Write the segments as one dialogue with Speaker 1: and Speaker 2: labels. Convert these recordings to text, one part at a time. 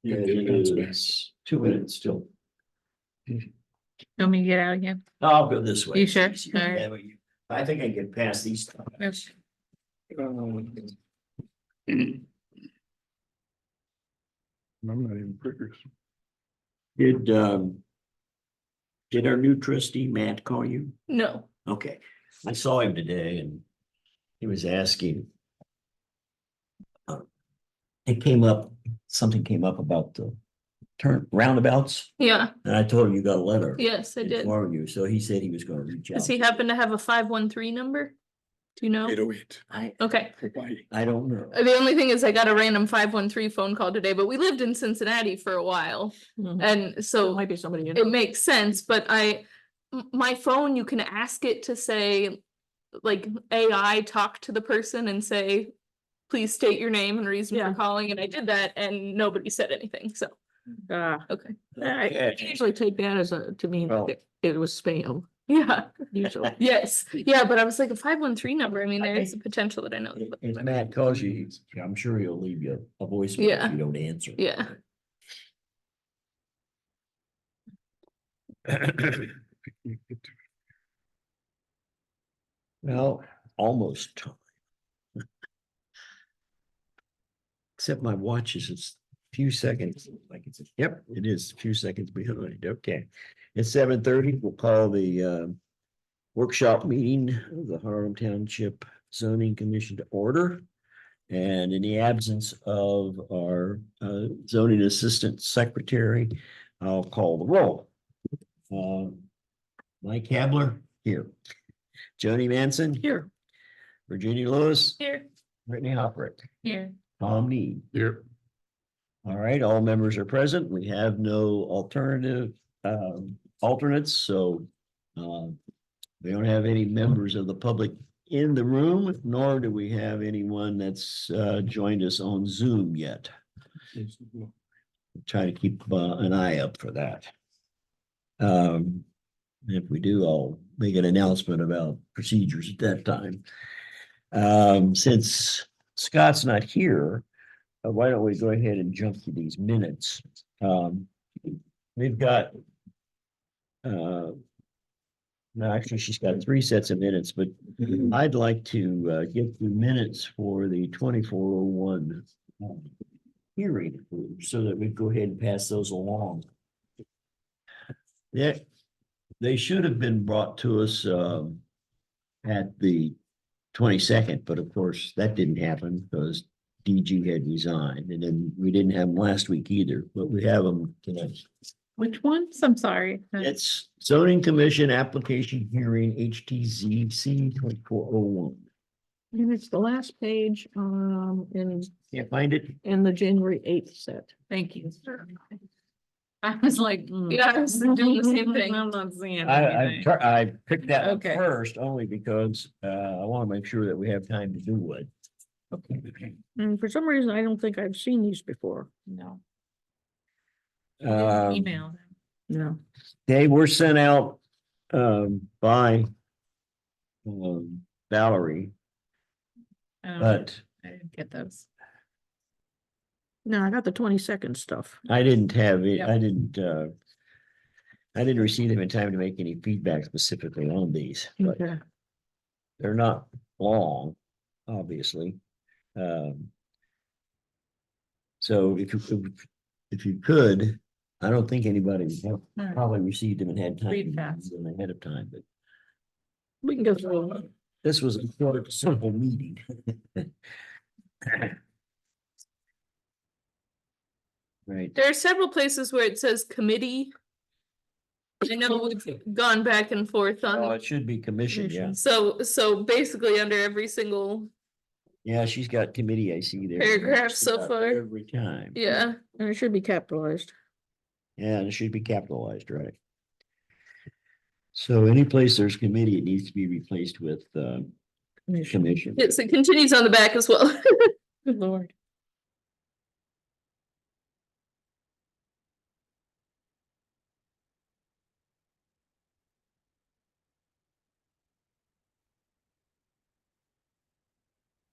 Speaker 1: Yeah, it's 2 minutes still.
Speaker 2: Want me to get out again?
Speaker 1: I'll go this way.
Speaker 2: You sure?
Speaker 1: It's easier.
Speaker 2: All right.
Speaker 1: That way I think I can get past these.
Speaker 2: Yes.
Speaker 3: I'm not even quicker.
Speaker 1: Did our new trustee Matt call you?
Speaker 2: No.
Speaker 1: Okay, I saw him today and he was asking. Something came up about the roundabouts,
Speaker 2: Yeah.
Speaker 1: and I told him you got a letter.
Speaker 2: Yes, I did.
Speaker 1: Informing you, so he said he was gonna reach out.
Speaker 2: Does he happen to have a 513 number? Do you know?
Speaker 3: 808.
Speaker 2: Okay.
Speaker 3: Hawaii.
Speaker 1: I don't know.
Speaker 2: The only thing is I got a random 513 phone call today, but we lived in Cincinnati for a while. And so
Speaker 4: Might be somebody you
Speaker 2: it
Speaker 4: know.
Speaker 2: makes sense, but my phone, you can ask it to say, like, AI talk to the person and say, please state your name and reason
Speaker 4: Yeah.
Speaker 2: for calling, and I did that and nobody said anything, so, okay.
Speaker 4: I usually take that as to mean
Speaker 1: Well-
Speaker 4: that it was spam,
Speaker 2: Yeah,
Speaker 4: usually.
Speaker 2: yes, yeah, but I was like, a 513 number, I mean, there's a potential that I know.
Speaker 1: If Matt calls you, I'm sure he'll leave you a voicemail
Speaker 2: Yeah.
Speaker 1: if you don't answer.
Speaker 2: Yeah.
Speaker 1: Well, almost time. Except my watch is a few seconds, like yep, it is a few seconds behind. Okay. It's 7:30. We'll call the workshop meeting of the Harlem Township Zoning Commission to order. And in the absence of our zoning assistant secretary, I'll call the roll. Mike Habler, here. Joni Manson,
Speaker 4: Here,
Speaker 1: Virginia Lewis,
Speaker 2: Here.
Speaker 1: Brittany Hopprick,
Speaker 2: Here.
Speaker 1: Tom Need.
Speaker 3: Here.
Speaker 1: All right, all members are present. We have no alternates, so we don't have any members of the public in the room, nor do we have anyone that's joined us on Zoom yet. Try to keep an eye up for that. If we do, I'll make an announcement about procedures at that time. Since Scott's not here, why don't we go ahead and jump to these minutes? We've got no, actually, she's got 3 sets of minutes, but I'd like to get the minutes for the 2401 hearing so that we go ahead and pass those along. Yeah, they should have been brought to us at the 22nd, but of course that didn't happen because DG had resigned, and then we didn't have them last week either, but we have them tonight.
Speaker 2: Which ones? I'm sorry.
Speaker 1: It's zoning commission application hearing HTZC 2401.
Speaker 4: and it's the last page,
Speaker 1: Can't find it?
Speaker 4: in the January 8th set.
Speaker 2: Thank you. I was like, yeah, I was doing the same thing. I'm not seeing
Speaker 1: I picked that one
Speaker 2: Okay.
Speaker 1: first only because I want to make sure that we have time to do it.
Speaker 4: And for some reason, I don't think I've seen these before.
Speaker 2: No.
Speaker 1: Um,
Speaker 2: Email.
Speaker 4: No.
Speaker 1: They were sent out by Valerie, but
Speaker 2: I didn't get those.
Speaker 4: No, I got the 22nd stuff.
Speaker 1: I didn't have it.
Speaker 2: Yep.
Speaker 1: I didn't receive them in time to make any feedback specifically on these, but
Speaker 4: Okay.
Speaker 1: they're not long, obviously. So if you could, I don't think anybody
Speaker 2: Alright.
Speaker 1: probably received them and had time.
Speaker 2: Read
Speaker 1: to
Speaker 2: fast.
Speaker 1: read them ahead of time, but
Speaker 4: We can go through them.
Speaker 1: this was a short, simple meeting. Right.
Speaker 2: There are several places where it says committee. I know we've gone back and forth
Speaker 1: Oh,
Speaker 2: on,
Speaker 1: it should be commission, yeah.
Speaker 2: so basically under every single,
Speaker 1: Yeah, she's got committee, I see there.
Speaker 2: Paragraph so
Speaker 1: About
Speaker 2: far.
Speaker 1: Every time.
Speaker 2: yeah.
Speaker 4: And it should be capitalized.
Speaker 1: Yeah, and it should be capitalized, right? So any place there's committee, it needs to be replaced with commission.
Speaker 2: Yes, it continues on the back as well.
Speaker 4: Good Lord.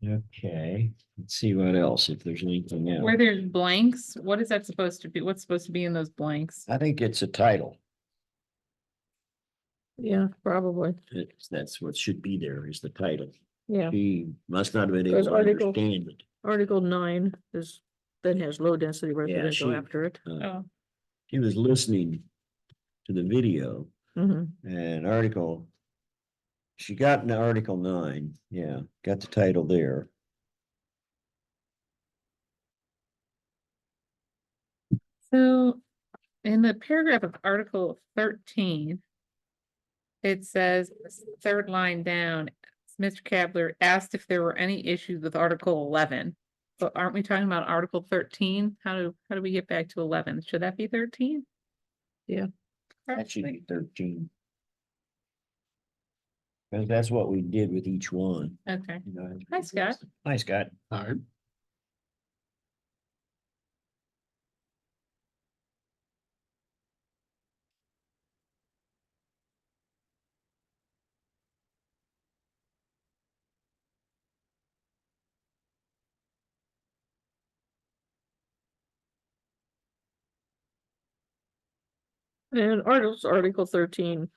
Speaker 1: Okay, let's see what else, if there's anything else.
Speaker 5: Where there's blanks, what is that supposed to be? What's supposed to be in those blanks?
Speaker 1: I think it's a title.
Speaker 4: Yeah, probably,
Speaker 1: That's what should be there, is the title.
Speaker 4: yeah.
Speaker 1: She must not have been able
Speaker 4: Because
Speaker 1: to
Speaker 4: article-
Speaker 1: understand it.
Speaker 4: Article 9 is, then has low density residential
Speaker 1: she-
Speaker 4: after it.
Speaker 5: Oh,
Speaker 1: She was listening to the video
Speaker 4: Mhm.
Speaker 1: and article. She got into Article 9, yeah, got the title there.
Speaker 5: so in the paragraph of Article 13. It says, third line down, Mr. Kabler asked if there were any issues with Article 11. But aren't we talking about Article 13? How do we get back to 11? Should that be 13?
Speaker 4: Yeah.
Speaker 1: That should be 13. Because that's what we did with each one.
Speaker 5: Okay,
Speaker 1: you know.
Speaker 5: Hi, Scott.
Speaker 1: Hi, Scott.
Speaker 3: All right.
Speaker 4: And Article 13,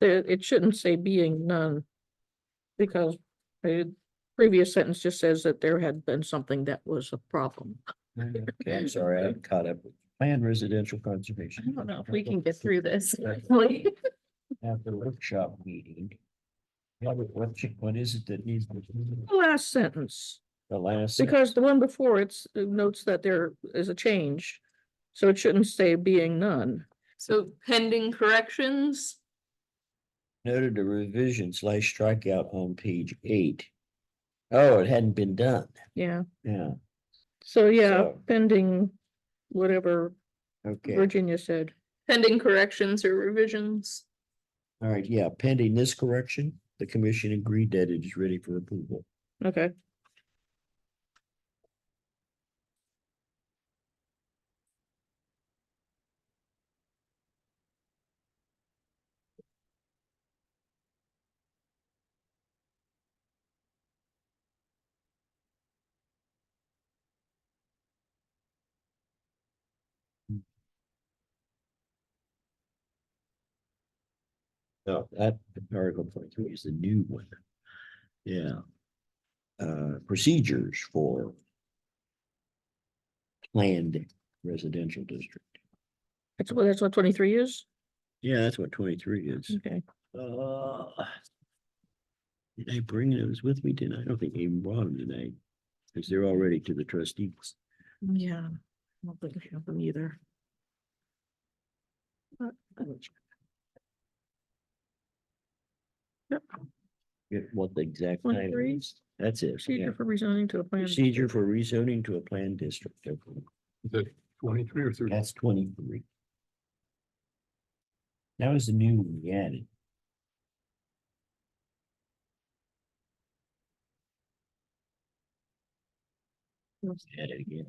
Speaker 4: it shouldn't say being none. Because the previous sentence just says that there had been something that was a problem.
Speaker 1: Okay, I'm sorry, I caught up with planned residential conservation.
Speaker 5: I don't know if we can get through this.
Speaker 1: At the workshop meeting. What is it that needs?
Speaker 4: The last sentence,
Speaker 1: The last.
Speaker 4: because the one before it notes that there is a change. So it shouldn't say being none.
Speaker 2: So pending corrections.
Speaker 1: Noted a revision / strikeout on page 8. Oh, it hadn't been done,
Speaker 4: Yeah,
Speaker 1: yeah,
Speaker 4: so yeah,
Speaker 1: So-
Speaker 4: pending whatever
Speaker 1: okay,
Speaker 4: Virginia said.
Speaker 2: Pending corrections or revisions.
Speaker 1: all right, yeah, pending this correction, the commission agreed that it is ready for approval.
Speaker 4: Okay.
Speaker 1: No, that Article 23 is the new one. Yeah. Procedures for planned residential district.
Speaker 4: That's what 23 is?
Speaker 1: Yeah, that's what 23 is.
Speaker 4: Okay.
Speaker 1: Did I bring those with me tonight? I don't think I even brought them tonight. Because they're already to the trustees.
Speaker 4: Yeah, I don't think I have them either. Yep,
Speaker 1: Get what the exact title
Speaker 4: 23?
Speaker 1: is. That's it. yeah.
Speaker 4: procedure for rezoning to a plan.
Speaker 1: Procedure for rezoning to a planned district. Okay.
Speaker 3: Is that 23 or 30?
Speaker 1: That's 23. That was the new one we added. Add it again.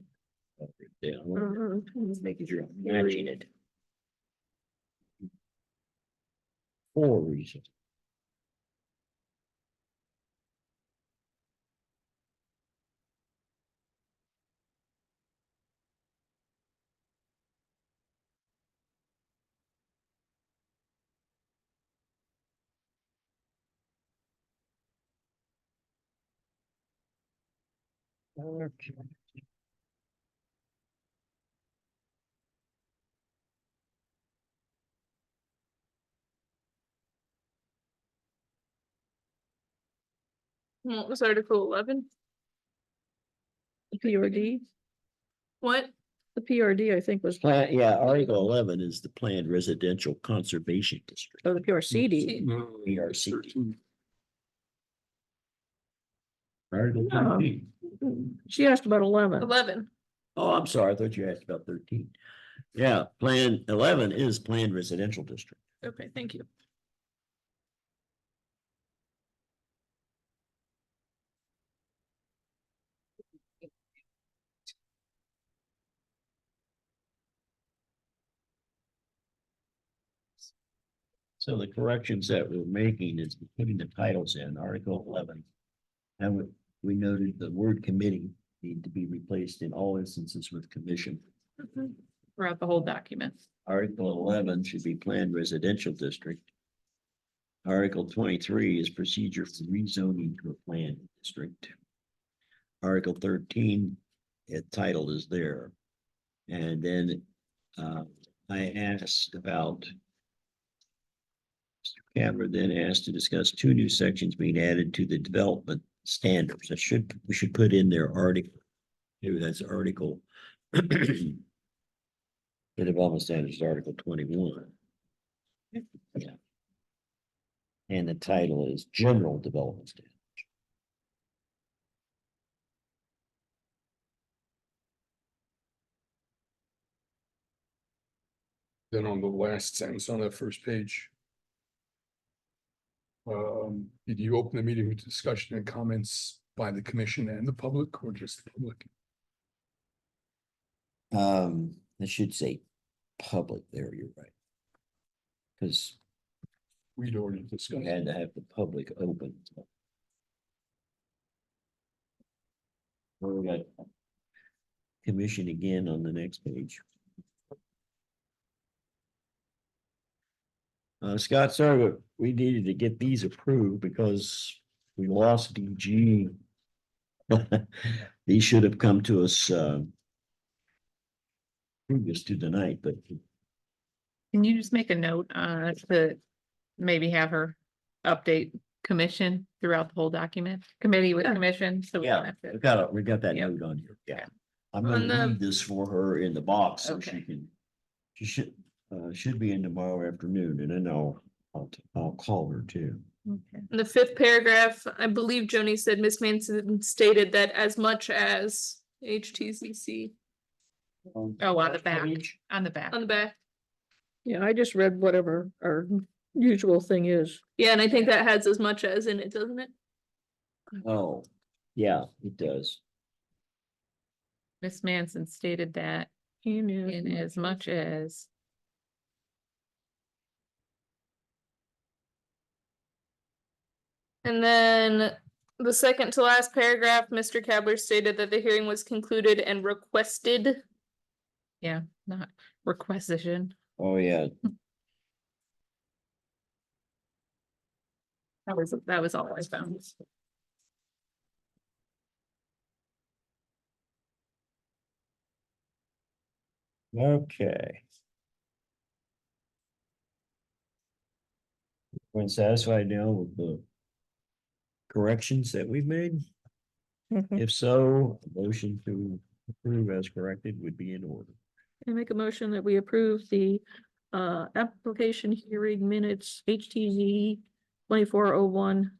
Speaker 1: Up it down. Making sure I'm matching it. For reasons. Okay.
Speaker 2: What was Article 11?
Speaker 4: The PRD,
Speaker 2: What?
Speaker 4: the PRD, I think was,
Speaker 1: Plan, yeah, Article 11 is the planned residential conservation district.
Speaker 4: oh, the PRCD.
Speaker 3: No,
Speaker 1: PRC.
Speaker 3: 13.
Speaker 1: Article
Speaker 4: No.
Speaker 1: 13.
Speaker 4: She asked about 11.
Speaker 2: 11.
Speaker 1: Oh, I'm sorry, I thought you asked about 13. Yeah, Plan 11 is planned residential district.
Speaker 2: Okay, thank you.
Speaker 1: So the corrections that we're making is putting the titles in Article 11. And we noted the word committee need to be replaced in all instances with commission.
Speaker 5: Throughout the whole document.
Speaker 1: Article 11 should be planned residential district. Article 23 is procedure for rezoning to a planned district. Article 13, the title is there. And then I asked about. Mr. Cadler then asked to discuss 2 new sections being added to the development standards. We should put in their article. Maybe that's article. The development standards, Article 21. Yeah. And the title is General Development Standards.
Speaker 3: Then on the last sentence on that first page. Did you open the meeting with discussion and comments by the commission and the public, or just the public?
Speaker 1: I should say public there, you're right. Because
Speaker 3: We'd already
Speaker 1: we
Speaker 3: discussed.
Speaker 1: had to have the public open. Well, we got commission again on the next page. Scott, sorry, but we needed to get these approved because we lost DG. These should have come to us previous to tonight, but
Speaker 5: Can you just make a note to maybe have her update commission throughout the whole document, committee with
Speaker 2: Yeah.
Speaker 5: commission? So we don't
Speaker 1: yeah,
Speaker 5: have to.
Speaker 1: we got that
Speaker 5: Yep.
Speaker 1: note on here. Yeah.
Speaker 5: Okay.
Speaker 1: I'm
Speaker 2: On
Speaker 1: gonna
Speaker 2: the-
Speaker 1: leave this for her in the box so
Speaker 5: Okay.
Speaker 1: she should be in tomorrow afternoon, and then I'll call her too.
Speaker 5: Okay.
Speaker 2: In the 5th paragraph, I believe Joni said Miss Manson stated that as much as HTCC
Speaker 5: Oh, on the back, on the back.
Speaker 2: on the back.
Speaker 4: Yeah, I just read whatever our usual thing is.
Speaker 2: Yeah, and I think that has as much as in it, doesn't it?
Speaker 1: Oh, yeah, it does.
Speaker 5: Miss Manson stated that in as much as.
Speaker 2: And then the second to last paragraph, Mr. Kabler stated that the hearing was concluded and requested.
Speaker 5: Yeah, not requisition.
Speaker 1: Oh, yeah.
Speaker 5: That was all I found.
Speaker 1: Okay. Everyone satisfied now with the corrections that we've made?
Speaker 4: Mhm.
Speaker 1: If so, a motion to approve as corrected would be in order.
Speaker 4: I make a motion that we approve the application hearing minutes HTZ 2401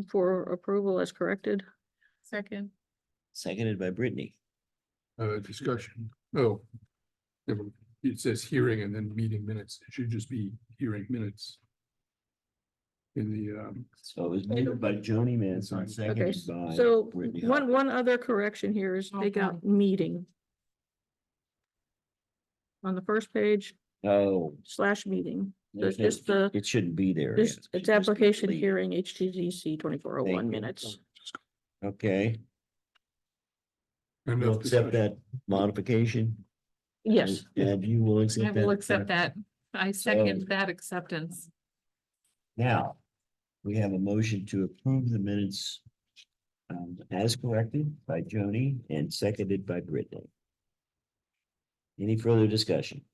Speaker 4: for approval as corrected.
Speaker 5: Second.
Speaker 1: Seconded by Brittany.
Speaker 3: Discussion. Oh. It says hearing and then meeting minutes. It should just be hearing minutes. In the,
Speaker 1: So it was moved by Joni Manson,
Speaker 4: Okay,
Speaker 1: seconded by
Speaker 4: so
Speaker 1: Brittany.
Speaker 4: one other correction here is take out meeting. On the first page,
Speaker 1: Oh.
Speaker 4: /meeting,
Speaker 1: there's
Speaker 4: just
Speaker 1: no-
Speaker 4: the-
Speaker 1: It shouldn't be there.
Speaker 4: just,
Speaker 1: It should
Speaker 4: it's
Speaker 1: just be
Speaker 4: application
Speaker 1: deleted.
Speaker 4: hearing HTZC 2401
Speaker 1: Thank you.
Speaker 4: minutes.
Speaker 1: Okay,
Speaker 3: enough
Speaker 1: you'll accept
Speaker 3: discussion.
Speaker 1: that modification?
Speaker 4: Yes,
Speaker 1: And you will
Speaker 5: I
Speaker 1: accept that?
Speaker 5: will accept that. I second that acceptance.
Speaker 1: Now, we have a motion to approve the minutes as corrected by Joni and seconded by Brittany. Any further discussion?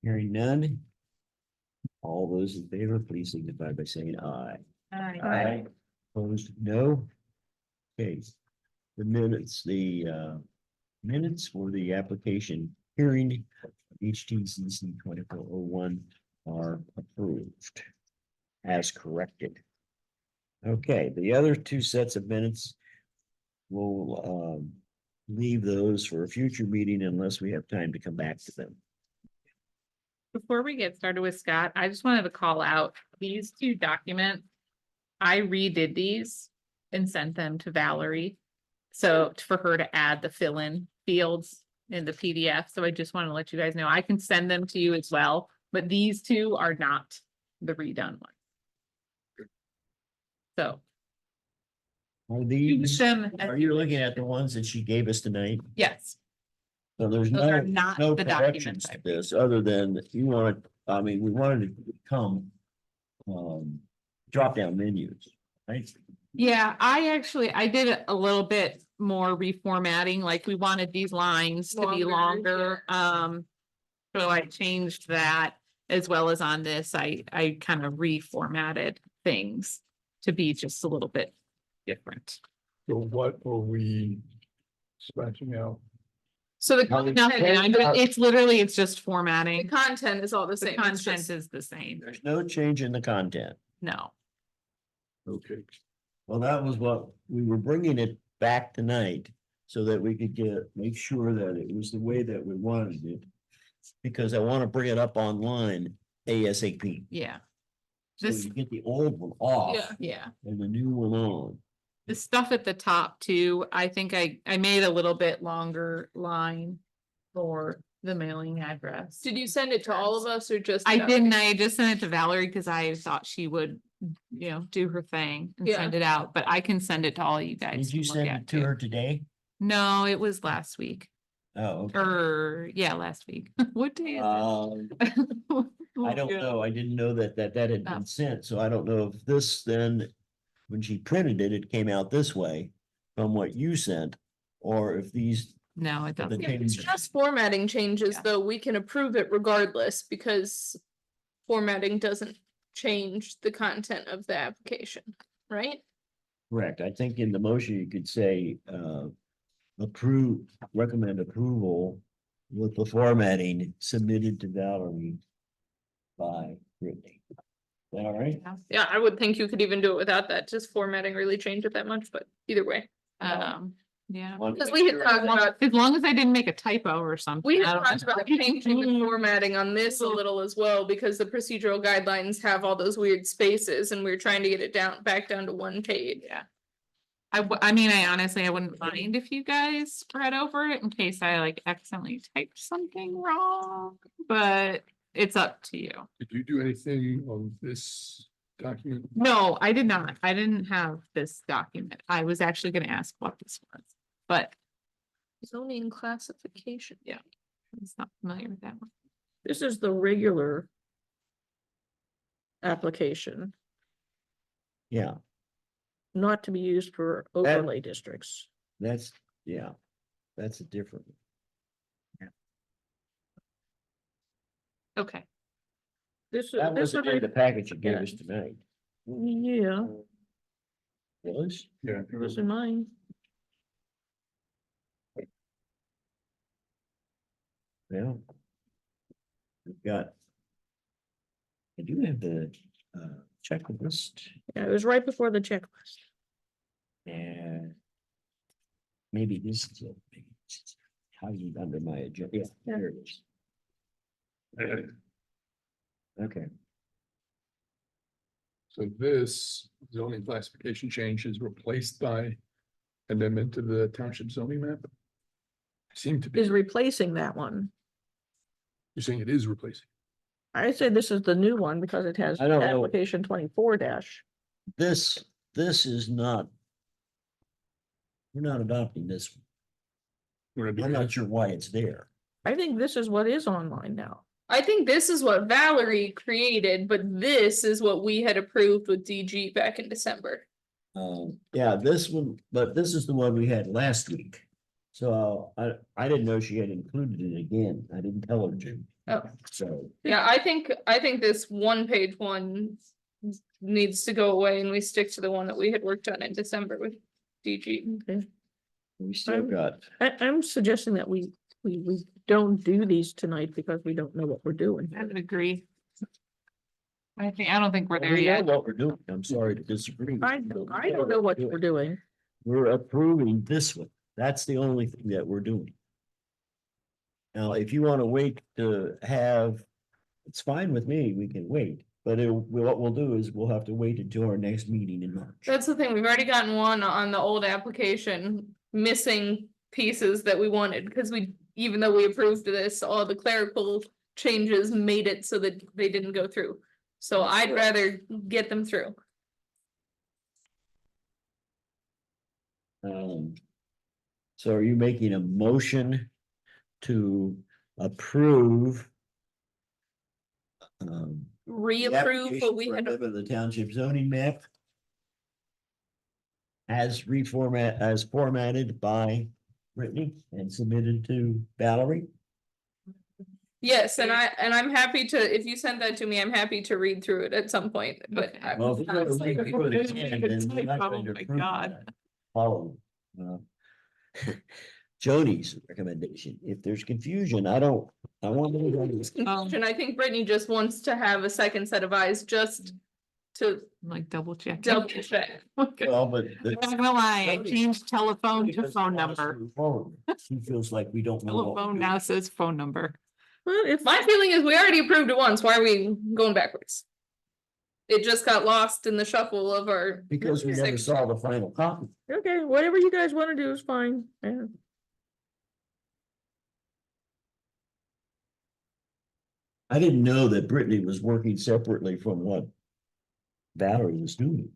Speaker 1: Hearing none. All those in favor, please signify by saying aye.
Speaker 5: Aye.
Speaker 1: Opposed, no. Okay, the minutes for the application hearing HTCC 2401 are approved as corrected. Okay, the other 2 sets of minutes, we'll leave those for a future meeting unless we have time to come back to them.
Speaker 5: Before we get started with Scott, I just wanted to call out these 2 documents. I redid these and sent them to Valerie. So for her to add the fill-in fields in the PDF, so I just want to let you guys know, I can send them to you as well, but these two are not the redone ones. So.
Speaker 1: Are
Speaker 5: use
Speaker 1: these,
Speaker 5: them as
Speaker 1: are you looking at the ones that she gave us tonight?
Speaker 5: Yes,
Speaker 1: So there's
Speaker 5: those are
Speaker 1: no,
Speaker 5: not
Speaker 1: no
Speaker 5: the
Speaker 1: corrections
Speaker 5: documents.
Speaker 1: to this, other than you wanted, I mean, we wanted to come. Drop down menus, right?
Speaker 5: Yeah, I did a little bit more reformatting, like we wanted these lines to be
Speaker 2: Longer,
Speaker 5: longer, so I changed that. As well as on this, I kind of reformatted things to be just a little bit different.
Speaker 3: So what are we scratching out?
Speaker 2: So the
Speaker 1: How the-
Speaker 2: content,
Speaker 5: It's just
Speaker 2: the
Speaker 5: formatting.
Speaker 2: content is all the
Speaker 5: The
Speaker 2: same. It's
Speaker 5: content
Speaker 2: just-
Speaker 5: is the same,
Speaker 1: There's no change in the content.
Speaker 5: no.
Speaker 3: Okay,
Speaker 1: Well, that was what, we were bringing it back tonight so that we could make sure that it was the way that we wanted it. Because I want to bring it up online ASAP.
Speaker 5: Yeah,
Speaker 1: So
Speaker 5: This-
Speaker 1: you get the old one off
Speaker 2: Yeah.
Speaker 5: yeah.
Speaker 1: and the new one on.
Speaker 5: The stuff at the top too, I think I made a little bit longer line for the mailing address.
Speaker 2: Did you send it to all of us or just?
Speaker 5: I
Speaker 2: to
Speaker 5: didn't, I just sent it to Valerie because I thought she would, do her thing and
Speaker 2: Yeah.
Speaker 5: send it out, but I can send it to all you guys.
Speaker 1: Did you
Speaker 5: to look
Speaker 1: send
Speaker 5: at
Speaker 1: it to
Speaker 5: too.
Speaker 1: her today?
Speaker 5: No, it was last week,
Speaker 1: Oh, okay.
Speaker 5: last week. What day is
Speaker 1: Um,
Speaker 5: it?
Speaker 1: I don't
Speaker 5: Yeah.
Speaker 1: know. I didn't know that had
Speaker 5: Oh.
Speaker 1: been sent, so I don't know if this then, when she printed it, it came out this way from what you sent, or if these,
Speaker 5: No, it doesn't.
Speaker 1: the
Speaker 2: If it's
Speaker 1: change.
Speaker 2: just formatting changes,
Speaker 5: Yeah.
Speaker 2: though, we can approve it regardless because formatting doesn't change the content of the application, right?
Speaker 1: Correct. I think in the motion you could say, approve, recommend approval with the formatting submitted to Valerie by Brittany. Is that all right?
Speaker 2: Yeah, I would think you could even do it without that, just formatting really change it that much, but either way.
Speaker 5: Yeah.
Speaker 2: Because we had talked about,
Speaker 5: As long as I didn't make a typo or something.
Speaker 2: we
Speaker 5: I
Speaker 2: had
Speaker 5: don't
Speaker 2: talked
Speaker 5: know.
Speaker 2: about changing the formatting on this a little as well, because the procedural guidelines have all those weird spaces and we we're trying to get it back down to one page.
Speaker 5: Yeah. I mean, I honestly, I wouldn't mind if you guys spread over it in case I like accidentally typed something wrong, but it's up to you.
Speaker 3: did you do anything on this document?
Speaker 5: No, I did not. I didn't have this document. I was actually gonna ask what this was, but
Speaker 2: Zoning classification.
Speaker 5: Yeah. I was not familiar with that one.
Speaker 4: This is the regular application,
Speaker 1: Yeah,
Speaker 4: not to be used for overlay districts.
Speaker 1: that's, yeah, that's a different.
Speaker 5: Okay,
Speaker 4: This is,
Speaker 1: That
Speaker 4: this
Speaker 1: wasn't
Speaker 4: one,
Speaker 1: in the package you gave
Speaker 4: yeah.
Speaker 1: us tonight.
Speaker 4: yeah,
Speaker 1: Was?
Speaker 3: Yeah.
Speaker 4: it was in mine.
Speaker 1: Yeah. We've got. I do have the checklist
Speaker 4: Yeah, it was right before the checklist.
Speaker 1: and. Maybe this is it. Maybe this is how you under my agenda. Yeah,
Speaker 4: Yeah.
Speaker 1: there it is. Okay,
Speaker 3: So this zoning classification change is replaced by amendment to the township zoning map? Seem to be,
Speaker 4: Is replacing that one.
Speaker 3: you're saying it is replacing.
Speaker 4: I say this is the new one because it has
Speaker 1: I don't know.
Speaker 4: application 24 dash.
Speaker 1: this is not. We're not adopting this.
Speaker 3: We're
Speaker 1: I'm
Speaker 3: gonna do
Speaker 1: not
Speaker 3: that.
Speaker 1: sure why it's there.
Speaker 4: I think this is what is online now.
Speaker 2: I think this is what Valerie created, but this is what we had approved with DG back in December.
Speaker 1: Yeah, this one, but this is the one we had last week. So I didn't know she had included it again. I didn't tell her to.
Speaker 2: Oh.
Speaker 1: So,
Speaker 2: Yeah, I think this one page one needs to go away and we stick to the one that we had worked on in December with DG.
Speaker 4: Okay.
Speaker 1: we still
Speaker 4: I'm-
Speaker 1: got,
Speaker 4: I'm suggesting that we don't do these tonight because we don't know what we're doing.
Speaker 5: I would agree. I don't think we're there
Speaker 1: we know
Speaker 5: yet.
Speaker 1: what we're doing. I'm sorry to disagree.
Speaker 4: I don't know what we're doing.
Speaker 1: We're approving this one. That's the only thing that we're doing. Now, if you want to wait to have, it's fine with me, we can wait, but what we'll do is we'll have to wait until our next meeting in March.
Speaker 2: That's the thing, we've already gotten one on the old application, missing pieces that we wanted, because we even though we approved this, all the clerical changes made it so that they didn't go through. So I'd rather get them through.
Speaker 1: So are you making a motion to approve? The
Speaker 2: Reapprove what we
Speaker 1: application
Speaker 2: had.
Speaker 1: for the township zoning map? As formatted by Brittany and submitted to Valerie?
Speaker 2: Yes, and I'm happy to, if you send that to me, I'm happy to read through it at some point, but.
Speaker 5: Okay.
Speaker 1: Well, if we're gonna
Speaker 2: honestly-
Speaker 1: read through it again, then we're not
Speaker 5: Oh
Speaker 1: going to
Speaker 5: my
Speaker 1: approve
Speaker 5: God.
Speaker 1: that. Follow. Jody's recommendation, if there's confusion, I want everybody to.
Speaker 2: Confusion, I think Brittany just wants to have a second set of eyes, just to
Speaker 5: Like double check.
Speaker 2: double check.
Speaker 5: Okay.
Speaker 1: Well, but.
Speaker 5: I'm not gonna lie, I
Speaker 1: Jody-
Speaker 5: changed telephone to
Speaker 1: Because
Speaker 5: phone
Speaker 1: it's
Speaker 5: number.
Speaker 1: through phone. She feels like we don't know. what we're
Speaker 5: Telephone
Speaker 1: doing.
Speaker 5: now says phone number.
Speaker 4: Well, if,
Speaker 2: My feeling is we already approved it once, why are we going backwards? It just got lost in the shuffle of our.
Speaker 1: Because we never
Speaker 2: six-
Speaker 1: saw the final copy.
Speaker 4: okay, whatever you guys wanna do is fine, yeah.
Speaker 1: I didn't know that Brittany was working separately from what Valerie was doing.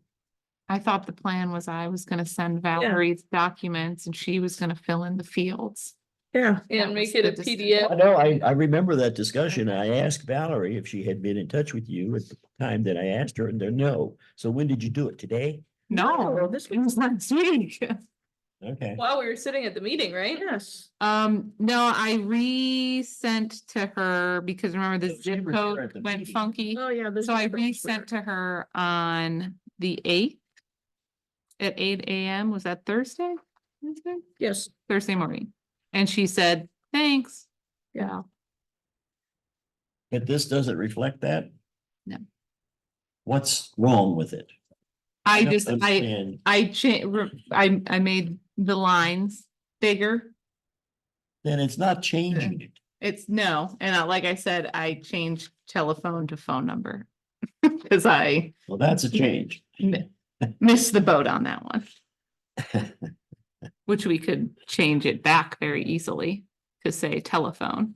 Speaker 5: I thought the plan was I was gonna send Valerie's documents and she was gonna fill in the fields.
Speaker 4: Yeah,
Speaker 2: And
Speaker 5: That
Speaker 2: make
Speaker 5: was
Speaker 2: it a
Speaker 5: the
Speaker 2: PDF.
Speaker 1: I know, I remember that discussion. I asked Valerie if she had been in touch with you at the time that I asked her, and then no. So when did you do it? Today?
Speaker 5: No,
Speaker 4: No, this
Speaker 5: it was last week.
Speaker 1: Okay.
Speaker 2: While we were sitting at the meeting, right?
Speaker 4: yes,
Speaker 5: No, I resent to her because remember the
Speaker 1: So she
Speaker 5: zip
Speaker 1: was there
Speaker 5: code
Speaker 1: at the
Speaker 5: went
Speaker 1: meeting.
Speaker 5: funky.
Speaker 4: oh, yeah. this
Speaker 5: So I
Speaker 4: is-
Speaker 5: resent to her on the 8th. At 8 AM, was that Thursday? Wednesday?
Speaker 4: Yes,
Speaker 5: Thursday morning. And she said, thanks.
Speaker 4: Yeah.
Speaker 1: But this doesn't reflect that?
Speaker 5: No.
Speaker 1: What's wrong with it?
Speaker 5: I
Speaker 1: don't
Speaker 5: just,
Speaker 1: understand.
Speaker 5: I made the lines bigger.
Speaker 1: Then it's not changing it.
Speaker 5: It's no, and like I said, I changed telephone to phone number. Cause I
Speaker 1: Well, that's a change.
Speaker 5: missed the boat on that one. Which we could change it back very easily to say telephone.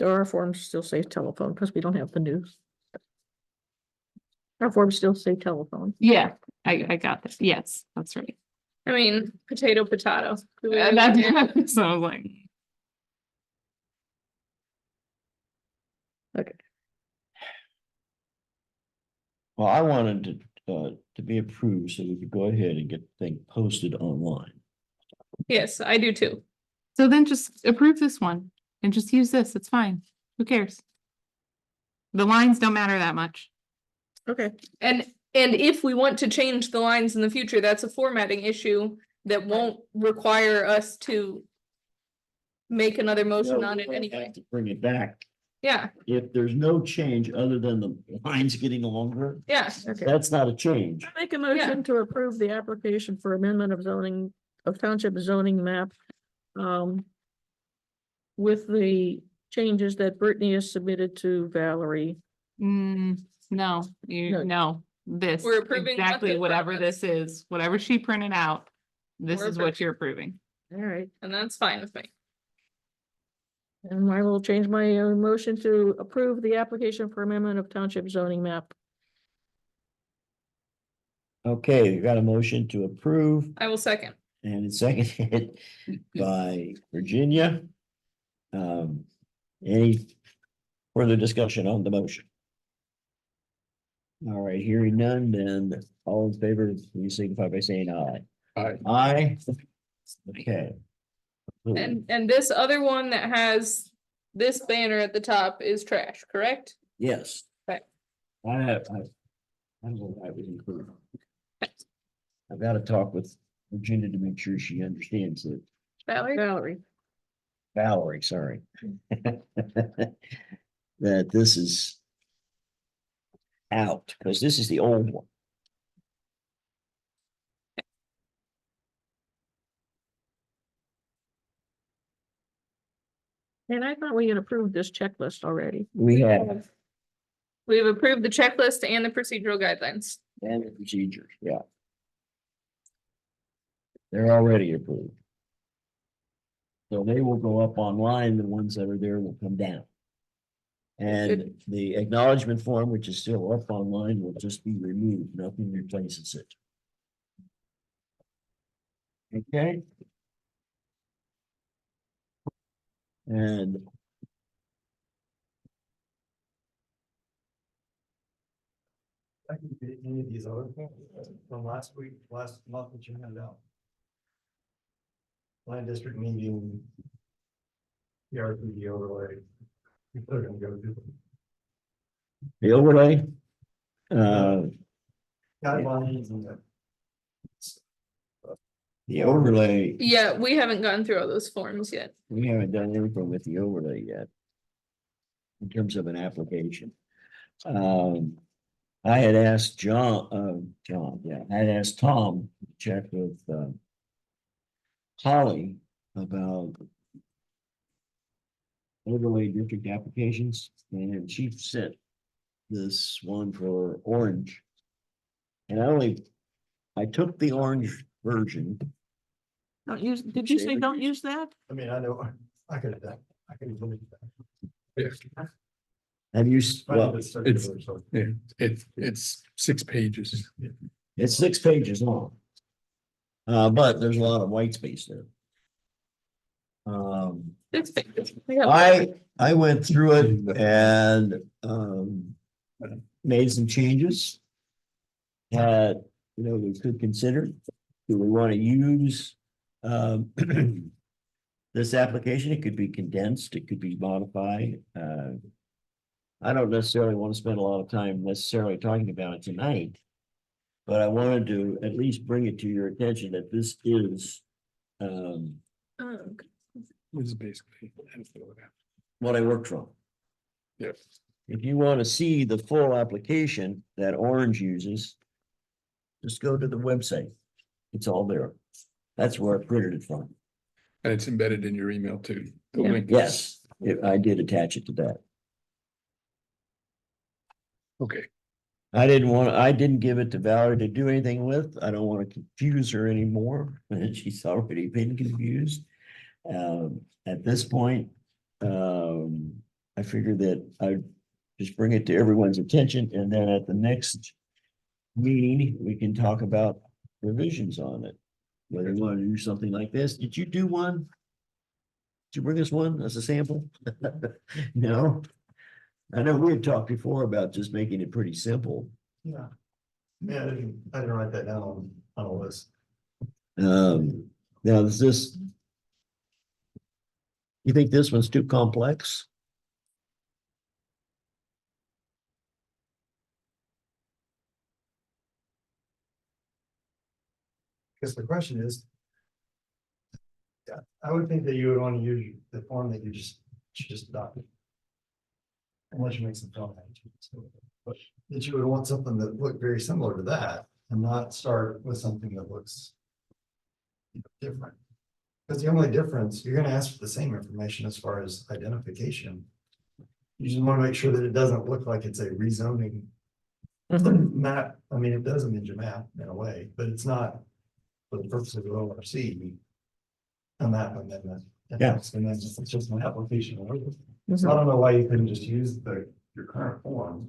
Speaker 4: our forms still say telephone, because we don't have the news. Our forms still say telephone.
Speaker 5: Yeah, I got this. Yes, that's right.
Speaker 2: I mean, potato, potato. Do we
Speaker 5: And
Speaker 2: really-
Speaker 5: that, so I was like,
Speaker 1: Well, I wanted to be approved so we could go ahead and get the thing posted online.
Speaker 2: Yes, I do too.
Speaker 5: so then just approve this one and just use this. It's fine. Who cares? The lines don't matter that much.
Speaker 4: Okay,
Speaker 2: And if we want to change the lines in the future, that's a formatting issue that won't require us to make another motion
Speaker 1: No,
Speaker 2: on
Speaker 1: we
Speaker 2: it
Speaker 1: don't
Speaker 2: anyway.
Speaker 1: have to Bring it back.
Speaker 2: Yeah,
Speaker 1: If there's no change other than the lines getting longer,
Speaker 2: yeah.
Speaker 4: okay.
Speaker 1: that's not a change.
Speaker 4: I make a motion to approve the application for amendment of zoning, of township zoning map. With the changes that Brittany has submitted to Valerie.
Speaker 5: No,
Speaker 4: No.
Speaker 5: no, this,
Speaker 2: We're approving
Speaker 5: exactly
Speaker 2: method
Speaker 5: whatever
Speaker 2: progress.
Speaker 5: this is, whatever she printed out. This
Speaker 2: We're
Speaker 5: is what you're approving.
Speaker 4: All right,
Speaker 2: And that's fine with me.
Speaker 4: and I will change my motion to approve the application for amendment of township zoning map.
Speaker 1: Okay, you got a motion to approve
Speaker 2: I will second.
Speaker 1: and it's seconded by Virginia. Any further discussion on the motion? All right, hearing none, then all in favor, please signify by saying aye.
Speaker 3: Aye.
Speaker 1: Aye. Okay.
Speaker 2: And this other one that has this banner at the top is trash, correct?
Speaker 1: Yes.
Speaker 2: Okay.
Speaker 1: I don't know why it was included. I've got to talk with Virginia to make sure she understands it.
Speaker 2: Valerie?
Speaker 1: Valerie, sorry. That this is out, because this is the old one.
Speaker 4: And I thought we had approved this checklist already.
Speaker 1: We have,
Speaker 2: We've approved the checklist and the procedural guidelines.
Speaker 1: and the procedures, yeah. They're already approved. So they will go up online, the ones that are there will come down. And the acknowledgement form, which is still up online, will just be removed, nothing replaces it. Okay? And
Speaker 6: I can get any of these other things from last week, last month that you handed out. Line district meeting. PRPD overlay. People are gonna go do them.
Speaker 1: the overlay.
Speaker 6: Guidelines and
Speaker 1: The overlay,
Speaker 2: Yeah, we haven't gone through all those forms yet.
Speaker 1: we haven't done anything with the overlay yet. In terms of an application. I had asked John, yeah, I had asked Tom to check with, Holly about overlay district applications, and she sent this one for Orange. And I took the orange version.
Speaker 4: Don't use, did you say don't use that?
Speaker 6: I mean, I know, I could have done, I could have done that.
Speaker 3: Yeah,
Speaker 1: Have you, well,
Speaker 6: It's circular, so.
Speaker 3: yeah, it's 6 pages.
Speaker 1: it's 6 pages long. But there's a lot of white space there.
Speaker 2: It's fine. We have-
Speaker 1: I went through it and made some changes. That, we could consider, do we want to use this application? It could be condensed, it could be modified. I don't necessarily want to spend a lot of time necessarily talking about it tonight. But I wanted to at least bring it to your attention that this is
Speaker 2: Oh,
Speaker 3: This is basically.
Speaker 1: what I worked from.
Speaker 3: Yeah.
Speaker 1: If you want to see the full application that Orange uses, just go to the website. It's all there. That's where I printed it from.
Speaker 3: And it's embedded in your email too. The
Speaker 4: Yeah.
Speaker 3: link.
Speaker 1: Yes, I did attach it to that.
Speaker 3: Okay,
Speaker 1: I didn't give it to Valerie to do anything with. I don't want to confuse her anymore. She's already been confused. At this point, I figured that I'd just bring it to everyone's attention, and then at the next meeting, we can talk about revisions on it. Whether you want to do something like this. Did you do one? Did you bring us one as a sample? No? I know we had talked before about just making it pretty simple.
Speaker 6: Yeah. Yeah, I didn't write that down on a list.
Speaker 1: Now is this? You think this one's too complex?
Speaker 6: Because the question is. Yeah, I would think that you would want to use the form that you just adopted. Unless you make some comment. But that you would want something that looked very similar to that and not start with something that looks. Different. Because the only difference, you're gonna ask for the same information as far as identification. You just want to make sure that it doesn't look like it's a rezoning. Map, I mean, it does a ninja map in a way, but it's not for the purpose of the ORC. A map amendment.
Speaker 1: Yeah.
Speaker 6: And then it's just an application. So I don't know why you couldn't just use your current form,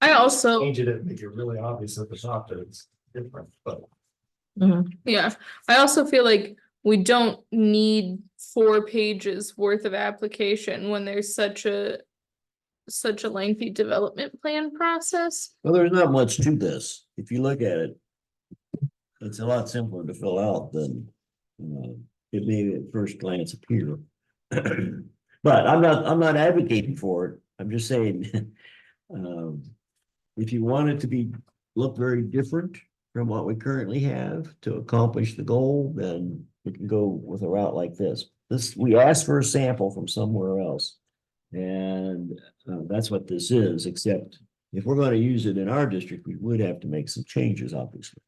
Speaker 2: I also,
Speaker 6: change it, make it really obvious at the top that it's different, but.
Speaker 2: yeah, I also feel like we don't need 4 pages worth of application when there's such a lengthy development plan process.
Speaker 1: Well, there's not much to this. If you look at it. It's a lot simpler to fill out than it may at first glance appear. But I'm not advocating for it. I'm just saying. If you want it to look very different from what we currently have to accomplish the goal, then we can go with a route like this. We asked for a sample from somewhere else. And that's what this is, except if we're going to use it in our district, we would have to make some changes, obviously.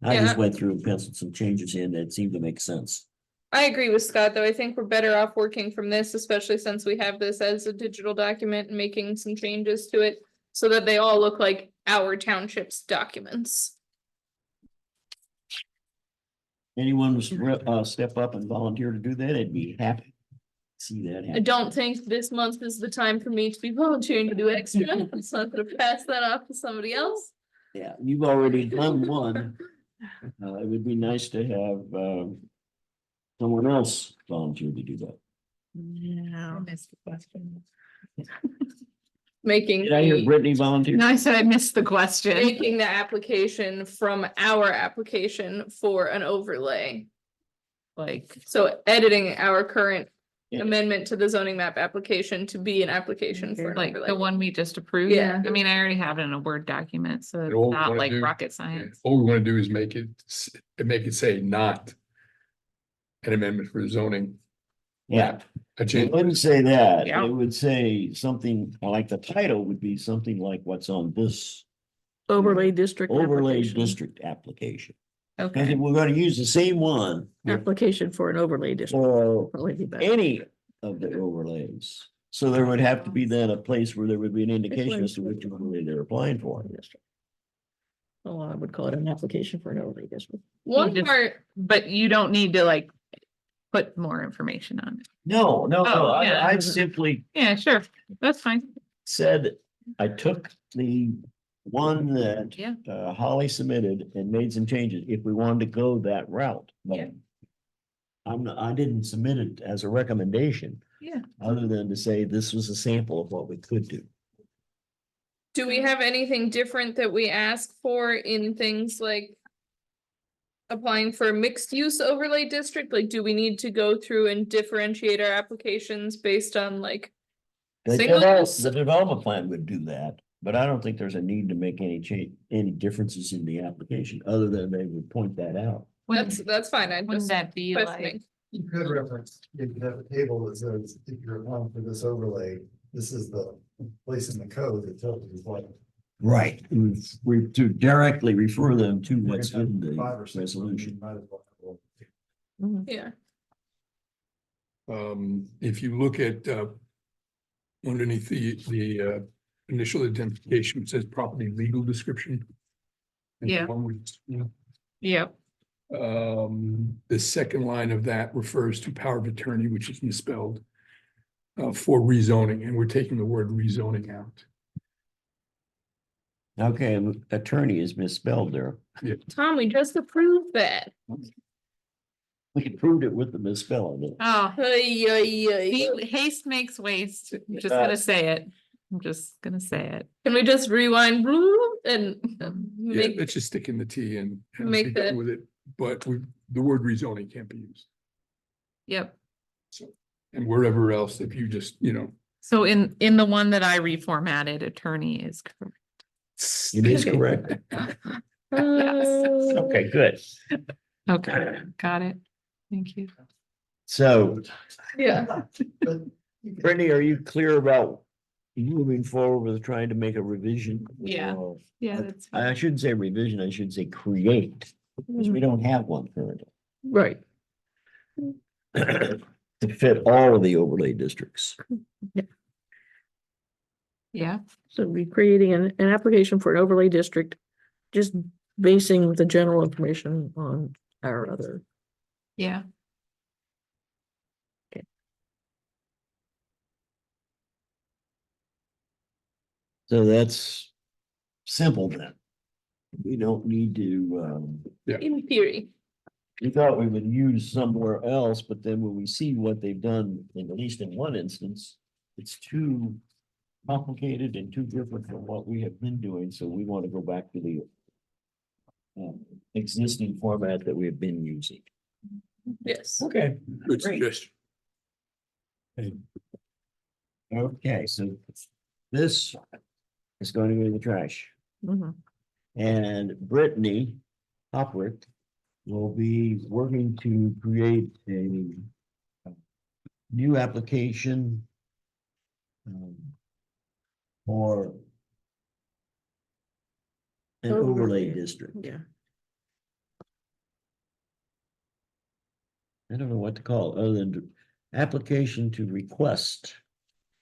Speaker 1: I just
Speaker 2: Yeah.
Speaker 1: went through and penciled some changes in that seemed to make sense.
Speaker 2: I agree with Scott, though. I think we're better off working from this, especially since we have this as a digital document and making some changes to it so that they all look like our township's documents.
Speaker 1: anyone was step up and volunteer to do that, I'd be happy. to See that
Speaker 2: I
Speaker 1: happen.
Speaker 2: don't think this month is the time for me to be volunteering to do extra, so I'm gonna pass that off to somebody else.
Speaker 1: Yeah, you've already done one. It would be nice to have, someone else volunteer to do that.
Speaker 4: Yeah.
Speaker 5: missed the question.
Speaker 2: Making
Speaker 1: Did I hear
Speaker 2: the,
Speaker 1: Brittany volunteer?
Speaker 5: No, I said I missed the question.
Speaker 2: making the application from our application for an overlay.
Speaker 5: Like,
Speaker 2: So editing our current
Speaker 1: Yeah.
Speaker 2: amendment to the zoning map application to be an application for an
Speaker 5: like the
Speaker 2: overlay.
Speaker 5: one we just approved.
Speaker 2: Yeah.
Speaker 5: I mean, I already have it in a Word document, so
Speaker 3: And
Speaker 5: it's
Speaker 3: all we
Speaker 5: not
Speaker 3: wanna
Speaker 5: like
Speaker 3: do-
Speaker 5: rocket science.
Speaker 3: All we want to do is make it say not an amendment for zoning.
Speaker 1: Yeah,
Speaker 3: A
Speaker 1: it
Speaker 3: change.
Speaker 1: wouldn't say that.
Speaker 5: Yeah.
Speaker 1: It would say something like the title would be something like what's on this
Speaker 4: Overlay district.
Speaker 1: overlay
Speaker 4: application.
Speaker 1: district application. Because
Speaker 5: Okay,
Speaker 1: if we're gonna use the same one
Speaker 4: Application for an overlay district.
Speaker 1: for
Speaker 4: Probably be better.
Speaker 1: any of the overlays. So there would have to be then a place where there would be an indication as to which overlay they're applying for.
Speaker 4: Oh, I would call it an application for an overlay district.
Speaker 2: One
Speaker 5: just-
Speaker 2: part,
Speaker 5: but you don't need to like put more information on it.
Speaker 1: No, no, no,
Speaker 5: Oh, yeah.
Speaker 1: I simply
Speaker 5: Yeah, sure, that's fine.
Speaker 1: said, I took the one that
Speaker 5: Yeah.
Speaker 1: Holly submitted and made some changes if we wanted to go that route. But
Speaker 5: Yeah.
Speaker 1: I didn't submit it as a recommendation,
Speaker 5: Yeah.
Speaker 1: other than to say this was a sample of what we could do.
Speaker 2: do we have anything different that we ask for in things like applying for a mixed use overlay district? Like, do we need to go through and differentiate our applications based on like single use?
Speaker 1: The development plan would do that, but I don't think there's a need to make any change, any differences in the application, other than they would point that out.
Speaker 2: That's fine, I
Speaker 5: Wouldn't
Speaker 2: just
Speaker 5: that be like,
Speaker 2: questioning.
Speaker 6: You could reference, you could have a table that says, if you're applying for this overlay, this is the place in the code that tells you what.
Speaker 1: Right. We to directly refer them to what's in the
Speaker 6: 5 or 6
Speaker 1: resolution.
Speaker 6: might as well.
Speaker 4: Mhm.
Speaker 2: Yeah,
Speaker 3: If you look at, underneath the initial identification, it says property legal description. And
Speaker 5: Yeah.
Speaker 3: one with, you know,
Speaker 5: yep,
Speaker 3: the second line of that refers to power of attorney, which is misspelled. For rezoning, and we're taking the word rezoning out.
Speaker 1: Okay, attorney is misspelled there.
Speaker 2: Tom, we just approved that.
Speaker 1: We approved it with the misspelling.
Speaker 5: oh,
Speaker 2: Ay, ay, ay.
Speaker 5: see, haste makes waste, I'm just
Speaker 1: Uh,
Speaker 5: gonna say it, I'm just gonna say it.
Speaker 2: Can we just rewind and
Speaker 3: Yeah,
Speaker 2: make,
Speaker 3: let's just stick in the T and
Speaker 2: Make
Speaker 3: be done
Speaker 2: the-
Speaker 3: with it, but the word rezoning can't be used.
Speaker 5: Yep,
Speaker 3: And wherever else, if you just, you know,
Speaker 5: so in the one that I reformatted, attorney is correct.
Speaker 1: It is correct. Okay, good.
Speaker 5: Okay, got it, thank you.
Speaker 1: So
Speaker 2: yeah,
Speaker 6: But you could-
Speaker 1: Brittany, are you clear about moving forward with trying to make a revision?
Speaker 5: Yeah.
Speaker 1: Or-
Speaker 5: Yeah, that's
Speaker 1: I
Speaker 5: fine.
Speaker 1: shouldn't say revision, I should say create, because we don't have one currently.
Speaker 4: Right.
Speaker 1: To fit all of the overlay districts.
Speaker 5: Yeah,
Speaker 4: So we're creating an application for an overlay district, just basing the general information on our other.
Speaker 5: yeah,
Speaker 1: So that's simple then. We don't need to,
Speaker 2: in theory.
Speaker 1: we thought we would use somewhere else, but then when we see what they've done, in at least in one instance, it's too complicated and too different from what we have been doing, so we want to go back to the existing format that we have been using.
Speaker 2: Yes.
Speaker 1: Okay.
Speaker 3: good
Speaker 1: Great.
Speaker 3: suggestion.
Speaker 1: Okay, so this is going to go in the trash.
Speaker 4: Mhm.
Speaker 1: And Brittany Hopwick will be working to create a new application for an overlay district.
Speaker 4: Yeah.
Speaker 1: I don't know what to call it, other than application to request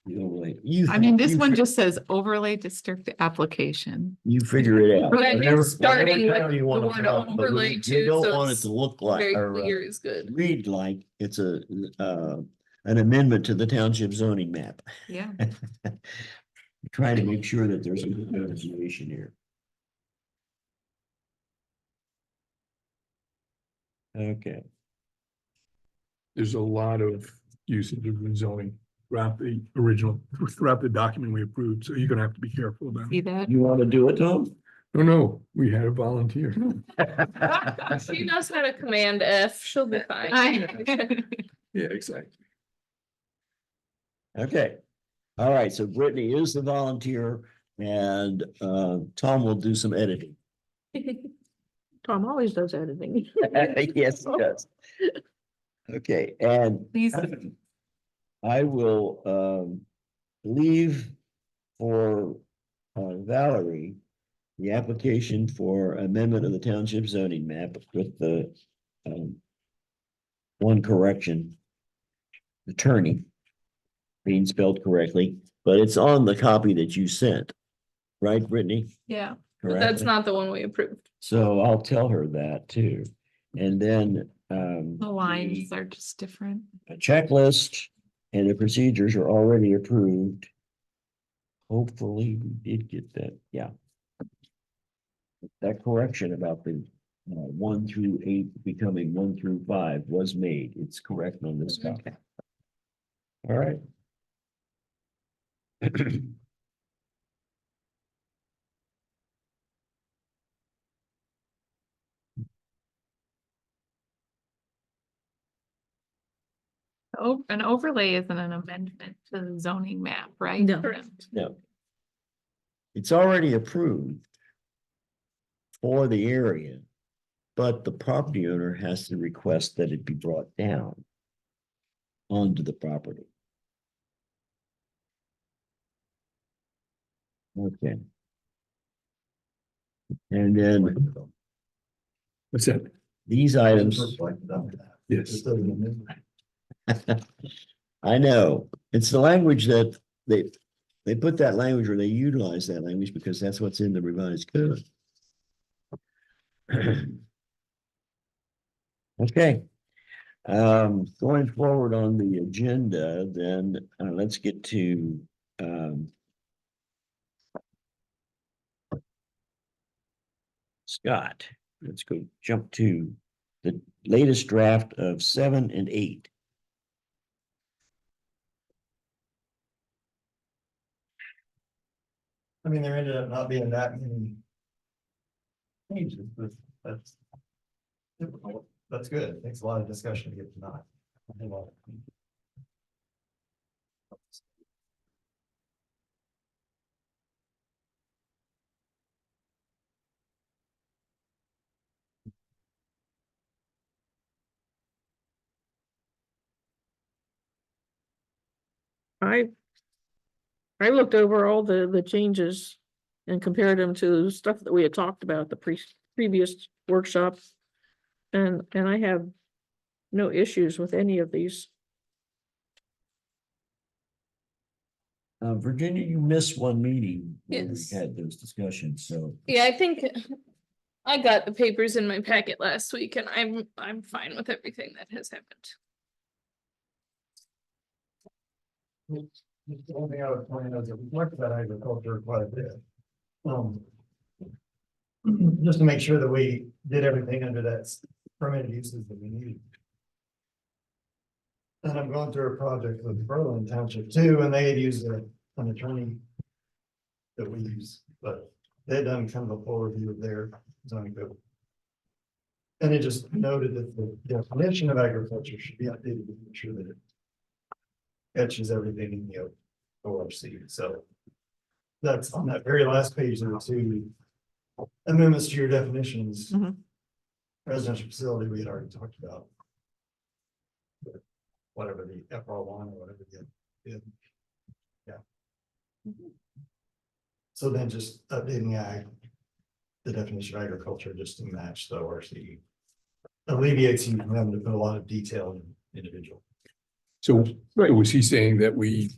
Speaker 1: the overlay. You
Speaker 5: I mean, this
Speaker 1: you
Speaker 5: one
Speaker 1: fi-
Speaker 5: just says overlay district application.
Speaker 1: You figure it out.
Speaker 2: But I think
Speaker 1: Whatever-
Speaker 2: starting
Speaker 1: whatever
Speaker 2: with
Speaker 1: time you
Speaker 2: the
Speaker 1: wanna
Speaker 2: word
Speaker 1: put on, but
Speaker 2: overlay
Speaker 1: you
Speaker 2: too,
Speaker 1: don't
Speaker 2: so
Speaker 1: want it
Speaker 2: it's
Speaker 1: to look like,
Speaker 2: very
Speaker 1: or
Speaker 2: clear is good.
Speaker 1: read like it's an amendment to the township zoning map.
Speaker 5: Yeah.
Speaker 1: Trying to make sure that there's a good pronunciation here. Okay,
Speaker 3: There's a lot of usage of zoning throughout the original, throughout the document we approved, so you're gonna have to be careful about
Speaker 5: See
Speaker 3: it.
Speaker 5: that?
Speaker 1: you want to do it, Tom?
Speaker 3: No, we had a volunteer.
Speaker 2: She knows how to command F, she'll be fine.
Speaker 3: Yeah, exactly.
Speaker 1: Okay, all right, so Brittany is the volunteer and Tom will do some editing.
Speaker 4: Tom always does editing.
Speaker 1: Yes, he does. Okay, and
Speaker 5: Please,
Speaker 1: I will leave for Valerie the application for amendment of the township zoning map with the one correction. Attorney being spelled correctly, but it's on the copy that you sent, right, Brittany?
Speaker 2: Yeah, but that's
Speaker 1: Correctly?
Speaker 2: not the one we approved.
Speaker 1: So I'll tell her that too. And then
Speaker 5: the lines are just different.
Speaker 1: a checklist and the procedures are already approved. Hopefully we did get that, yeah. That correction about the 1 through 8 becoming 1 through 5 was made. It's correct on this copy. All right.
Speaker 5: Oh, an overlay isn't an amendment to the zoning map, right?
Speaker 4: No.
Speaker 2: Correct.
Speaker 1: No. It's already approved for the area, but the property owner has to request that it be brought down onto the property. Okay. And then
Speaker 3: What's that?
Speaker 1: these items,
Speaker 6: Reflected on that.
Speaker 3: Yes.
Speaker 6: Just doesn't amend.
Speaker 1: I know, it's the language that they put that language or they utilize that language because that's what's in the revised code. Okay. Going forward on the agenda, then let's get to Scott. Let's go jump to the latest draft of 7 and 8.
Speaker 6: I mean, there ended up not being that many changes, but that's typical. That's good. It takes a lot of discussion to get to not.
Speaker 4: I looked over all the changes and compared them to stuff that we had talked about at the previous workshop. And I have no issues with any of these.
Speaker 1: Virginia, you missed one meeting where we
Speaker 2: Yes.
Speaker 1: had those discussions, so.
Speaker 2: Yeah, I think I got the papers in my packet last week and I'm fine with everything that has happened.
Speaker 6: The only thing I would point out is that we talked about agriculture quite a bit. Just to make sure that we did everything under that permitted uses that we needed. And I'm going through a project with Berlin Township too, and they had used an attorney that we use, but they'd done kind of a full review of their zoning code. And it just noted that the definition of agriculture should be updated to make sure that it catches everything in the ORC, so. That's on that very last page, there were 2 amendments to your definitions.
Speaker 4: Mhm.
Speaker 6: Residential facility, we had already talked about. But whatever the FR1 or whatever the, yeah. So then just updating the definition of agriculture just to match the ORC. Alleviates you from having to put a lot of detail in individual.
Speaker 3: So was he saying that we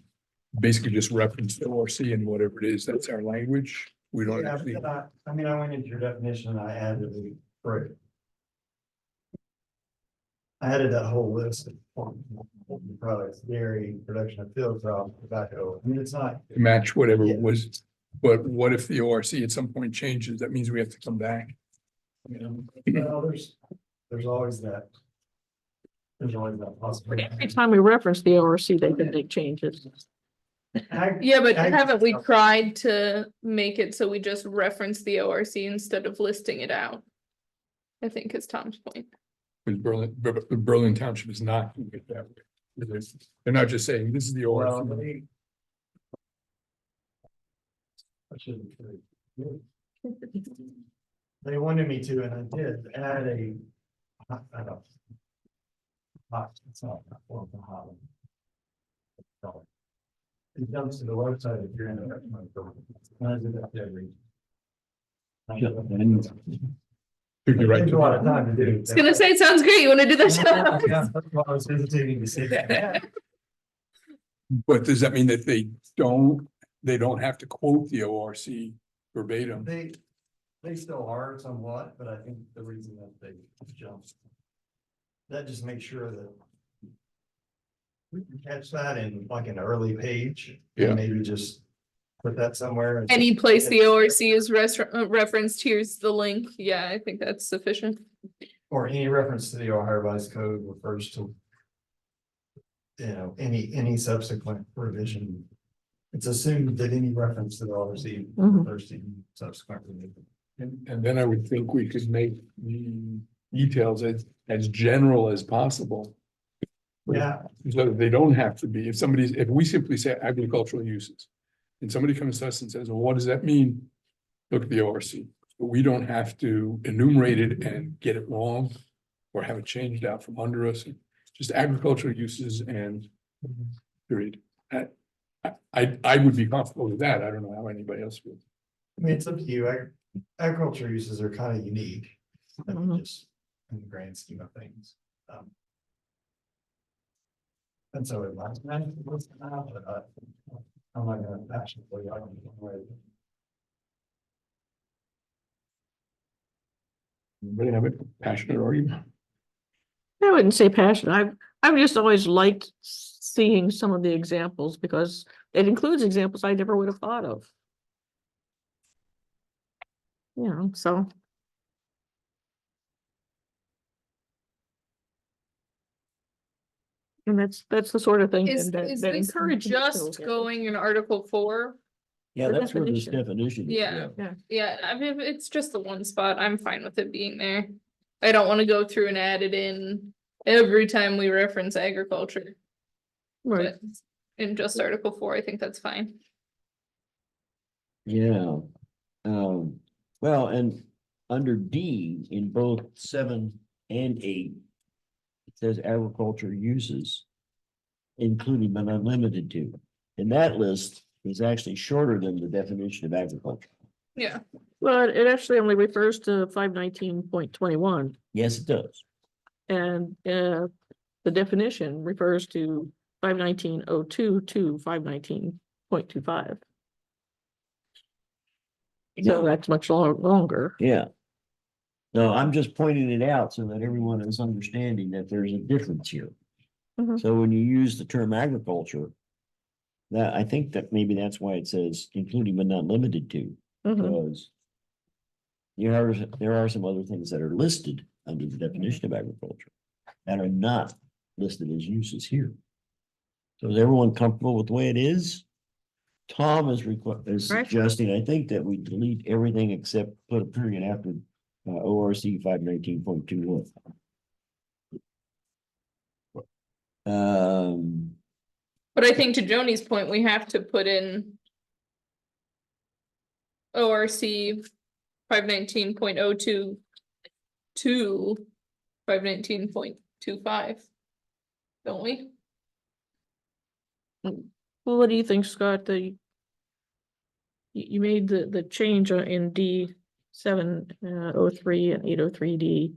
Speaker 3: basically just reference the ORC and whatever it is, that's our language. We don't
Speaker 6: Yeah,
Speaker 3: actually,
Speaker 6: but I mean, I went into your definition and I added the, right. I added that whole list of products, dairy, production of field crop, tobacco. I mean, it's not,
Speaker 3: match whatever
Speaker 6: Yeah.
Speaker 3: was, but what if the ORC at some point changes? That means we have to come back.
Speaker 6: you know, well, there's always that. There's always that possibility.
Speaker 4: Every time we reference the ORC, they can make changes.
Speaker 2: Yeah, but
Speaker 6: Ag-
Speaker 2: haven't we tried to make it so we just reference the ORC instead of listing it out? I think is Tom's point.
Speaker 3: Because Berlin Township is not doing it that way. They're not just saying, this is the
Speaker 6: Well,
Speaker 3: ORC.
Speaker 6: I shouldn't say. They wanted me to, and I did add a. I don't. It's not. Well, it's a hot one. It comes to the website if you're in the. I did that every.
Speaker 3: Took you right
Speaker 6: Takes
Speaker 3: to
Speaker 6: a lot of
Speaker 3: the-
Speaker 6: time to do.
Speaker 2: I was gonna say, it sounds great. You wanna do
Speaker 6: Yeah,
Speaker 2: that?
Speaker 6: that's why I was hesitating to say that.
Speaker 3: But does that mean that they don't have to quote the ORC verbatim?
Speaker 6: They still are somewhat, but I think the reason that they jumped. That just makes sure that. We can catch that in like an early page. and
Speaker 3: Yeah.
Speaker 6: Maybe just put that somewhere. and-
Speaker 2: Any place the ORC is referenced, here's the link. Yeah, I think that's sufficient.
Speaker 6: Or any reference to the Ohio Revised Code refers to. You know, any subsequent revision. It's assumed that any reference to the ORC
Speaker 4: Mhm.
Speaker 6: refers to any subsequent revision.
Speaker 3: And then I would think we could make the details as general as possible.
Speaker 6: Yeah,
Speaker 3: So that they don't have to be, if we simply say agricultural uses. And somebody comes to us and says, well, what does that mean? Look at the ORC, but we don't have to enumerate it and get it wrong. Or have it changed out from under us, just agricultural uses and period. I would be comfortable with that, I don't know how anybody else would.
Speaker 6: I mean, it's up to you. Agriculture uses are kind of unique. I mean,
Speaker 4: Mhm.
Speaker 6: just in the grand scheme of things. And so it might. I'm not gonna passionately argue one way.
Speaker 3: Anybody have a passionate argument?
Speaker 4: I wouldn't say passion. I've just always liked seeing some of the examples because it includes examples I never would have thought of. You know, so. And that's the sort of thing
Speaker 2: Is
Speaker 4: that
Speaker 2: this
Speaker 4: encourages. me to
Speaker 2: just
Speaker 4: look at it.
Speaker 2: going in Article 4?
Speaker 1: Yeah,
Speaker 4: The
Speaker 1: that's where this
Speaker 4: definition.
Speaker 1: definition. is,
Speaker 2: Yeah. Yeah, I mean, if it's just the one spot, I'm fine with it being there. I don't wanna go through and add it in every time we reference agriculture,
Speaker 4: Right,
Speaker 2: but in just Article 4, I think that's fine.
Speaker 1: Yeah. Well, and under D in both 7 and 8. It says agriculture uses. Including but not limited to. And that list is actually shorter than the definition of agriculture.
Speaker 2: Yeah,
Speaker 4: well, it actually only refers to 519.21
Speaker 1: Yes, it does.
Speaker 4: and the definition refers to 519.02 to 519.25. So that's much longer.
Speaker 1: Yeah. No, I'm just pointing it out so that everyone is understanding that there's a difference here.
Speaker 4: Mhm.
Speaker 1: So when you use the term agriculture. That, I think that maybe that's why it says including but not limited to,
Speaker 4: Mhm.
Speaker 1: because. There are some other things that are listed under the definition of agriculture. That are not listed as uses here. So is everyone comfortable with the way it is? Tom is
Speaker 4: Right.
Speaker 1: suggesting, I think, that we delete everything except put a period after ORC 519.21.
Speaker 2: but I think to Joni's point, we have to put in ORC 519.02 to 519.25. Don't we?
Speaker 4: Well, what do you think, Scott? You made the change in D 703 and 803D.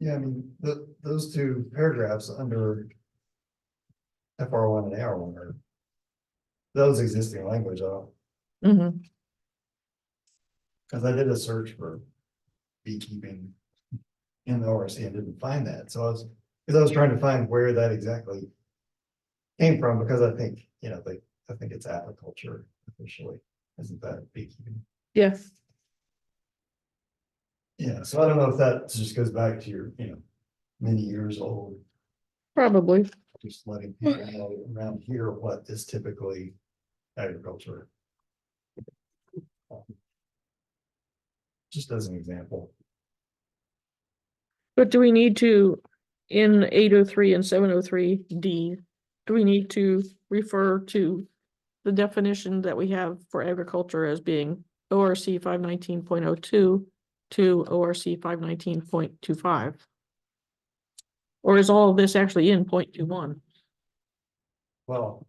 Speaker 6: Yeah, I mean, those two paragraphs under FR1 and AR1 are those existing language,
Speaker 4: Mhm.
Speaker 6: because I did a search for beekeeping in the ORC and didn't find that. So because I was trying to find where that exactly came from, because I think, I think it's apiculture officially, isn't that beekeeping?
Speaker 4: Yeah,
Speaker 6: Yeah, so I don't know if that just goes back to your, many years old,
Speaker 4: probably.
Speaker 6: just letting people know around here what is typically agriculture. Just as an example.
Speaker 4: But do we need to, in 803 and 703D, do we need to refer to the definition that we have for agriculture as being ORC 519.02 to ORC 519.25? Or is all of this actually in 0.21?
Speaker 6: Well.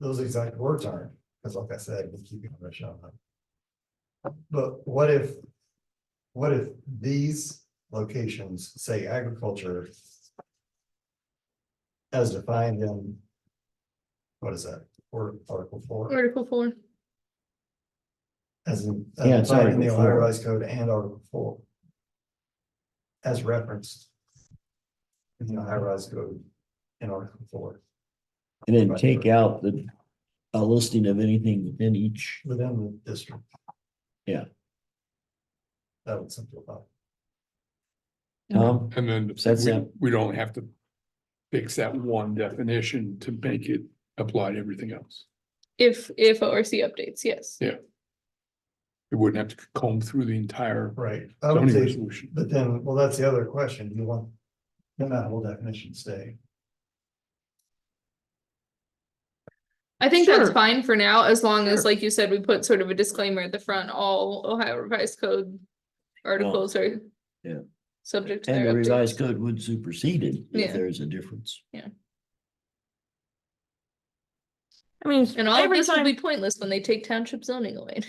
Speaker 6: Those exact words aren't, because like I said, we keep on the show. But what if these locations say agriculture as defined in, what is that, or Article 4?
Speaker 2: Article 4.
Speaker 6: As in,
Speaker 1: Yeah, it's
Speaker 6: defined in the
Speaker 1: Article
Speaker 6: Ohio
Speaker 1: 4.
Speaker 6: Revised Code and Article 4. As referenced in the Ohio Revised Code in Article 4,
Speaker 1: And then take out a listing of anything within each.
Speaker 6: within the district.
Speaker 1: Yeah.
Speaker 6: That would simplify.
Speaker 1: Tom,
Speaker 3: And then
Speaker 1: Does that sound-
Speaker 3: we don't have to fix that one definition to make it apply to everything else.
Speaker 2: If ORC updates, yes.
Speaker 3: Yeah. It wouldn't have to comb through the entire
Speaker 6: Right. I would
Speaker 3: zoning
Speaker 6: say,
Speaker 3: resolution.
Speaker 6: but then, well, that's the other question. Do you want that whole definition stay?
Speaker 2: I think that's
Speaker 4: Sure.
Speaker 2: fine for now, as long as,
Speaker 4: Sure.
Speaker 2: like you said, we put sort of a disclaimer at the front, all Ohio Revised Code articles are.
Speaker 1: Yeah.
Speaker 2: Subject to
Speaker 1: and the
Speaker 2: their
Speaker 1: revised
Speaker 2: updates.
Speaker 1: code would supersede it if
Speaker 2: Yeah.
Speaker 1: there's a difference.
Speaker 4: I mean,
Speaker 2: And all of
Speaker 4: every
Speaker 2: this will
Speaker 4: time,
Speaker 2: be pointless when they take township zoning away.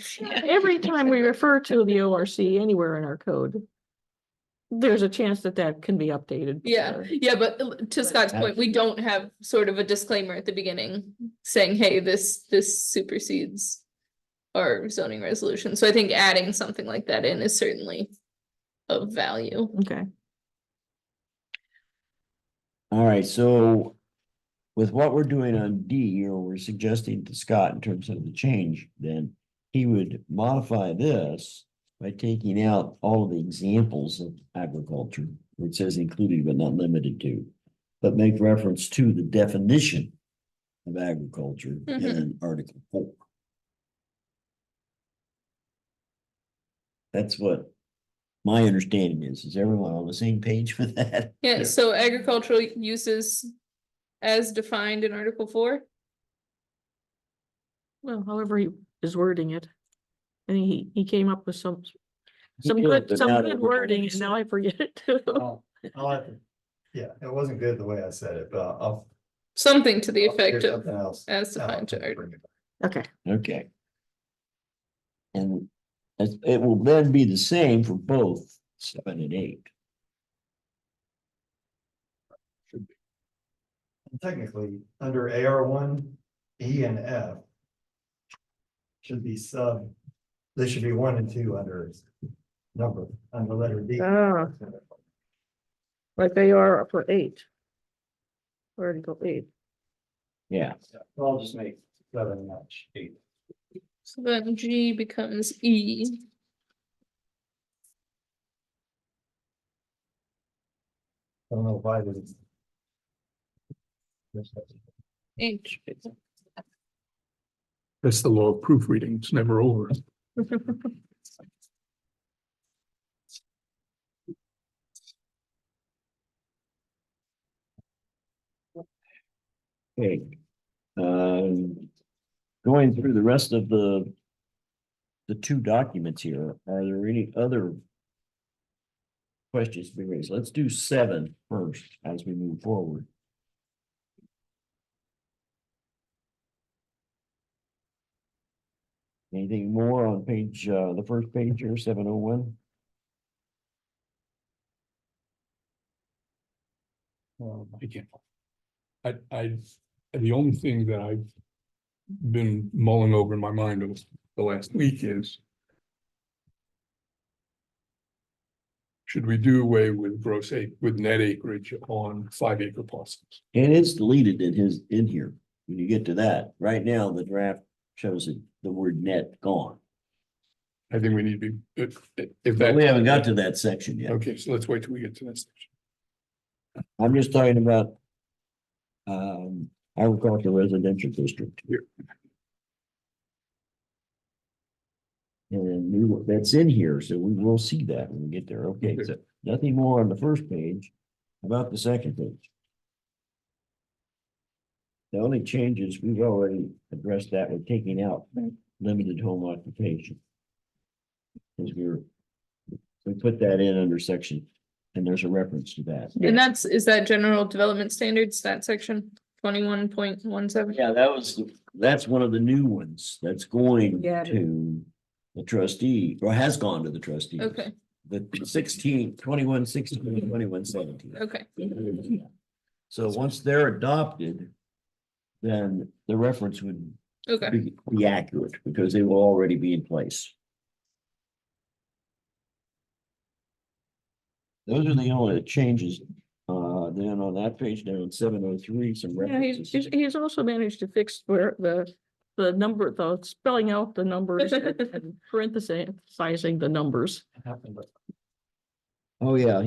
Speaker 4: every time we refer to the ORC anywhere in our code, there's a chance that that can be updated.
Speaker 2: Yeah, yeah, but to Scott's point, we don't have sort of a disclaimer at the beginning saying, hey, this supersedes our zoning resolution. So I think adding something like that in is certainly of value.
Speaker 4: Okay,
Speaker 1: All right, so with what we're doing on D, or we're suggesting to Scott in terms of the change, then he would modify this by taking out all of the examples of agriculture, where it says included but not limited to, but make reference to the definition of agriculture in Article 4. That's what my understanding is. Is everyone on the same page for that?
Speaker 2: Yeah,
Speaker 3: Yeah.
Speaker 2: so agricultural uses as defined in Article 4.
Speaker 4: well, however he is wording it. And he came up with some
Speaker 1: did, but now
Speaker 4: good
Speaker 1: everybody
Speaker 4: wording, and now I forget it too.
Speaker 6: I'll have to, yeah, it wasn't good the way I said it, but I'll.
Speaker 2: Something to the
Speaker 6: I'll figure
Speaker 2: effect of
Speaker 6: something else
Speaker 2: as
Speaker 6: out
Speaker 2: defined to
Speaker 6: and
Speaker 2: Article.
Speaker 6: bring it back.
Speaker 4: Okay,
Speaker 1: Okay. And it will then be the same for both 7 and 8.
Speaker 6: And technically, under AR1, E and F. Should be they should be 1 and 2 under under letter D.
Speaker 4: Ah. like they are for 8. Article 8.
Speaker 1: Yeah,
Speaker 6: I'll just make 7 match 8.
Speaker 2: So then G becomes E.
Speaker 6: I don't know why this.
Speaker 2: H.
Speaker 3: That's the law of proofreading. It's never over.
Speaker 1: okay. Going through the rest of the 2 documents here, are there any other questions to be raised? Let's do 7 first as we move forward. Anything more on page, the first page here, 701?
Speaker 3: I can't. The only thing that I've been mulling over in my mind over the last week is, should we do away with with net acreage on 5 acre parcels?
Speaker 1: And it's deleted in here. When you get to that, right now, the draft shows it, the word net gone.
Speaker 3: I think we need to be, if
Speaker 1: But
Speaker 3: that.
Speaker 1: we haven't got to that section yet.
Speaker 3: Okay, so let's wait till we get to that section.
Speaker 1: I'm just talking about agricultural residential district.
Speaker 3: Yeah.
Speaker 1: And that's in here, so we will see that when we get there. Okay, so nothing more on the first page about the second page. The only changes, we've already addressed that with taking out limited home occupation. Because we put that in under section, and there's a reference to that.
Speaker 2: And is that general development standards, that section 21.17?
Speaker 1: Yeah, that's one of the new ones that's going
Speaker 4: Yeah.
Speaker 1: to the trustee, or has gone to the trustees.
Speaker 2: Okay,
Speaker 1: The 2116 and 2117.
Speaker 2: okay,
Speaker 1: So once they're adopted, then the reference would
Speaker 2: okay.
Speaker 1: be accurate because they will already be in place. Those are the only changes. Then on that page down 703, some
Speaker 4: Yeah,
Speaker 1: references.
Speaker 4: he's also managed to fix where the number, the spelling out the numbers and parenthesizing the numbers.
Speaker 1: Oh, yeah,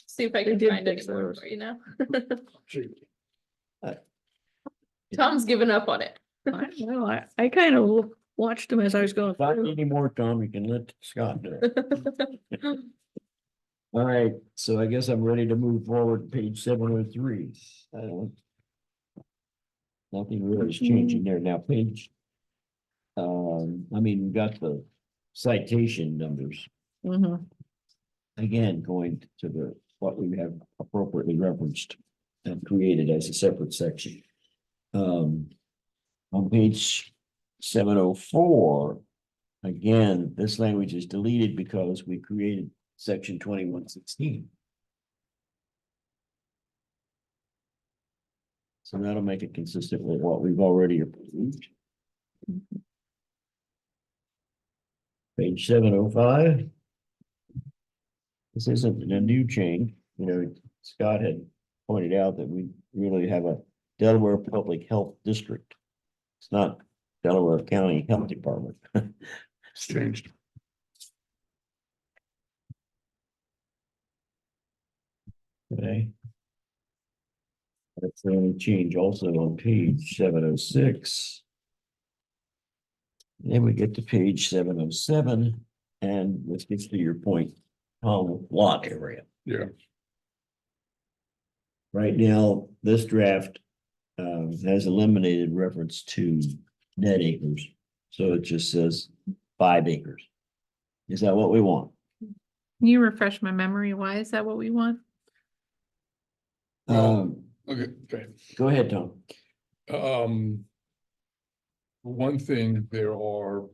Speaker 2: See if I
Speaker 4: They
Speaker 2: can
Speaker 4: did
Speaker 2: find it
Speaker 4: fix
Speaker 2: more
Speaker 4: those.
Speaker 2: for you now.
Speaker 1: Uh,
Speaker 2: Tom's given up on it.
Speaker 4: I don't know, I kind of watched him as I was going
Speaker 1: if I
Speaker 4: through.
Speaker 1: need any more, Tom, you can let Scott do it. All right, so I guess I'm ready to move forward to page 703. Nothing really is changing there now, page. We got the citation numbers,
Speaker 4: Mhm.
Speaker 1: again, going to what we have appropriately referenced and created as a separate section. On page 704, again, this language is deleted because we created section 2116. So that'll make it consistent with what we've already approved. Page 705. This isn't a new change, Scott had pointed out that we really have a Delaware Public Health District. It's not Delaware County Health Department.
Speaker 3: It's changed.
Speaker 1: Okay. That's the only change also on page 706. Then we get to page 707, and this gets to your point, lot area.
Speaker 3: Yeah,
Speaker 1: Right now, this draft has eliminated reference to net acres. So it just says 5 acres. Is that what we want?
Speaker 5: Can you refresh my memory? Why is that what we want?
Speaker 1: Um,
Speaker 3: okay, okay.
Speaker 1: go ahead, Tom.
Speaker 3: For one thing, there are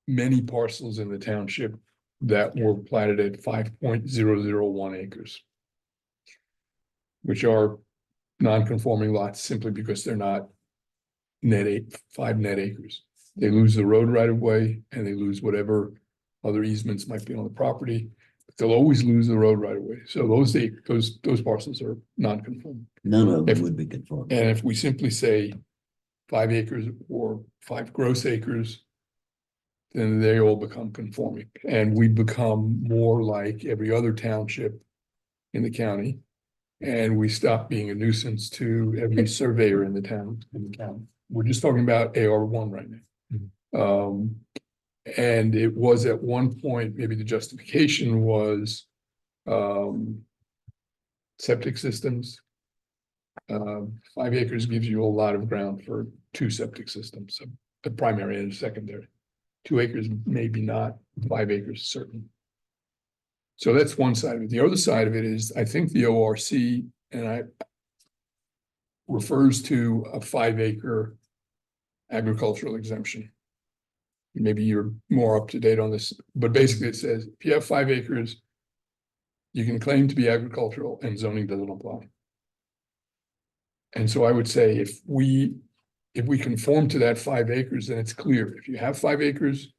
Speaker 3: many parcels in the township that were platted at 5.001 acres, which are non-conforming lots simply because they're not 5 net acres. They lose the road right of way and they lose whatever other easements might be on the property. But they'll always lose the road right of way. So those parcels are non-conforming.
Speaker 1: None of
Speaker 3: If-
Speaker 1: them would be conformed.
Speaker 3: And if we simply say 5 acres or 5 gross acres, then they all become conforming, and we become more like every other township in the county. And we stop being a nuisance to every surveyor in the town, We're just talking about AR1 right now. And it was at one point, maybe the justification was septic systems. 5 acres gives you a lot of ground for 2 septic systems, a primary and a secondary. 2 acres, maybe not, 5 acres, certainly. So that's one side of it. The other side of it is, I think the ORC refers to a 5 acre agricultural exemption. Maybe you're more up to date on this, but basically it says, if you have 5 acres, You can claim to be agricultural and zoning doesn't apply. And so I would say if we conform to that 5 acres, then it's clear. If you have 5 acres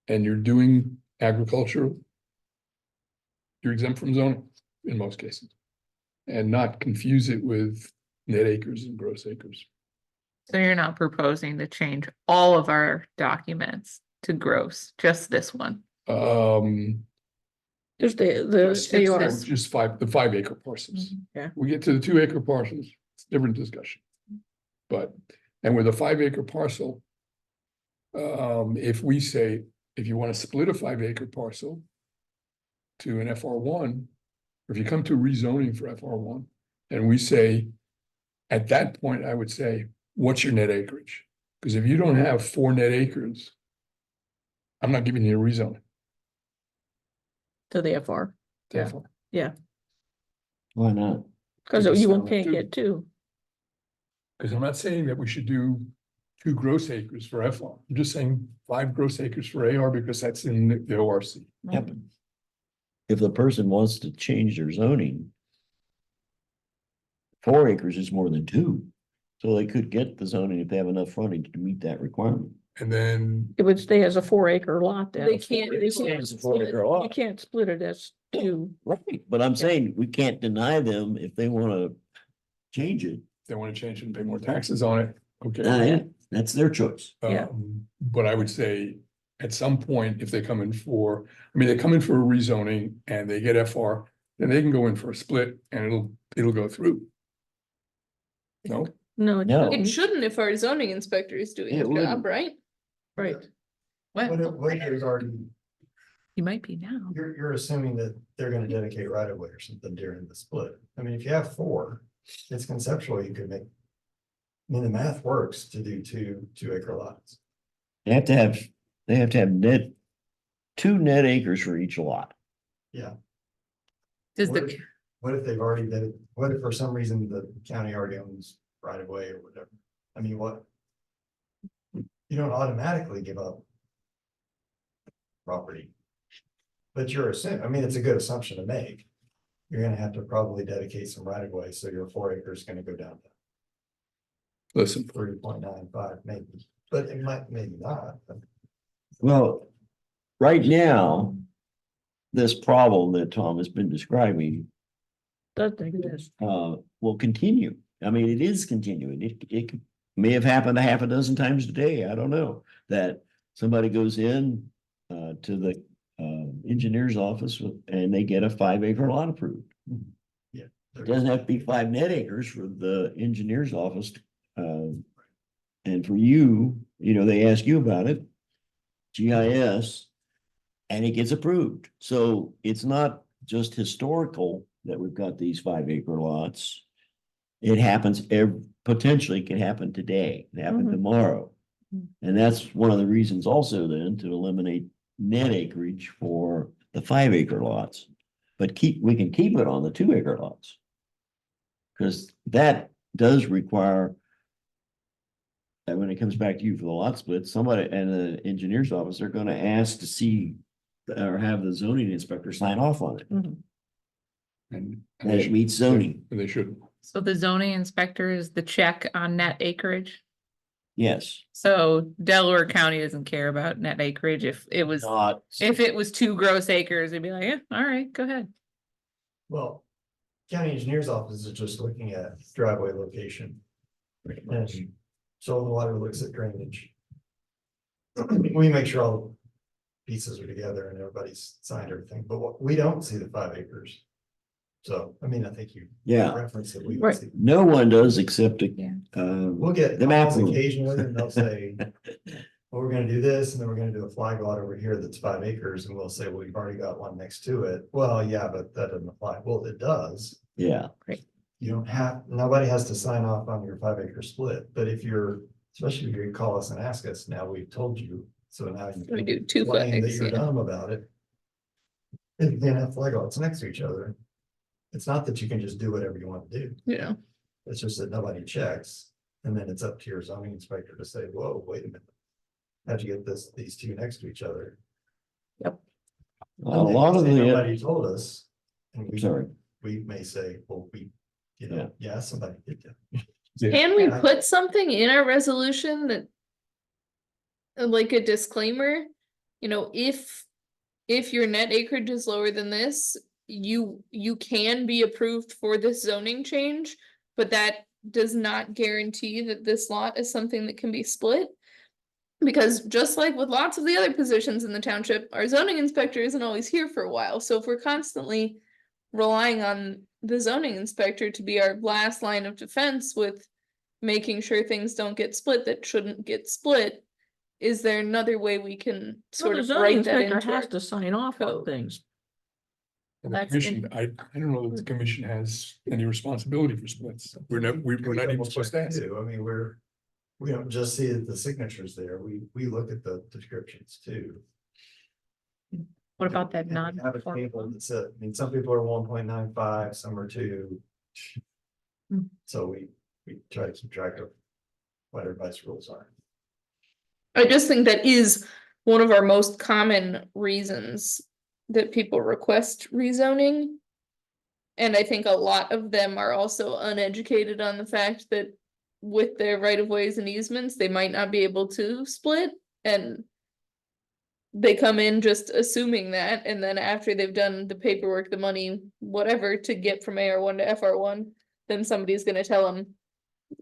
Speaker 3: and you're doing agricultural, you're exempt from zoning in most cases. And not confuse it with net acres and gross acres.
Speaker 5: So you're not proposing to change all of our documents to gross, just this one?
Speaker 4: Just the AR.
Speaker 3: Just the 5 acre parcels.
Speaker 4: Yeah.
Speaker 3: We get to the 2 acre parcels, it's a different discussion. But, and with a 5 acre parcel, if we say, if you want to split a 5 acre parcel to an FR1, or if you come to rezoning for FR1, and we say, at that point, I would say, what's your net acreage? Because if you don't have 4 net acres, I'm not giving you a rezoning.
Speaker 4: To the FR,
Speaker 3: Therefore,
Speaker 1: Why not?
Speaker 4: because
Speaker 3: Because
Speaker 4: you
Speaker 3: some
Speaker 4: can't
Speaker 3: do.
Speaker 4: get two.
Speaker 3: because I'm not saying that we should do 2 gross acres for FR. I'm just saying 5 gross acres for AR because that's in the ORC.
Speaker 1: Yep. If the person wants to change their zoning, 4 acres is more than 2. So they could get the zoning if they have enough frontage to meet that requirement.
Speaker 3: And then,
Speaker 4: It would stay as a 4 acre lot then.
Speaker 2: They can't.
Speaker 1: It stands a 4 acre
Speaker 4: You
Speaker 1: lot.
Speaker 4: can't split it as two.
Speaker 1: Right, but I'm saying we can't deny them if they wanna change it.
Speaker 3: if they want to change it and pay more taxes on it, okay.
Speaker 1: That's their choice.
Speaker 4: Yeah.
Speaker 3: But I would say at some point, if they come in for, I mean, they come in for a rezoning and they get FR, then they can go in for a split and it'll go through. No,
Speaker 4: No, it
Speaker 1: No.
Speaker 2: It
Speaker 4: shouldn't.
Speaker 2: shouldn't if our zoning inspector is doing
Speaker 1: It
Speaker 2: the job, right?
Speaker 4: Right.
Speaker 6: What there's already,
Speaker 5: You might be now.
Speaker 6: you're assuming that they're gonna dedicate right of way or something during the split. I mean, if you have 4, it's conceptual, you could make. I mean, the math works to do 2 acre lots.
Speaker 1: They have to have 2 net acres for each lot.
Speaker 6: Yeah.
Speaker 5: Does
Speaker 6: What
Speaker 5: the,
Speaker 6: if- What if they've already did it? What if for some reason the county already owns right of way or whatever? I mean, what? You don't automatically give up. Property. But you're assuming, I mean, it's a good assumption to make. You're gonna have to probably dedicate some right of way, so your 4 acres is gonna go down to
Speaker 3: listen,
Speaker 6: 3.95 maybe, but it might, maybe not. but-
Speaker 1: Well, right now, this problem that Tom has been describing,
Speaker 4: Does exist.
Speaker 1: will continue. I mean, it is continuing. It may have happened a half a dozen times a day. I don't know. That somebody goes in, to the, engineer's office and they get a 5 acre lot approved. It doesn't have to be 5 net acres for the engineer's office. And for you, they ask you about it, GIS, and it gets approved. So it's not just historical that we've got these 5 acre lots. It happens potentially can happen today, it happen
Speaker 4: Mhm.
Speaker 1: tomorrow. And that's one of the reasons also then to eliminate net acreage for the 5 acre lots. But we can keep it on the 2 acre lots. Because that does require. And when it comes back to you for the lot split, somebody and the engineer's office are gonna ask to see. Or have the zoning inspector sign off on it,
Speaker 4: Mhm.
Speaker 3: and
Speaker 1: that it meets zoning,
Speaker 3: and they should.
Speaker 5: so the zoning inspector is the check on net acreage?
Speaker 1: yes.
Speaker 5: So Delaware County doesn't care about net acreage. If it was,
Speaker 1: Not,
Speaker 5: if it was 2 gross acres, they'd be like, yeah, all right, go ahead.
Speaker 6: Well, county engineer's office is just looking at driveway location. And soil and water looks at drainage. We make sure all the pieces are together and everybody's signed everything, but we don't see the 5 acres. So, I mean, I think you
Speaker 1: yeah,
Speaker 6: referenced that we would
Speaker 4: Right.
Speaker 6: see.
Speaker 1: no one does except,
Speaker 5: Yeah.
Speaker 6: We'll get
Speaker 1: The map
Speaker 6: calls
Speaker 1: room.
Speaker 6: occasionally and they'll say, well, we're gonna do this, and then we're gonna do a flag lot over here that's 5 acres, and we'll say, well, we've already got one next to it. Well, yeah, but that doesn't apply. Well, it does.
Speaker 1: yeah,
Speaker 6: You don't have, nobody has to sign off on your 5 acre split, but if you're, especially if you call us and ask us, now we've told you, so now you.
Speaker 2: We
Speaker 6: can
Speaker 2: do 2
Speaker 6: complain that
Speaker 2: flags,
Speaker 6: you're
Speaker 2: yeah.
Speaker 6: dumb about it. If you can't have flag lots next to each other. It's not that you can just do whatever you want to do.
Speaker 2: Yeah.
Speaker 6: It's just that nobody checks, and then it's up to your zoning inspector to say, whoa, wait a minute. How'd you get these 2 next to each other?
Speaker 1: a lot of
Speaker 6: Say
Speaker 1: the,
Speaker 6: Nobody told us, And
Speaker 1: I'm sorry.
Speaker 6: we may say, well, yeah, somebody did that.
Speaker 2: Can we
Speaker 6: Yeah.
Speaker 2: put something in our resolution that? Like a disclaimer, you know, if your net acreage is lower than this, you can be approved for this zoning change, but that does not guarantee that this lot is something that can be split. Because just like with lots of the other positions in the township, our zoning inspector isn't always here for a while, so if we're constantly relying on the zoning inspector to be our last line of defense with making sure things don't get split that shouldn't get split, is there another way we can
Speaker 4: Well,
Speaker 2: sort
Speaker 4: the
Speaker 2: of
Speaker 4: zoning
Speaker 2: write that
Speaker 4: inspector
Speaker 2: into
Speaker 4: has
Speaker 2: our
Speaker 4: to sign off on
Speaker 2: code?
Speaker 4: things.
Speaker 3: And the
Speaker 5: That's
Speaker 3: commission, I don't know that the commission has any responsibility for splits. We're not even supposed to ask.
Speaker 6: I mean, we don't just see the signatures there, we look at the descriptions too.
Speaker 5: What about that
Speaker 6: And
Speaker 5: non?
Speaker 6: we have a table that said, I mean, some people are 1.95, some are 2.
Speaker 5: Hmm.
Speaker 6: So we try to keep track of what everybody's rules are.
Speaker 2: I just think that is one of our most common reasons that people request rezoning. And I think a lot of them are also uneducated on the fact that with their right of ways and easements, they might not be able to split and they come in just assuming that, and then after they've done the paperwork, the money, whatever, to get from AR1 to FR1, then somebody's gonna tell them,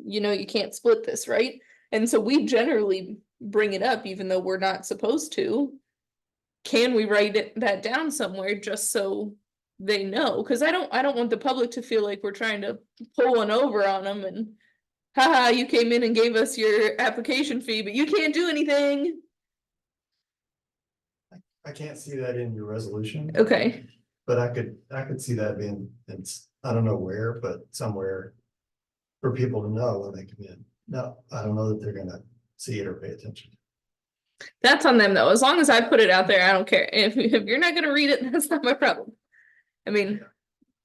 Speaker 2: you know, you can't split this, right? And so we generally bring it up even though we're not supposed to. Can we write that down somewhere just so they know? Cause I don't want the public to feel like we're trying to pull one over on them and haha, you came in and gave us your application fee, but you can't do anything.
Speaker 6: I can't see that in your resolution.
Speaker 2: Okay,
Speaker 6: But I could see that being, I don't know where, but somewhere. For people to know when they come in. No, I don't know that they're gonna see it or pay attention.
Speaker 2: that's on them though. As long as I put it out there, I don't care. If you're not gonna read it, that's not my problem. I mean,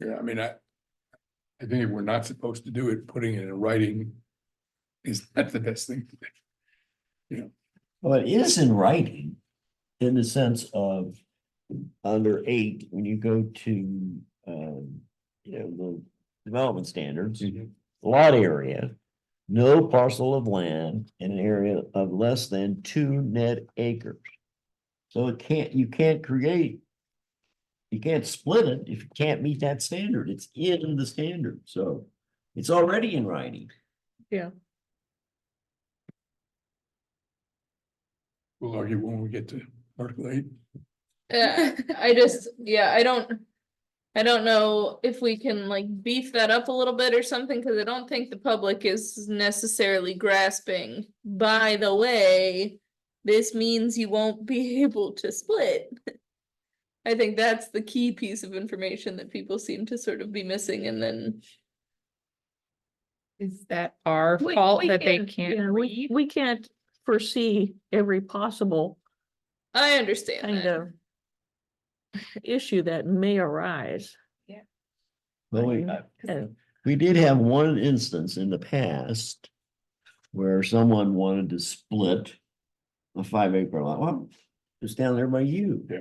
Speaker 3: Yeah, I mean, I think if we're not supposed to do it, putting it in writing is not the best thing.
Speaker 1: Well, it is in writing, in the sense of under 8, when you go to, the development standards, lot area, no parcel of land in an area of less than 2 net acres. So you can't split it if you can't meet that standard. It's in the standard, so it's already in writing.
Speaker 3: We'll argue when we get to Article 8.
Speaker 2: I don't know if we can like beef that up a little bit or something, cause I don't think the public is necessarily grasping. By the way, this means you won't be able to split. I think that's the key piece of information that people seem to sort of be missing, and then
Speaker 5: Is that our fault that they can't
Speaker 4: yeah,
Speaker 5: read?
Speaker 4: we can't foresee every possible
Speaker 2: I understand
Speaker 4: kind
Speaker 2: that.
Speaker 4: of issue that may arise.
Speaker 1: Well,
Speaker 4: And
Speaker 1: we did have one instance in the past where someone wanted to split a 5-acre lot. Well, it's down there by you.
Speaker 3: Yeah.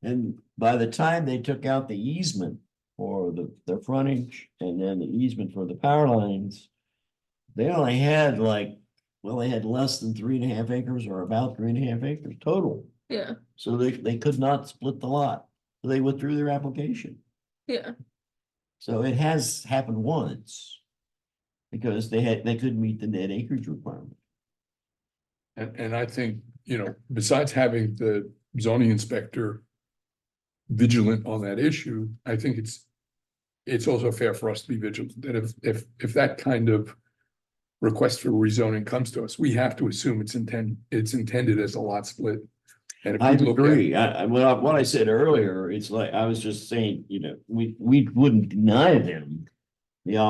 Speaker 1: And by the time they took out the easement for their frontage and then the easement for the power lines, they only had they had less than 3.5 acres or about 3.5 acres total.
Speaker 2: Yeah,
Speaker 1: So they could not split the lot. So they withdrew their application.
Speaker 2: yeah.
Speaker 1: So it has happened once. Because they couldn't meet the net acreage requirement.
Speaker 3: And I think, besides having the zoning inspector vigilant on that issue, I think it's also fair for us to be vigilant, that if that kind of request for rezoning comes to us, we have to assume it's intended as a lot split. And if
Speaker 1: I
Speaker 3: we look at-
Speaker 1: agree. What I said earlier, it's like, I was just saying, we wouldn't deny them.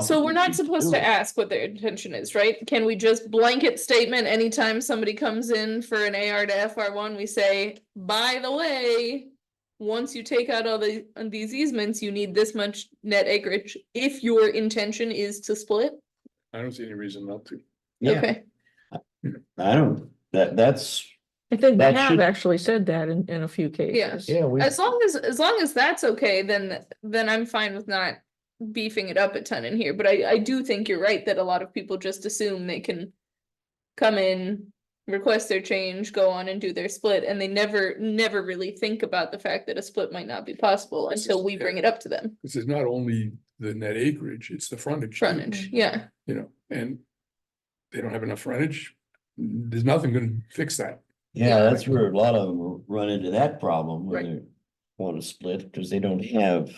Speaker 2: So we're not
Speaker 1: opportunity
Speaker 2: supposed
Speaker 1: do
Speaker 2: to
Speaker 1: it.
Speaker 2: ask what their intention is, right? Can we just blanket statement anytime somebody comes in for an AR to FR1, we say, by the way, once you take out all these easements, you need this much net acreage if your intention is to split?
Speaker 3: I don't see any reason not to.
Speaker 1: Yeah,
Speaker 2: Okay,
Speaker 1: I don't, that's
Speaker 4: I think we
Speaker 1: That
Speaker 4: have
Speaker 1: should-
Speaker 4: actually said that in a few cases.
Speaker 1: Yeah, we,
Speaker 2: As long as that's okay, then I'm fine with not beefing it up a ton in here, but I do think you're right that a lot of people just assume they can come in, request their change, go on and do their split, and they never really think about the fact that a split might not be possible until we bring it up to them.
Speaker 3: This is not only the net acreage, it's the frontage. too,
Speaker 2: Frontage, yeah,
Speaker 3: You know, and they don't have enough frontage, there's nothing gonna fix that.
Speaker 1: yeah, that's where a lot of them run into that problem when
Speaker 2: Right.
Speaker 1: they want to split, because they don't have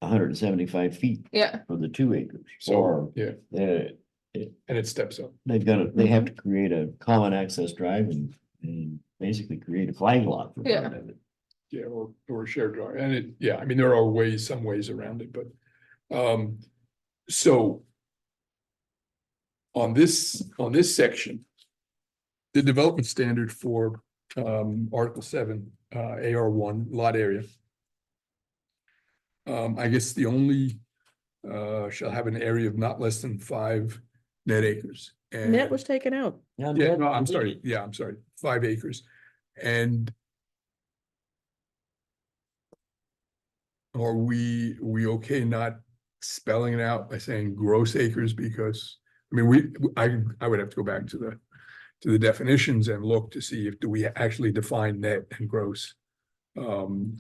Speaker 1: 175 feet
Speaker 2: yeah,
Speaker 1: for the 2 acres.
Speaker 3: So,
Speaker 1: Or
Speaker 3: yeah,
Speaker 1: they,
Speaker 3: and it steps up.
Speaker 1: they've got to, they have to create a common access drive and basically create a flag lot for
Speaker 2: Yeah.
Speaker 1: part of it.
Speaker 3: Yeah, or a shared drive, and it, yeah, I mean, there are ways, some ways around it, but, so. On this section. The development standard for, Article 7, AR1 lot area. I guess the only, shall have an area of not less than 5 net acres.
Speaker 4: And that
Speaker 3: And-
Speaker 4: was taken out.
Speaker 1: Yeah,
Speaker 3: Yeah,
Speaker 1: that-
Speaker 3: no, I'm sorry, yeah, I'm sorry, 5 acres, and. Are we okay not spelling it out by saying gross acres, because, I mean, I would have to go back to the definitions and look to see if do we actually define net and gross.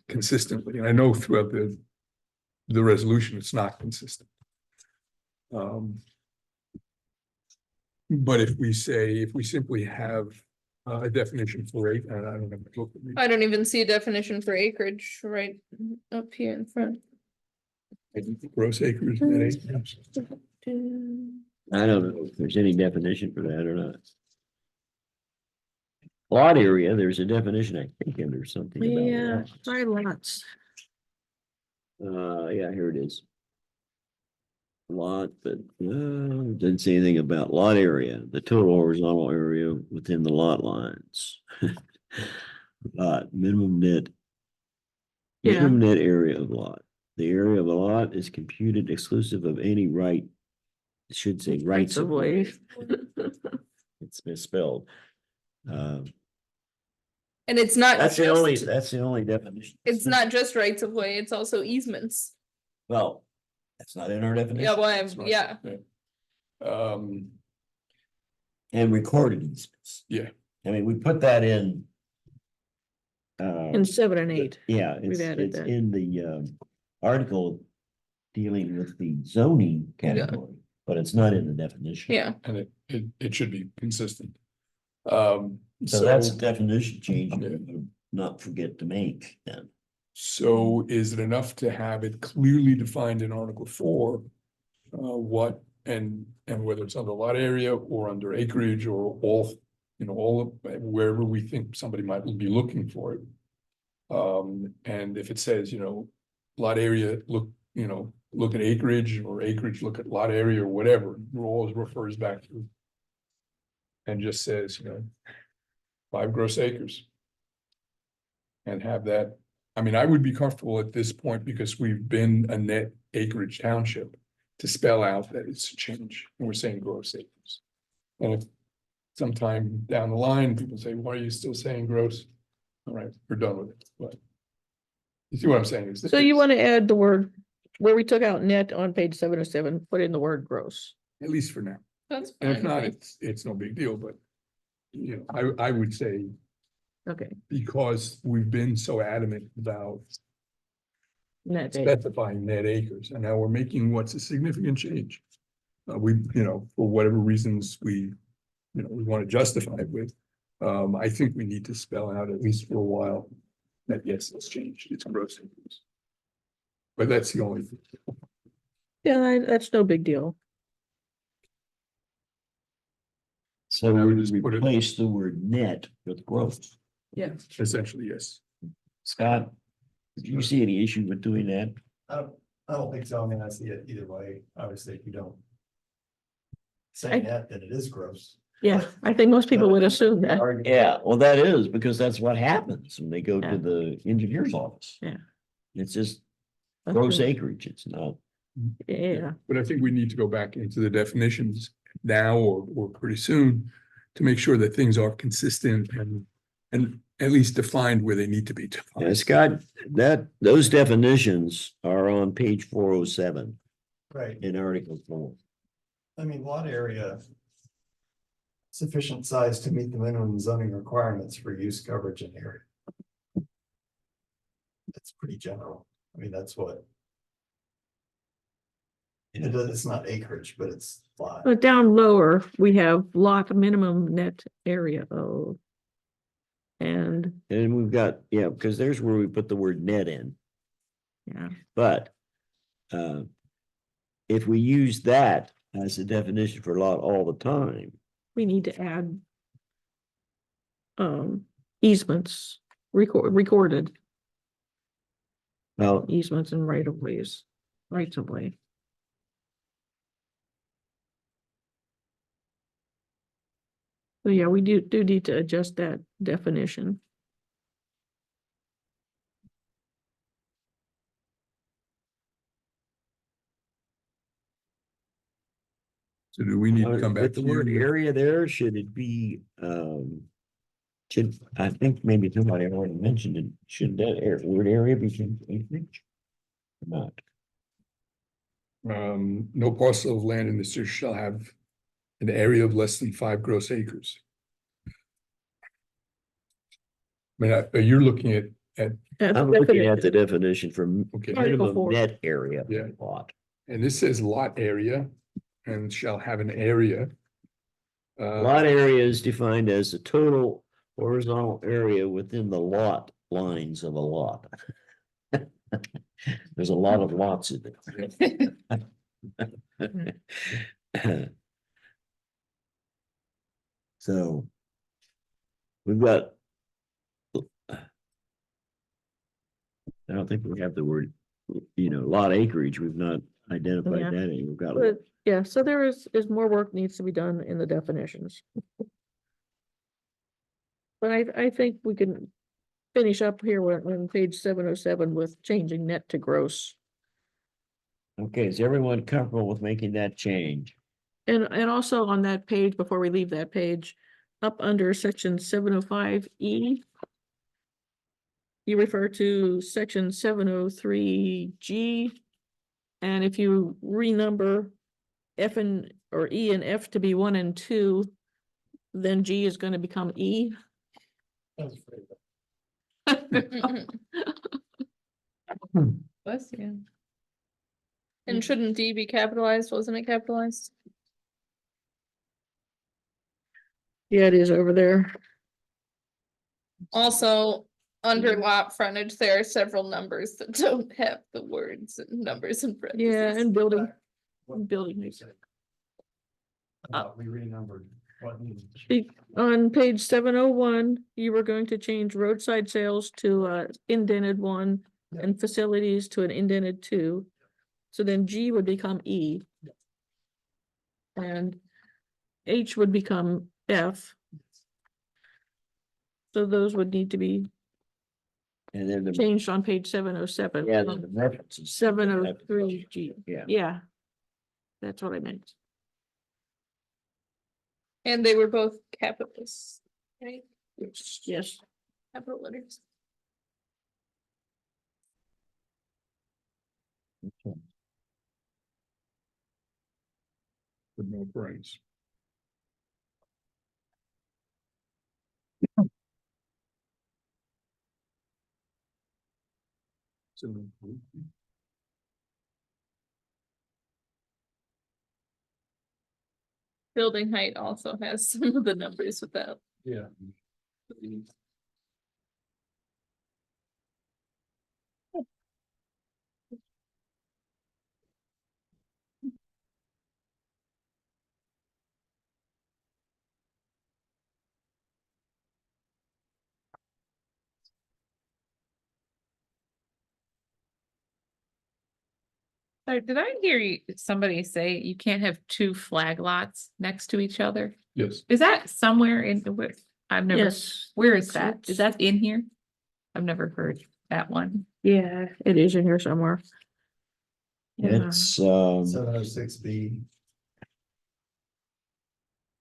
Speaker 3: Consistently, and I know throughout the resolution, it's not consistent. But if we simply have a definition for it, and I don't have to look at me.
Speaker 2: I don't even see a definition for acreage right up here in front.
Speaker 3: Gross acres, net acres.
Speaker 1: I don't know if there's any definition for that or not. Lot area, there's a definition, I think, and there's something about.
Speaker 4: Yeah,
Speaker 1: lots.
Speaker 4: 5 lots.
Speaker 1: Yeah, here it is. Lot, but, didn't say anything about lot area, the total horizontal area within the lot lines. Lot, minimum net.
Speaker 4: Yeah.
Speaker 1: Minimum net area of lot. The area of a lot is computed exclusive of any right. It should say rights of way. It's misspelled.
Speaker 2: And it's not
Speaker 1: That's the
Speaker 2: just,
Speaker 1: only definition.
Speaker 2: it's not just rights of way, it's also easements.
Speaker 1: Well, that's not in our definition.
Speaker 2: Yeah, well,
Speaker 3: That's right.
Speaker 2: yeah,
Speaker 1: And recorded easements.
Speaker 3: Yeah.
Speaker 1: I mean, we put that in.
Speaker 4: In 7 and 8.
Speaker 1: Yeah,
Speaker 4: we've added
Speaker 1: it's
Speaker 4: that.
Speaker 1: in the article dealing with the zoning category, but it's not in the definition.
Speaker 2: yeah.
Speaker 3: and it should be consistent.
Speaker 1: So that's a definition change,
Speaker 3: Yeah.
Speaker 1: you not forget to make then.
Speaker 3: So is it enough to have it clearly defined in Article 4? What and whether it's under lot area or under acreage or all, wherever we think somebody might be looking for it. And if it says, lot area, look at acreage, or acreage, look at lot area, or whatever, it always refers back to. And just says, 5 gross acres. And have that, I mean, I would be comfortable at this point because we've been a net acreage township. To spell out that it's a change, and we're saying gross acres. And if sometime down the line, people say, why are you still saying gross? All right, we're done with it, but. You see what I'm saying?
Speaker 4: So you want to add the word, where we took out net on page 707, put in the word gross.
Speaker 3: At least for now,
Speaker 2: That's
Speaker 3: and if
Speaker 2: fine.
Speaker 3: not,
Speaker 2: with me.
Speaker 3: it's no big deal, but. I would say,
Speaker 4: Okay,
Speaker 3: because we've been so adamant about
Speaker 4: net acre.
Speaker 3: specifying net acres, and now we're making what's a significant change. We, for whatever reasons we want to justify it with. I think we need to spell out, at least for a while, that yes, it's changed, it's gross acres. But that's the only thing.
Speaker 4: Yeah, that's no big deal.
Speaker 1: So
Speaker 3: I would
Speaker 1: we
Speaker 3: just put it-
Speaker 1: replace the word net with gross.
Speaker 2: Yeah,
Speaker 3: Essentially, yes.
Speaker 1: Scott, do you see any issue with doing that?
Speaker 6: I don't think so. I mean, I see it either way. Obviously, if you don't.
Speaker 4: I-
Speaker 6: Say that, then it is gross.
Speaker 4: Yeah, I think most people would assume that.
Speaker 1: Yeah, well, that is because that's what happens when they go
Speaker 4: Yeah.
Speaker 1: to the engineer's office.
Speaker 4: Yeah.
Speaker 1: It's just gross acreage, it's not.
Speaker 4: Yeah,
Speaker 3: But I think we need to go back into the definitions now or pretty soon to make sure that things are consistent and at least defined where they need to be
Speaker 1: Yeah,
Speaker 3: defined.
Speaker 1: Scott, those definitions are on page 407
Speaker 6: Right,
Speaker 1: in Article 4.
Speaker 6: I mean, lot area. Sufficient size to meet the minimum zoning requirements for use coverage and area. It's pretty general, I mean, that's what. It's not acreage, but it's lot.
Speaker 4: But down lower, we have lot minimum net area, oh. And,
Speaker 1: And we've got, yeah, because there's where we put the word net in,
Speaker 4: yeah,
Speaker 1: but if we use that as a definition for lot all the time,
Speaker 4: we need to add easements, recorded
Speaker 1: well,
Speaker 4: easements and right of ways, rights of way. So yeah, we do need to adjust that definition.
Speaker 3: So do we need to come back
Speaker 1: with
Speaker 3: to
Speaker 1: the word
Speaker 3: you?
Speaker 1: area there, should it be, should, I think maybe somebody already mentioned it, should that word area be changed to acreage? Or not?
Speaker 3: No parcel of land in the city shall have an area of less than 5 gross acres. I mean, you're looking at,
Speaker 1: I'm looking at the definition for
Speaker 3: okay,
Speaker 4: Article
Speaker 1: minimum
Speaker 4: 4.
Speaker 1: net area
Speaker 3: Yeah.
Speaker 1: of lot.
Speaker 3: and this says lot area and shall have an area.
Speaker 1: Lot area is defined as the total horizontal area within the lot lines of a lot. There's a lot of lots in there. So we've got. I don't think we have the word, lot acreage. We've not identified
Speaker 4: Yeah.
Speaker 1: that. We've got.
Speaker 4: But yeah, so there is more work needs to be done in the definitions. But I think we can finish up here on page 707 with changing net to gross.
Speaker 1: Okay, is everyone comfortable with making that change?
Speaker 4: And also on that page, before we leave that page, up under section 705E. You refer to section 703G. And if you renumber F or E and F to be 1 and 2, then G is going to become E.
Speaker 5: Bless you.
Speaker 2: And shouldn't D be capitalized? Wasn't it capitalized?
Speaker 4: Yeah, it is over there.
Speaker 2: Also, under lot frontage, there are several numbers that don't have the words and numbers in parentheses.
Speaker 4: Yeah, and building.
Speaker 6: What
Speaker 4: Building
Speaker 6: you
Speaker 4: makes
Speaker 6: said. About we renumbered. What needs to
Speaker 4: Be- On page 701, you were going to change roadside sales to indented 1
Speaker 6: Yeah.
Speaker 4: and facilities to an indented 2. So then G would become E. And H would become F. So those would need to be
Speaker 1: And then the,
Speaker 4: changed on page 707.
Speaker 1: yeah, the references.
Speaker 4: 703G.
Speaker 1: Yeah.
Speaker 4: Yeah. That's what I meant.
Speaker 2: And they were both capitals, right?
Speaker 4: Yes.
Speaker 2: Capital letters.
Speaker 3: With no brains. So,
Speaker 2: Building height also has some of the numbers without.
Speaker 3: yeah.
Speaker 5: Sorry, did I hear somebody say you can't have 2 flag lots next to each other?
Speaker 3: Yes,
Speaker 5: Is that somewhere in the, I've never,
Speaker 4: Yes.
Speaker 5: where is
Speaker 4: It's-
Speaker 5: that? Is that in here? I've never heard that one.
Speaker 4: Yeah, it is in here somewhere. Yeah.
Speaker 1: It's,
Speaker 6: 706B.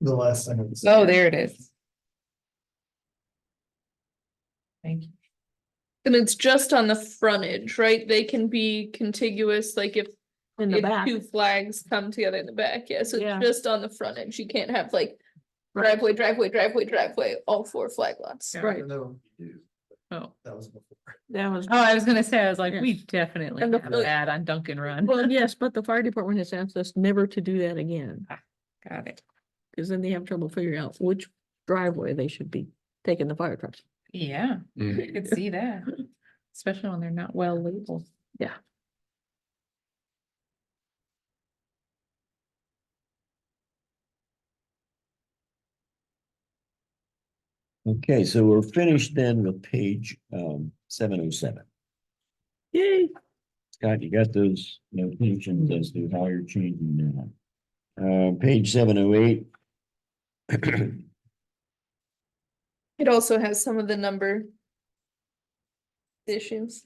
Speaker 6: The last sentence.
Speaker 5: Oh, there it is. Thank you.
Speaker 2: And it's just on the frontage, right? They can be contiguous, like if
Speaker 4: In the
Speaker 2: if
Speaker 4: back,
Speaker 2: two flags come together in the back, yeah, so
Speaker 4: Yeah.
Speaker 2: it's just on the frontage. You can't have like
Speaker 4: Right.
Speaker 2: driveway, all 4 flag lots.
Speaker 5: Yeah.
Speaker 4: Right.
Speaker 6: I don't know if you do,
Speaker 5: Oh,
Speaker 6: that was before.
Speaker 4: that was,
Speaker 5: oh, I was gonna say, I was like,
Speaker 4: Yeah.
Speaker 5: we definitely
Speaker 4: And the-
Speaker 5: have that on Duncan Run.
Speaker 4: well, yes, but the fire department has asked us never to do that again.
Speaker 5: Got it.
Speaker 4: Cause then they have trouble figuring out which driveway they should be taking the fire trucks.
Speaker 5: Yeah,
Speaker 3: Mm.
Speaker 5: I could see that, especially when they're not well labeled.
Speaker 4: Yeah.
Speaker 1: Okay, so we're finished then with page 707.
Speaker 4: Yay.
Speaker 1: Scott, you got those notations as to how you're changing that. Page 708.
Speaker 2: It also has some of the number issues.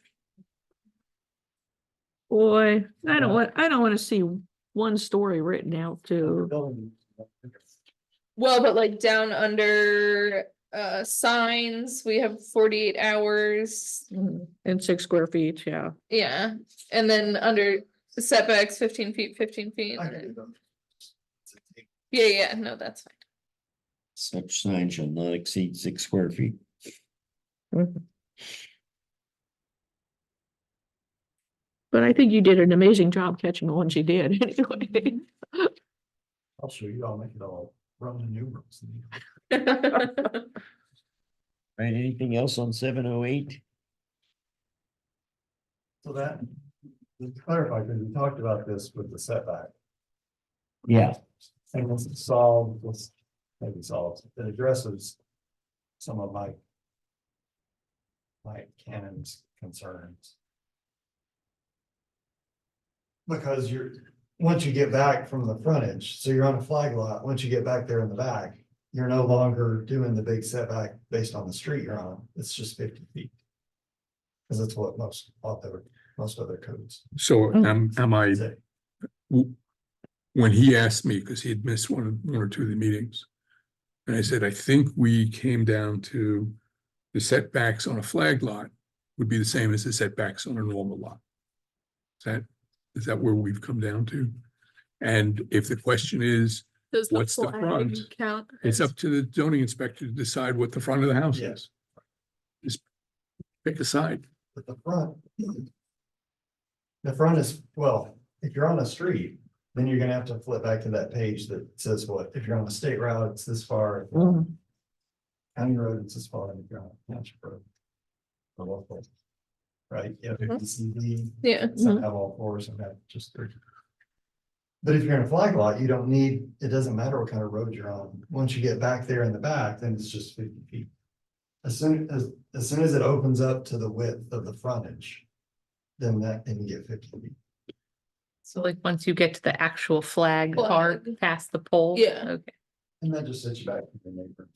Speaker 4: Boy, I don't want to see one story written out to,
Speaker 6: Building.
Speaker 2: Well, but like down under signs, we have 48 hours.
Speaker 4: and 6 square feet, yeah.
Speaker 2: Yeah, and then under setbacks, 15 feet, 15 feet.
Speaker 6: I
Speaker 2: and
Speaker 6: can do
Speaker 2: then-
Speaker 6: them.
Speaker 2: Yeah, no, that's fine.
Speaker 1: Such sign shall not exceed 6 square feet.
Speaker 4: But I think you did an amazing job catching the ones you did anyway.
Speaker 6: I'll show you, I'll make it all Roman numerals.
Speaker 1: Right, anything else on 708?
Speaker 6: So that, to clarify, because we talked about this with the setback.
Speaker 1: Yeah,
Speaker 6: And once it's solved, let's maybe solved, it addresses some of my Cannon's concerns. Because once you get back from the frontage, so you're on a flag lot, once you get back there in the back, you're no longer doing the big setback based on the street you're on, it's just 50 feet. Because that's what most other codes
Speaker 3: So am I,
Speaker 6: say.
Speaker 3: when he asked me, because he had missed one or two of the meetings. And I said, I think we came down to the setbacks on a flag lot would be the same as the setbacks on a normal lot. Is that where we've come down to? And if the question is,
Speaker 2: Does
Speaker 3: What's the
Speaker 2: flag
Speaker 3: front?
Speaker 2: count?
Speaker 3: it's
Speaker 2: as-
Speaker 3: up to the zoning inspector to decide what the front of the house
Speaker 6: Yeah.
Speaker 3: is. Just pick a side.
Speaker 6: But the front. The front is, well, if you're on a street, then you're gonna have to flip back to that page that says what, if you're on a state route, it's this far. If you're on County road, it's this far, and if you're on a township road. Or local. Right, you have 50 CD,
Speaker 2: Yeah,
Speaker 6: some have all 4, some have just 3. But if you're in a flag lot, you don't need, it doesn't matter what kind of road you're on, once you get back there in the back, then it's just 50 feet. As soon as it opens up to the width of the frontage. Then you can get 50 feet.
Speaker 5: So like, once you get to the actual flag part,
Speaker 2: Flag.
Speaker 5: past the pole?
Speaker 2: Yeah.
Speaker 5: Okay.
Speaker 6: And that just sets you back to the neighbor.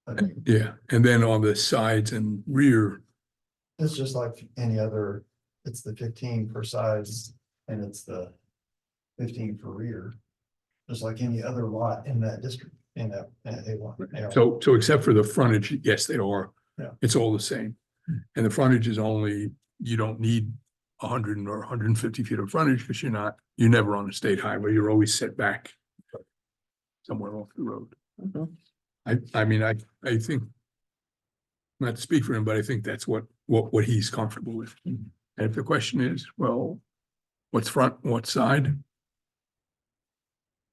Speaker 6: Okay,
Speaker 3: Yeah, and then on the sides and rear,
Speaker 6: it's just like any other, it's the 15 for sides and it's the 15 for rear. Just like any other lot in that district, in that A lot.
Speaker 3: so except for the frontage, yes, they are.
Speaker 6: Yeah.
Speaker 3: It's all the same. And the frontage is only, you don't need 100 or 150 feet of frontage because you're never on a state highway. You're always set back somewhere off the road. I mean, I think, not to speak for him, but I think that's what he's comfortable with. And if the question is, well, what's front, what's side?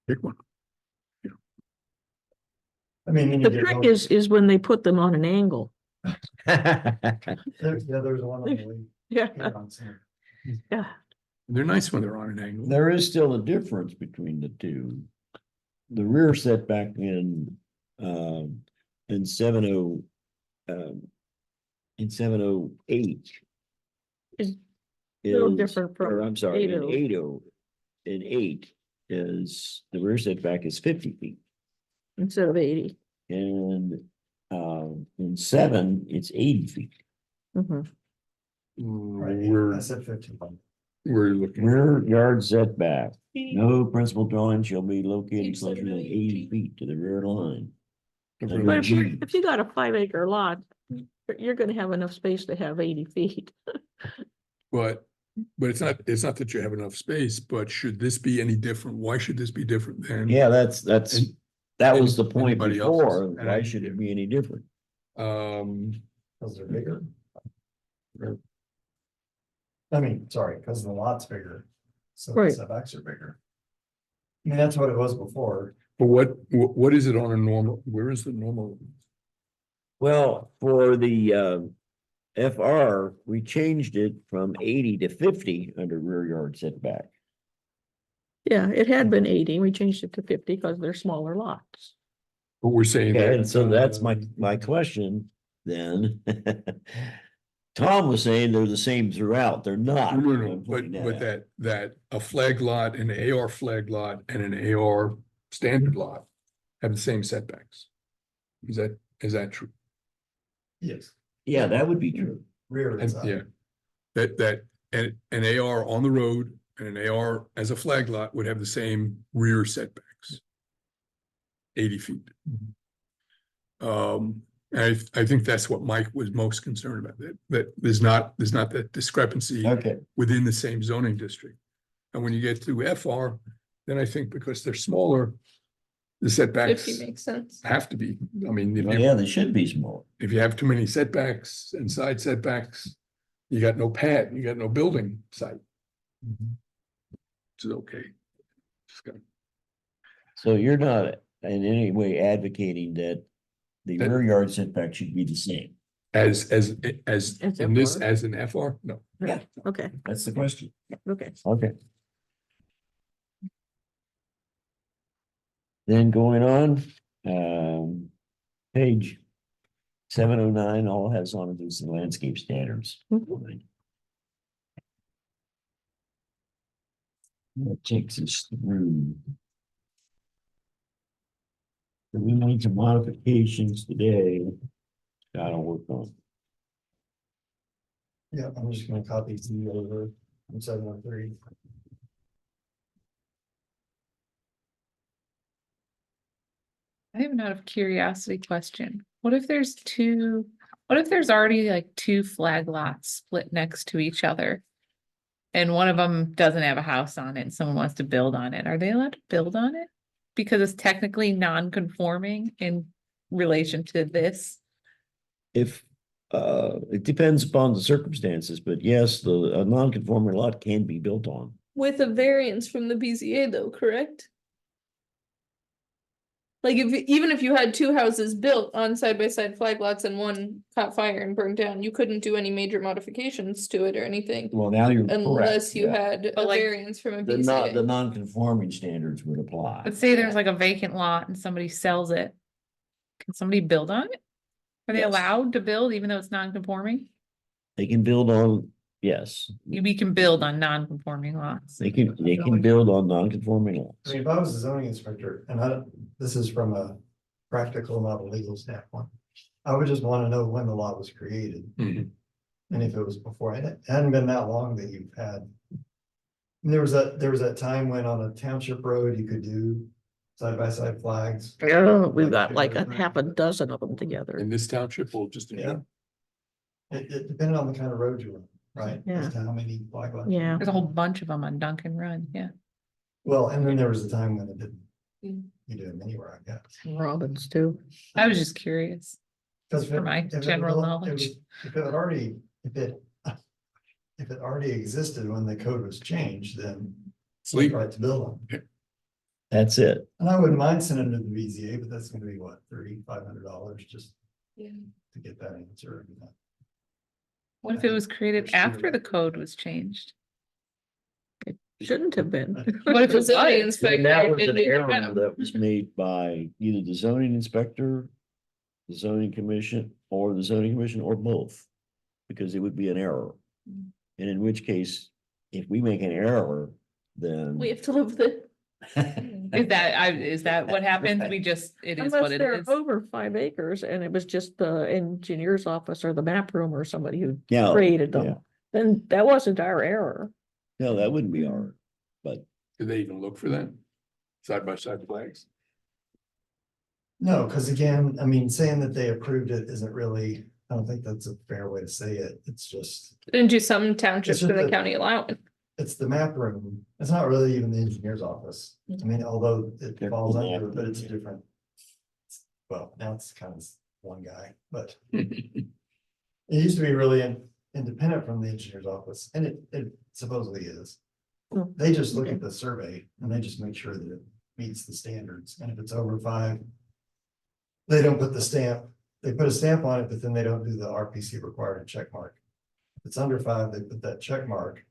Speaker 3: Pick one.
Speaker 6: I mean. when you
Speaker 4: The
Speaker 6: get
Speaker 4: trick
Speaker 6: home-
Speaker 4: is when they put them on an angle.
Speaker 6: There's one on the way.
Speaker 4: Yeah,
Speaker 6: here on Center.
Speaker 4: yeah.
Speaker 3: They're nice when they're on an angle.
Speaker 1: There is still a difference between the two. The rear setback in 70, in 708.
Speaker 4: Is a little
Speaker 1: is-
Speaker 4: different from
Speaker 1: or I'm sorry, in
Speaker 4: 80.
Speaker 1: 80, in 8 is, the rear setback is 50 feet.
Speaker 4: Instead of 80.
Speaker 1: And in 7, it's 80 feet.
Speaker 4: Mhm.
Speaker 6: Right,
Speaker 3: We're,
Speaker 6: I said 15.
Speaker 3: we're looking,
Speaker 1: Rear yard setback, no principal dwelling shall be located
Speaker 2: Page
Speaker 1: closer than
Speaker 2: 708,
Speaker 1: 80 feet to the rear line.
Speaker 4: But if you got a 5 acre lot, you're gonna have enough space to have 80 feet.
Speaker 3: But it's not that you have enough space, but should this be any different? Why should this be different than?
Speaker 1: Yeah, that's,
Speaker 3: And-
Speaker 1: that was the point
Speaker 3: anybody else's.
Speaker 1: before.
Speaker 3: And
Speaker 1: Why
Speaker 3: I-
Speaker 1: should it be any different?
Speaker 6: Cause they're bigger. I mean, sorry, cause the lot's bigger. So the
Speaker 4: Right.
Speaker 6: setbacks are bigger. I mean, that's what it was before.
Speaker 3: But what is it on a normal, where is the normal?
Speaker 1: Well, for the FR, we changed it from 80 to 50 under rear yard setback.
Speaker 4: Yeah, it had been 80. We changed it to 50 because they're smaller lots.
Speaker 3: But we're saying
Speaker 1: Okay,
Speaker 3: that.
Speaker 1: and so that's my question then. Tom was saying they're the same throughout. They're not.
Speaker 3: No,
Speaker 1: I'm
Speaker 3: but
Speaker 1: pointing out.
Speaker 3: that a flag lot, an AR flag lot and an AR standard lot have the same setbacks. Is that true?
Speaker 6: Yes.
Speaker 1: Yeah, that would be true.
Speaker 6: Rear and
Speaker 3: And
Speaker 6: side.
Speaker 3: yeah, that an AR on the road and an AR as a flag lot would have the same rear setbacks. 80 feet. And I think that's what Mike was most concerned about, that there's not that discrepancy
Speaker 1: Okay,
Speaker 3: within the same zoning district. And when you get to FR, then I think because they're smaller, the setbacks
Speaker 2: 50 makes sense.
Speaker 3: have to be, I mean,
Speaker 1: well, yeah, they should be small.
Speaker 3: if you have too many setbacks and side setbacks, you got no pad, you got no building site. Which is okay. Just gotta-
Speaker 1: So you're not in any way advocating that the
Speaker 3: That-
Speaker 1: rear yard setback should be the same.
Speaker 3: As
Speaker 4: As
Speaker 3: in this,
Speaker 4: FR?
Speaker 3: as an FR, no.
Speaker 1: Yeah.
Speaker 4: Okay,
Speaker 1: That's the question.
Speaker 4: okay.
Speaker 1: Okay. Then going on, page 709, all has on it is the landscape standards.
Speaker 4: Mhm.
Speaker 1: That takes us through. So we made some modifications today. Gotta work on.
Speaker 6: Yeah, I'm just gonna copy Z over from 713.
Speaker 5: I have an out of curiosity question. What if there's already like two flag lots split next to each other? And one of them doesn't have a house on it and someone wants to build on it. Are they allowed to build on it? Because it's technically non-conforming in relation to this.
Speaker 1: If, it depends upon the circumstances, but yes, a non-conforming lot can be built on.
Speaker 2: With a variance from the BZA though, correct? Like even if you had two houses built on side-by-side flag lots and one caught fire and burned down, you couldn't do any major modifications to it or anything.
Speaker 1: Well, now you're correct.
Speaker 2: Unless you
Speaker 1: yeah.
Speaker 2: had a
Speaker 5: But, like,
Speaker 2: variance from a
Speaker 1: The
Speaker 2: BZA.
Speaker 1: non-conforming standards would apply.
Speaker 5: Let's say there's like a vacant lot and somebody sells it. Can somebody build on it? Are they
Speaker 1: Yes.
Speaker 5: allowed to build even though it's non-conforming?
Speaker 1: They can build on, yes,
Speaker 5: We can build on non-conforming lots.
Speaker 1: they can build on non-conforming
Speaker 6: I
Speaker 1: lots.
Speaker 6: mean, if I was a zoning inspector, and this is from a practical, not a legal standpoint. I would just wanna know when the lot was created,
Speaker 3: Mhm.
Speaker 6: and if it was before, and it hadn't been that long that you've had. And there was that time when on a township road, you could do side-by-side flags.
Speaker 4: Oh, we've got like a half a dozen of them together.
Speaker 3: In this township or just in
Speaker 6: Yeah.
Speaker 3: general?
Speaker 6: It depended on the kind of road you're on, right?
Speaker 4: Yeah.
Speaker 6: As to how many flag lots.
Speaker 4: Yeah.
Speaker 5: There's a whole bunch of them on Duncan Run, yeah.
Speaker 6: Well, and then there was a time when it didn't.
Speaker 2: Mm.
Speaker 6: You do them anywhere, I guess.
Speaker 4: Robins too.
Speaker 5: I was just curious.
Speaker 6: 'Cause if
Speaker 5: For
Speaker 6: it-
Speaker 5: my
Speaker 6: if it
Speaker 5: general
Speaker 6: was-
Speaker 5: knowledge.
Speaker 6: If it already, if it already existed when the code was changed, then. It's
Speaker 3: Legal.
Speaker 6: right to build on.
Speaker 1: That's it.
Speaker 6: And I wouldn't mind sending it to the BZA, but that's gonna be what, $3,500 just
Speaker 2: Yeah.
Speaker 6: to get that answer.
Speaker 5: What if it was created
Speaker 6: There's two
Speaker 5: after the
Speaker 6: of them.
Speaker 5: code was changed?
Speaker 4: Shouldn't have been.
Speaker 2: What if the zoning
Speaker 5: was?
Speaker 2: inspector?
Speaker 1: And that was
Speaker 2: didn't
Speaker 1: an
Speaker 2: do
Speaker 1: error
Speaker 2: that?
Speaker 1: that was made by either the zoning inspector, the zoning commission, or both. Because it would be an error.
Speaker 2: Mm.
Speaker 1: And in which case, if we make an error, then.
Speaker 2: We have to live with it.
Speaker 5: Is that what happens? We just, it is what
Speaker 4: Unless
Speaker 5: it
Speaker 4: they're
Speaker 5: is.
Speaker 4: over 5 acres and it was just the engineer's office or the map room or somebody who
Speaker 1: Yeah,
Speaker 4: created
Speaker 1: yeah.
Speaker 4: them, then that wasn't our error.
Speaker 1: No, that wouldn't be our, but
Speaker 3: Do they even look for that? Side by side flags?
Speaker 6: No, because again, I mean, saying that they approved it isn't really I don't think that's a fair way to say it. It's just,
Speaker 2: Didn't do some townships
Speaker 6: just
Speaker 2: in the
Speaker 6: that-
Speaker 2: county allow it?
Speaker 6: it's the map room. It's not really even the engineer's office. I mean, although it
Speaker 1: They're
Speaker 6: falls
Speaker 1: the
Speaker 6: under,
Speaker 1: map
Speaker 6: it, but it's
Speaker 1: room,
Speaker 6: different. Well, now it's kind of one guy, but
Speaker 3: Okay,
Speaker 6: it used to be really independent from the engineer's office, and it supposedly is.
Speaker 4: Hmm.
Speaker 6: They just look at the survey and they just make sure that it meets the standards, and if it's over 5. They don't put the stamp, they put a stamp on it, but then they don't do the RPC required check mark. If it's under 5, they put that check mark.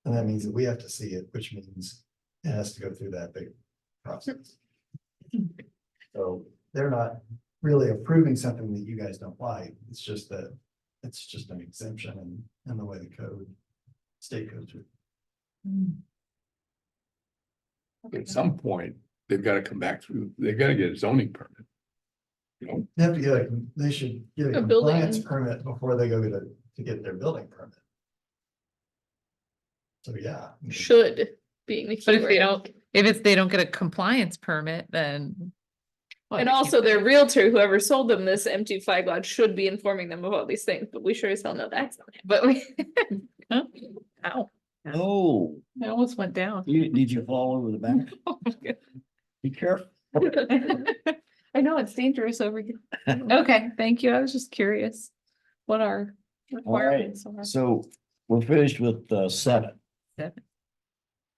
Speaker 6: And that means that we have to see it, which means it has to go through that big process. So they're not really approving something that you guys don't like. It's just that it's just an exemption in the way the code, state codes are.
Speaker 3: at some point, they've got to come back through, they've got to get a zoning permit. You know,
Speaker 6: They have to get they should get a
Speaker 2: A building.
Speaker 6: compliance permit before they go to get their building permit. So, yeah. I mean,
Speaker 2: Should being the
Speaker 5: But
Speaker 2: key
Speaker 5: if they
Speaker 2: word.
Speaker 5: don't, they don't get a compliance permit, then. well,
Speaker 2: And
Speaker 5: they
Speaker 2: also
Speaker 5: can't-
Speaker 2: their realtor, whoever sold them this empty flag lot, should be informing them of all these things, but we sure as hell know that's not
Speaker 5: But we. Huh? Ow,
Speaker 1: Oh,
Speaker 5: I almost went down.
Speaker 1: did you fall over the back?
Speaker 5: Oh my God.
Speaker 1: Be careful.
Speaker 2: I know it's dangerous over here. Okay, thank you. I was just curious what our requirements are.
Speaker 1: So we're finished with 7.
Speaker 5: 7.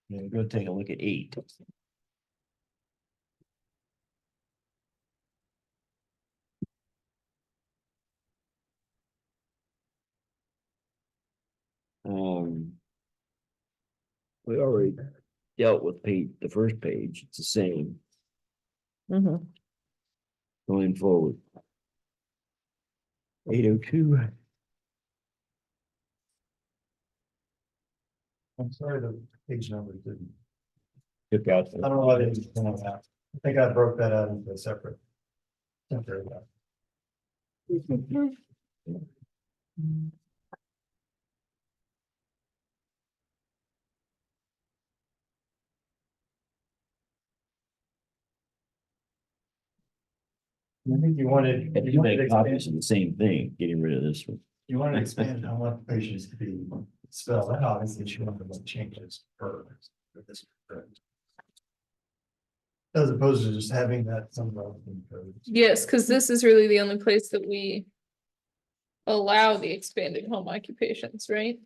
Speaker 1: Now we're gonna take a look at 8. We already dealt with the first page. It's the same
Speaker 4: Mhm.
Speaker 1: going forward. 802.
Speaker 6: I'm sorry, the page number didn't.
Speaker 1: Took out.
Speaker 6: I don't know why they didn't know that. I think I broke that out into a separate. Temporary. I think you wanted.
Speaker 1: Had to make copies of the same thing, getting rid of this one.
Speaker 6: You want to expand how much patients to be spelled out, obviously you want to make changes for this. As opposed to just having that somewhere else in code.
Speaker 2: Yes, because this is really the only place that we allow the expanded home occupations, right?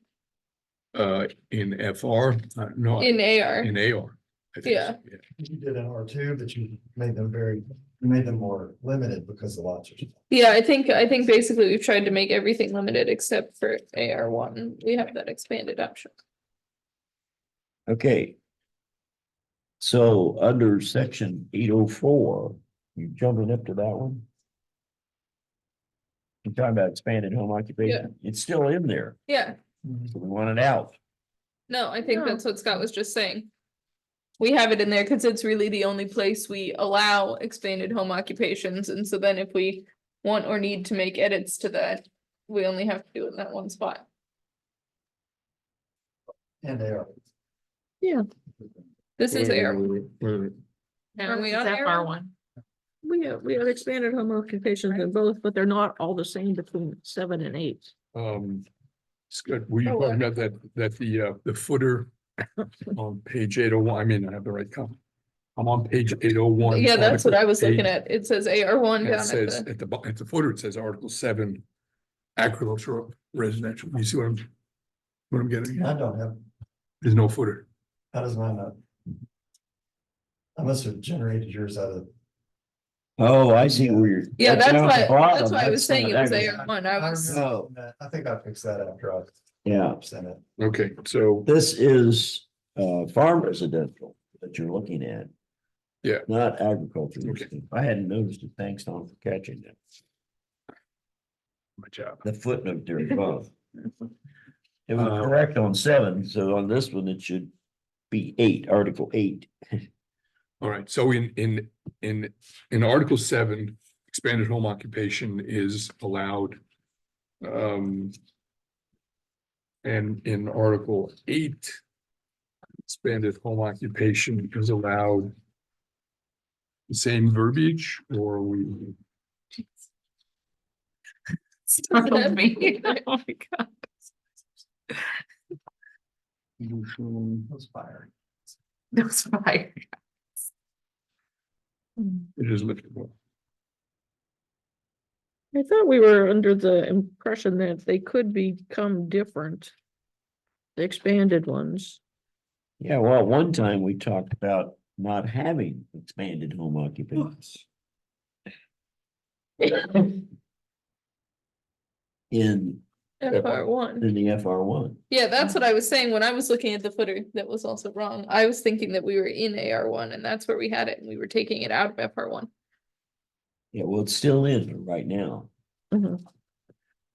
Speaker 3: in FR, no.
Speaker 2: In AR.
Speaker 3: In AR. I think so,
Speaker 2: Yeah.
Speaker 6: You did an R2, but you made them you made them more limited because the lots are.
Speaker 2: Yeah, I think basically we've tried to make everything limited except for AR1. We have that expanded option.
Speaker 1: Okay. So under section 804, you jumping up to that one? You're talking about expanded home occupation. It's still in there.
Speaker 2: Yeah,
Speaker 1: So we want it out.
Speaker 2: no, I think
Speaker 4: No.
Speaker 2: that's what Scott was just saying. We have it in there because it's really the only place we allow expanded home occupations, and so then if we want or need to make edits to that, we only have to do it in that one spot.
Speaker 6: And they are.
Speaker 2: This is AR.
Speaker 3: Wait,
Speaker 5: No,
Speaker 2: Are we
Speaker 5: this is
Speaker 2: on air?
Speaker 5: FR1.
Speaker 4: We have expanded home occupations in both, but they're not all the same between 7 and 8.
Speaker 3: Scott, were you
Speaker 2: Oh,
Speaker 3: talking about that the footer on page 801, I mean, I have the right copy. I'm on page 801.
Speaker 2: Yeah, that's what I was looking
Speaker 3: Article
Speaker 2: at. It says AR1
Speaker 3: 8, and
Speaker 2: down
Speaker 3: It
Speaker 2: at
Speaker 3: says
Speaker 2: the,
Speaker 3: at the footer, it says Article 7, agricultural residential. You see what I'm getting?
Speaker 6: I
Speaker 3: at?
Speaker 6: don't have,
Speaker 3: There's no footer.
Speaker 6: how does mine not? I must have generated yours out of.
Speaker 1: Oh, I see where you're.
Speaker 2: yeah, that's
Speaker 1: down at the
Speaker 2: why
Speaker 1: bottom,
Speaker 2: I was
Speaker 1: that's
Speaker 2: saying it was
Speaker 1: not
Speaker 2: AR1. I was,
Speaker 6: remember
Speaker 1: Oh.
Speaker 6: that. I think I fixed that after I
Speaker 1: Yeah,
Speaker 6: sent it.
Speaker 3: Okay, so,
Speaker 1: this is farm residential that you're looking at.
Speaker 3: Yeah.
Speaker 1: Not agriculture.
Speaker 3: Okay.
Speaker 1: I hadn't noticed it. Thanks, Tom, for catching that.
Speaker 3: my job.
Speaker 1: The footnote there above. It was
Speaker 3: Uh,
Speaker 1: correct on 7, so on this one, it should be 8, Article 8.
Speaker 3: All right, so in Article 7, expanded home occupation is allowed. And in Article 8, expanded home occupation is allowed. The same verbiage, or we,
Speaker 5: Startled me. Oh my God.
Speaker 6: Those fire.
Speaker 5: That was fire.
Speaker 3: It is liftable.
Speaker 4: I thought we were under the impression that they could become different. The expanded ones.
Speaker 1: Yeah, well, at one time we talked about not having expanded home occupation in,
Speaker 2: FR1.
Speaker 1: in the FR1.
Speaker 2: Yeah, that's what I was saying when I was looking at the footer. That was also wrong. I was thinking that we were in AR1 and that's where we had it and we were taking it out of FR1.
Speaker 1: Yeah, well, it's still in right now.
Speaker 4: Mhm.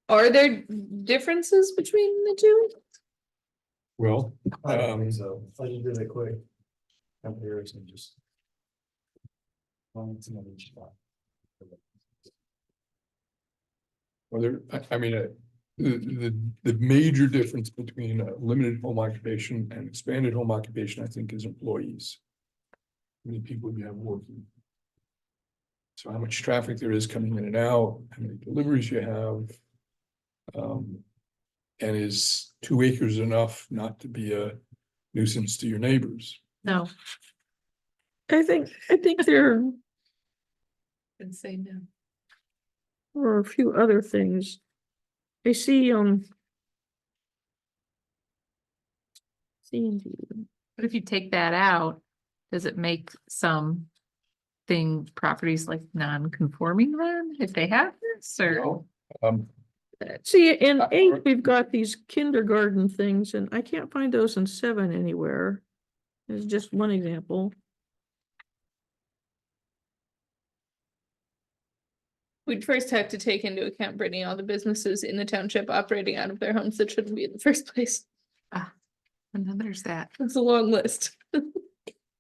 Speaker 2: Are there differences between the two?
Speaker 3: Well,
Speaker 6: I don't think so. I just did a quick comparison, just. One to each spot.
Speaker 3: well, I mean, the major difference between a limited home occupation and expanded home occupation, I think, is employees. How many people you have working. So how much traffic there is coming in and out, how many deliveries you have. And is 2 acres enough not to be a nuisance to your neighbors?
Speaker 5: No.
Speaker 4: I think there
Speaker 5: Didn't say no.
Speaker 4: were a few other things. I see, C&D.
Speaker 5: But if you take that out, does it make some properties like non-conforming then, if they have this, or?
Speaker 3: No. Um,
Speaker 4: See, in 8, we've got these kindergarten things, and I can't find those in 7 anywhere. There's just one example.
Speaker 2: We'd first have to take into account, Brittany, all the businesses in the township operating out of their homes that shouldn't be in the first place.
Speaker 5: And then there's that.
Speaker 2: It's a long list.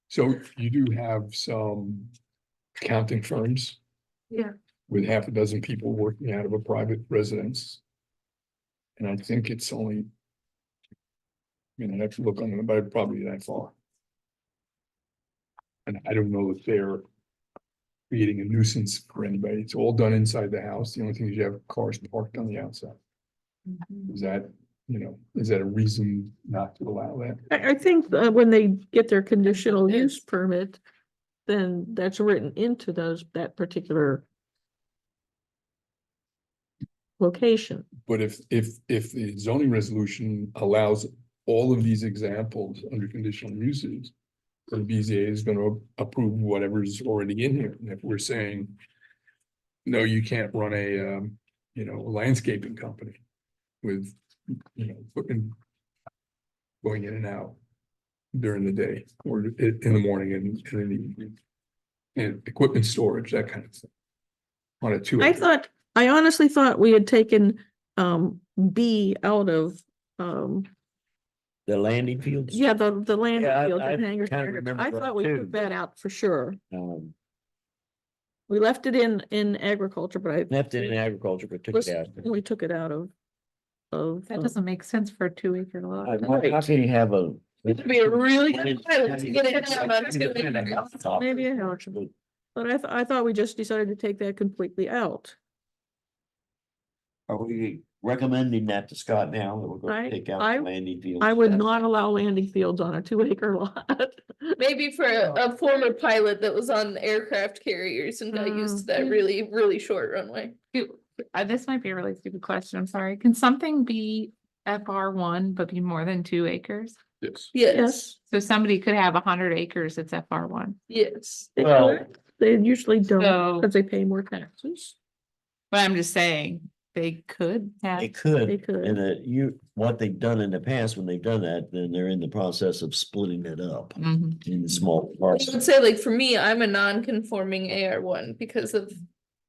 Speaker 3: So you do have some accounting firms.
Speaker 5: Yeah.
Speaker 3: With half a dozen people working out of a private residence. And I think it's only. I mean, I have to look on them, but probably that far. And I don't know if they're creating a nuisance for anybody. It's all done inside the house. The only thing is you have cars parked on the outside. Is that, is that a reason not to allow that?
Speaker 4: I think when they get their conditional
Speaker 2: it
Speaker 4: use
Speaker 2: is.
Speaker 4: permit, then that's written into that particular location.
Speaker 3: But if the zoning resolution allows all of these examples under conditional uses. The BZA is gonna approve whatever's already in here, and if we're saying. No, you can't run a landscaping company with, putting. Going in and out. During the day or in the morning and in the evening. And equipment storage, that kind of thing. On a 2
Speaker 4: I honestly thought we had taken B out of
Speaker 1: The landing fields.
Speaker 4: yeah, the land
Speaker 1: Yeah,
Speaker 4: field
Speaker 1: I
Speaker 4: and hangers.
Speaker 1: kinda remember
Speaker 4: I
Speaker 1: that
Speaker 4: thought we
Speaker 1: too.
Speaker 4: took that out for sure. We left it in agriculture, but I
Speaker 1: Left it in agriculture, but took it out.
Speaker 4: we took it out of
Speaker 5: That doesn't make sense for a 2-acre lot.
Speaker 1: How can you have a?
Speaker 2: It'd be a really good pilot to get it down on 2 acres.
Speaker 4: maybe a house. But I thought we just decided to take that completely out.
Speaker 1: Are we recommending that to Scott now? That we're
Speaker 4: I-
Speaker 1: going to take out
Speaker 4: I-
Speaker 1: the landing fields?
Speaker 4: I would not allow landing fields on a 2-acre lot.
Speaker 2: Maybe for a former pilot that was on aircraft carriers and got used to that really, really short runway.
Speaker 5: This might be a really stupid question, I'm sorry. Can something be FR1 but be more than 2 acres?
Speaker 3: Yes.
Speaker 2: Yes,
Speaker 5: So somebody could have 100 acres, it's FR1.
Speaker 2: yes.
Speaker 4: They
Speaker 1: Well-
Speaker 4: could. They usually don't
Speaker 5: So,
Speaker 4: because they pay more taxes.
Speaker 5: but I'm just saying, they could have.
Speaker 1: They
Speaker 4: They
Speaker 1: could,
Speaker 4: could.
Speaker 1: and what they've done in the past, when they've done that, then they're in the process of splitting it up
Speaker 5: Mhm.
Speaker 1: in small
Speaker 2: I
Speaker 1: parts.
Speaker 2: would say, like, for me, I'm a non-conforming AR1 because of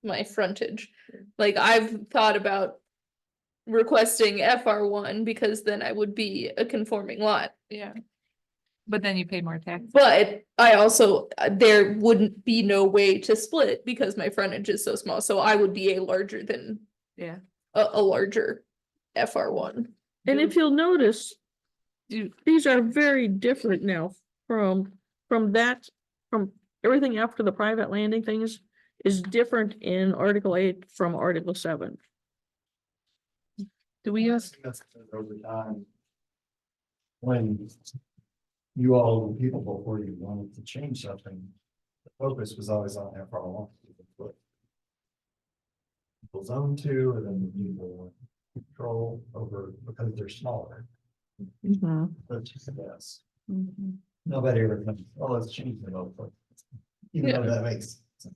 Speaker 2: my frontage. Like, I've thought about requesting FR1 because then I would be a conforming lot.
Speaker 5: Yeah. But then you pay more tax.
Speaker 2: But I also, there wouldn't be no way to split because my frontage is so small, so I would be a larger than
Speaker 5: Yeah.
Speaker 2: a larger FR1.
Speaker 4: And if you'll notice,
Speaker 5: Do-
Speaker 4: these are very different now from everything after the private landing things is different in Article 8 from Article 7.
Speaker 5: Do we use,
Speaker 6: That's over time. When you all, the people before you wanted to change something, the focus was always on FR1. People zone two, and then the people control over because they're smaller.
Speaker 4: Mhm.
Speaker 6: That's just a guess.
Speaker 4: Mhm.
Speaker 6: Nobody ever comes, oh, let's change it all. Even though that makes sense.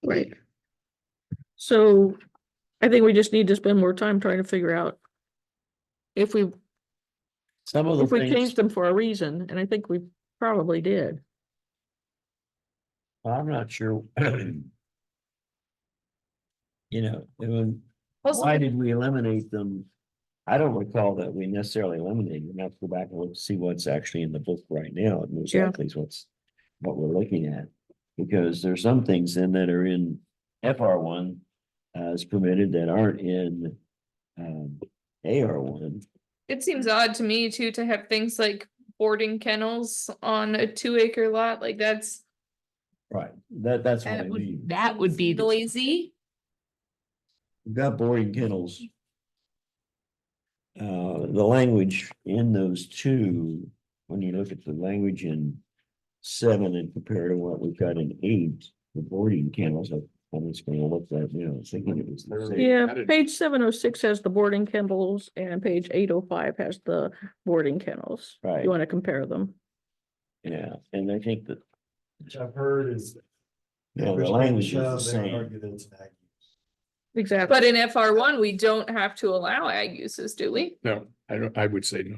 Speaker 4: Right. So I think we just need to spend more time trying to figure out if we,
Speaker 1: Some of the
Speaker 4: if we
Speaker 1: things,
Speaker 4: changed them for a reason, and I think we probably did.
Speaker 1: I'm not sure. You know,
Speaker 2: Also,
Speaker 1: why did we eliminate them? I don't recall that we necessarily eliminated. We have to go back and look to see what's actually in the book right now. It most
Speaker 4: Yeah.
Speaker 1: likely is what we're looking at. Because there's some things then that are in FR1 as permitted that aren't in AR1.
Speaker 2: it seems odd to me too, to have things like boarding kennels on a 2 acre lot, like that's.
Speaker 1: Right, that's what I
Speaker 5: that would,
Speaker 1: mean.
Speaker 5: that would be the
Speaker 2: Noisy.
Speaker 1: We've got boarding kennels. The language in those two, when you look at the language in 7 and compare to what we've got in 8, the boarding kennels, I'm just gonna look at, you know, thinking it was the same.
Speaker 4: Yeah,
Speaker 3: added-
Speaker 4: page 706 has the boarding kennels and page 805 has the boarding kennels.
Speaker 1: Right.
Speaker 4: You want to compare them?
Speaker 1: Yeah, and I think that,
Speaker 6: Which I've heard is.
Speaker 1: you know, the
Speaker 6: Push
Speaker 1: language is
Speaker 6: comes
Speaker 1: the
Speaker 6: to shove, they would
Speaker 1: same.
Speaker 6: argue that it's an ag use.
Speaker 4: Exactly.
Speaker 2: But in FR1, we don't have to allow ag uses, do we?
Speaker 3: No, I would say no.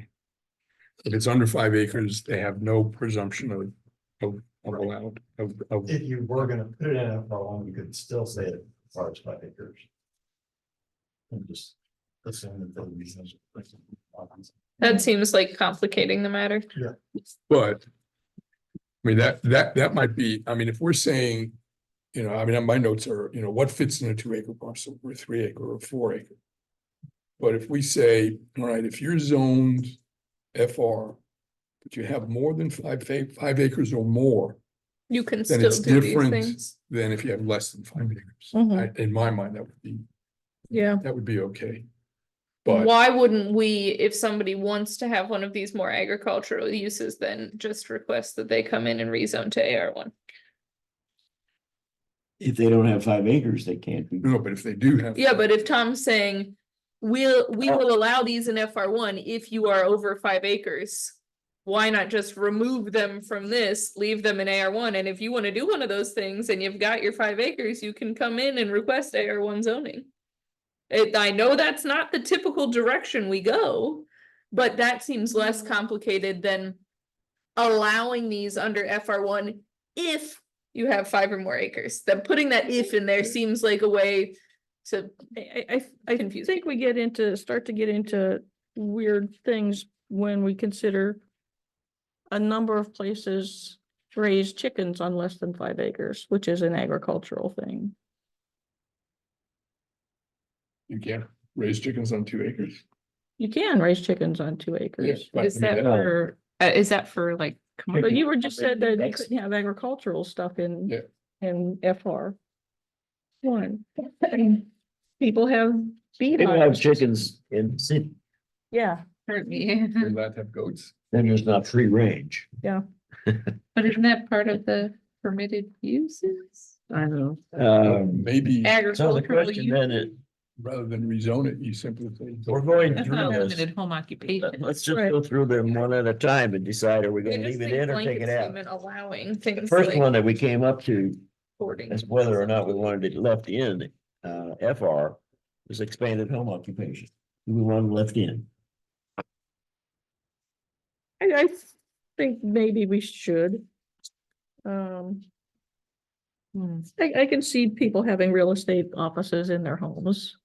Speaker 3: If it's under 5 acres, they have no presumption of allowed, of.
Speaker 6: If you were gonna put it in FR1, you could still say it requires 5 acres. And just assume that there would be some.
Speaker 2: That seems like complicating the matter.
Speaker 3: But. I mean, that might be, I mean, if we're saying, you know, I mean, my notes are, you know, what fits in a 2 acre parcel or 3 acre or 4 acre. But if we say, all right, if you're zoned FR, but you have more than 5 acres or more,
Speaker 2: You can
Speaker 3: then
Speaker 2: still
Speaker 3: it's
Speaker 2: do these
Speaker 3: different
Speaker 2: things.
Speaker 3: than if you have less than 5 acres.
Speaker 4: Mhm.
Speaker 3: In my mind,
Speaker 4: Yeah.
Speaker 3: that would be okay. But
Speaker 2: Why wouldn't we, if somebody wants to have one of these more agricultural uses, then just request that they come in and rezone to AR1?
Speaker 1: If they don't have 5 acres, they can't be.
Speaker 3: no, but if they do have.
Speaker 2: Yeah, but if Tom's saying, we will allow these in FR1 if you are over 5 acres. Why not just remove them from this, leave them in AR1, and if you wanna do one of those things and you've got your 5 acres, you can come in and request AR1 zoning. I know that's not the typical direction we go, but that seems less complicated than. Allowing these under FR1 if you have 5 or more acres, then putting that if in there seems like a way to.
Speaker 4: I
Speaker 2: Confusing.
Speaker 4: think we start to get into weird things when we consider a number of places raise chickens on less than 5 acres, which is an agricultural thing.
Speaker 3: You can't raise chickens on 2 acres.
Speaker 4: You can raise chickens on 2 acres.
Speaker 3: But,
Speaker 5: is
Speaker 3: I mean,
Speaker 5: that is that for like? commercial?
Speaker 4: But you were just said that you
Speaker 1: That's-
Speaker 4: couldn't have agricultural stuff in,
Speaker 3: Yeah.
Speaker 4: in FR. One. People have
Speaker 1: People have
Speaker 4: beehives.
Speaker 1: chickens in the city,
Speaker 4: Yeah,
Speaker 5: Hurt me.
Speaker 3: They're allowed to have goats.
Speaker 1: then there's not free range.
Speaker 5: But isn't that part of the permitted uses?
Speaker 4: I know.
Speaker 3: Maybe
Speaker 1: So the
Speaker 5: Agricultural
Speaker 1: question then
Speaker 5: uses?
Speaker 1: is,
Speaker 3: rather than rezone it, you simply say.
Speaker 1: we're going
Speaker 5: That's
Speaker 1: through
Speaker 5: not a
Speaker 1: this.
Speaker 5: limited home occupation.
Speaker 1: Let's just
Speaker 4: Right.
Speaker 1: go through them one at a time and decide, are we
Speaker 2: I
Speaker 1: gonna
Speaker 2: just
Speaker 1: leave it
Speaker 2: think
Speaker 1: in or take
Speaker 2: blanket
Speaker 1: it out?
Speaker 2: statement allowing
Speaker 1: The
Speaker 2: things
Speaker 1: first
Speaker 2: like
Speaker 1: one that we came up to
Speaker 2: boarding.
Speaker 1: as whether or not we wanted it left in, FR, was expanded home occupation. Do we want it left in?
Speaker 4: I think maybe we should. I can see people having real estate offices in their homes.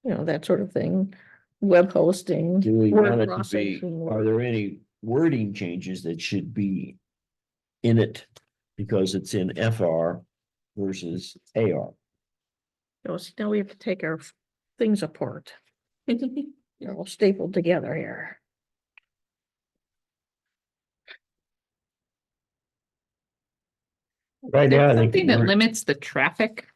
Speaker 4: You know, that sort of thing, web hosting.
Speaker 1: Do we
Speaker 4: word
Speaker 1: want it to be,
Speaker 4: processing,
Speaker 1: are there any wording changes that should be in it? Because it's in FR versus AR.
Speaker 4: Now we have to take our things apart. They're all stapled together here.
Speaker 1: Right now, I think
Speaker 5: Something that
Speaker 1: we're-
Speaker 5: limits the traffic.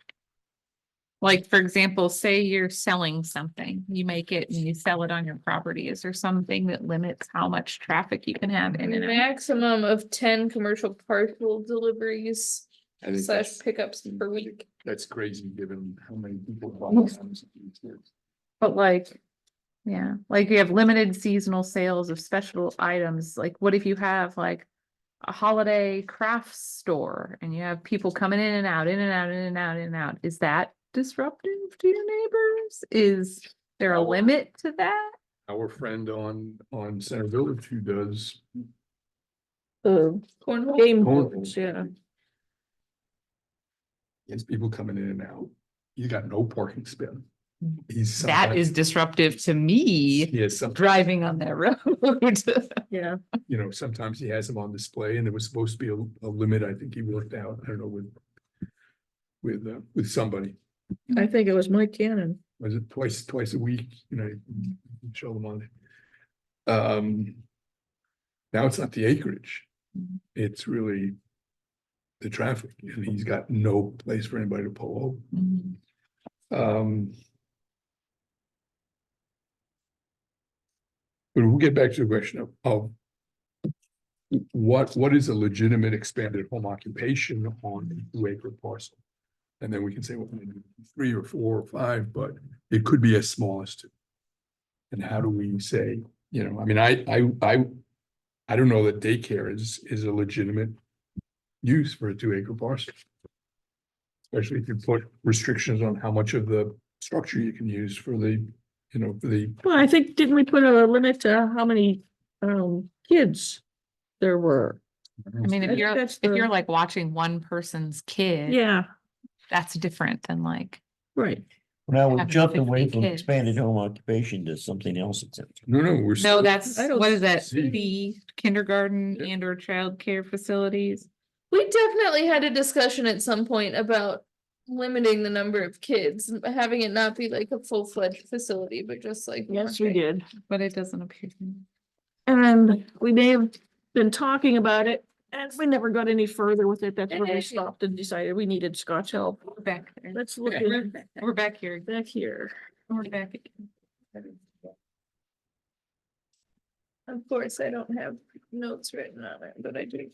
Speaker 5: Like, for example, say you're selling something, you make it and you sell it on your property. Is there something that limits how much traffic you can have in and out?
Speaker 2: Maximum of 10 commercial parcel deliveries
Speaker 3: I think
Speaker 2: slash
Speaker 3: that's,
Speaker 2: pickups per week.
Speaker 3: that's crazy, given how many people buy houses these days.
Speaker 5: But like, yeah, like you have limited seasonal sales of special items. Like, what if you have like a holiday crafts store and you have people coming in and out, in and out, in and out, in and out? Is that disruptive to your neighbors? Is there a limit to that?
Speaker 3: Our friend on Center Village who does,
Speaker 2: Cornhole?
Speaker 4: Game
Speaker 3: Cornhole.
Speaker 4: boards, yeah.
Speaker 3: gets people coming in and out, he's got no parking space. He's
Speaker 5: That
Speaker 3: sometimes-
Speaker 5: is disruptive to me
Speaker 3: He has some,
Speaker 5: driving on that road.
Speaker 4: Yeah,
Speaker 3: you know, sometimes he has them on display and there was supposed to be a limit, I think he worked out, I don't know, with somebody.
Speaker 4: I think it was Mike Cannon.
Speaker 3: Was it twice a week, you know, you show them on it. Now it's not the acreage, it's really the traffic, and he's got no place for anybody to pull over. But we'll get back to the question of what is a legitimate expanded home occupation on a 2-acre parcel? And then we can say, well, maybe 3 or 4 or 5, but it could be as small as 2. And how do we say, you know, I mean, I don't know that daycare is a legitimate use for a 2-acre parcel. Especially if you put restrictions on how much of the structure you can use for the, you know, for the.
Speaker 4: Well, I think, didn't we put a limit to how many kids there were?
Speaker 5: I mean,
Speaker 4: I
Speaker 5: if
Speaker 4: think
Speaker 5: you're,
Speaker 4: that's
Speaker 5: if you're
Speaker 4: the-
Speaker 5: like watching one person's kid,
Speaker 4: Yeah,
Speaker 5: that's different than like,
Speaker 4: right.
Speaker 1: Now we
Speaker 5: Having
Speaker 1: jumped
Speaker 5: 50
Speaker 1: away from
Speaker 5: kids.
Speaker 1: expanded home occupation to something else.
Speaker 3: No, we're.
Speaker 5: no,
Speaker 3: still-
Speaker 5: that's,
Speaker 4: I don't
Speaker 5: what is that?
Speaker 3: see.
Speaker 5: The kindergarten
Speaker 3: Yeah.
Speaker 5: and or childcare facilities.
Speaker 2: We definitely had a discussion at some point about limiting the number of kids, having it not be like a full-fledged facility, but just like.
Speaker 4: Yes, we did.
Speaker 5: But it doesn't appear to me.
Speaker 4: And we may have been talking about it and we never got any further with it. That's where we stopped and decided we needed Scott's help.
Speaker 5: We're back there.
Speaker 4: Let's look
Speaker 5: We're,
Speaker 4: at
Speaker 5: we're back here.
Speaker 4: back here.
Speaker 5: We're back again.
Speaker 2: Of course, I don't have notes written on it, but I do.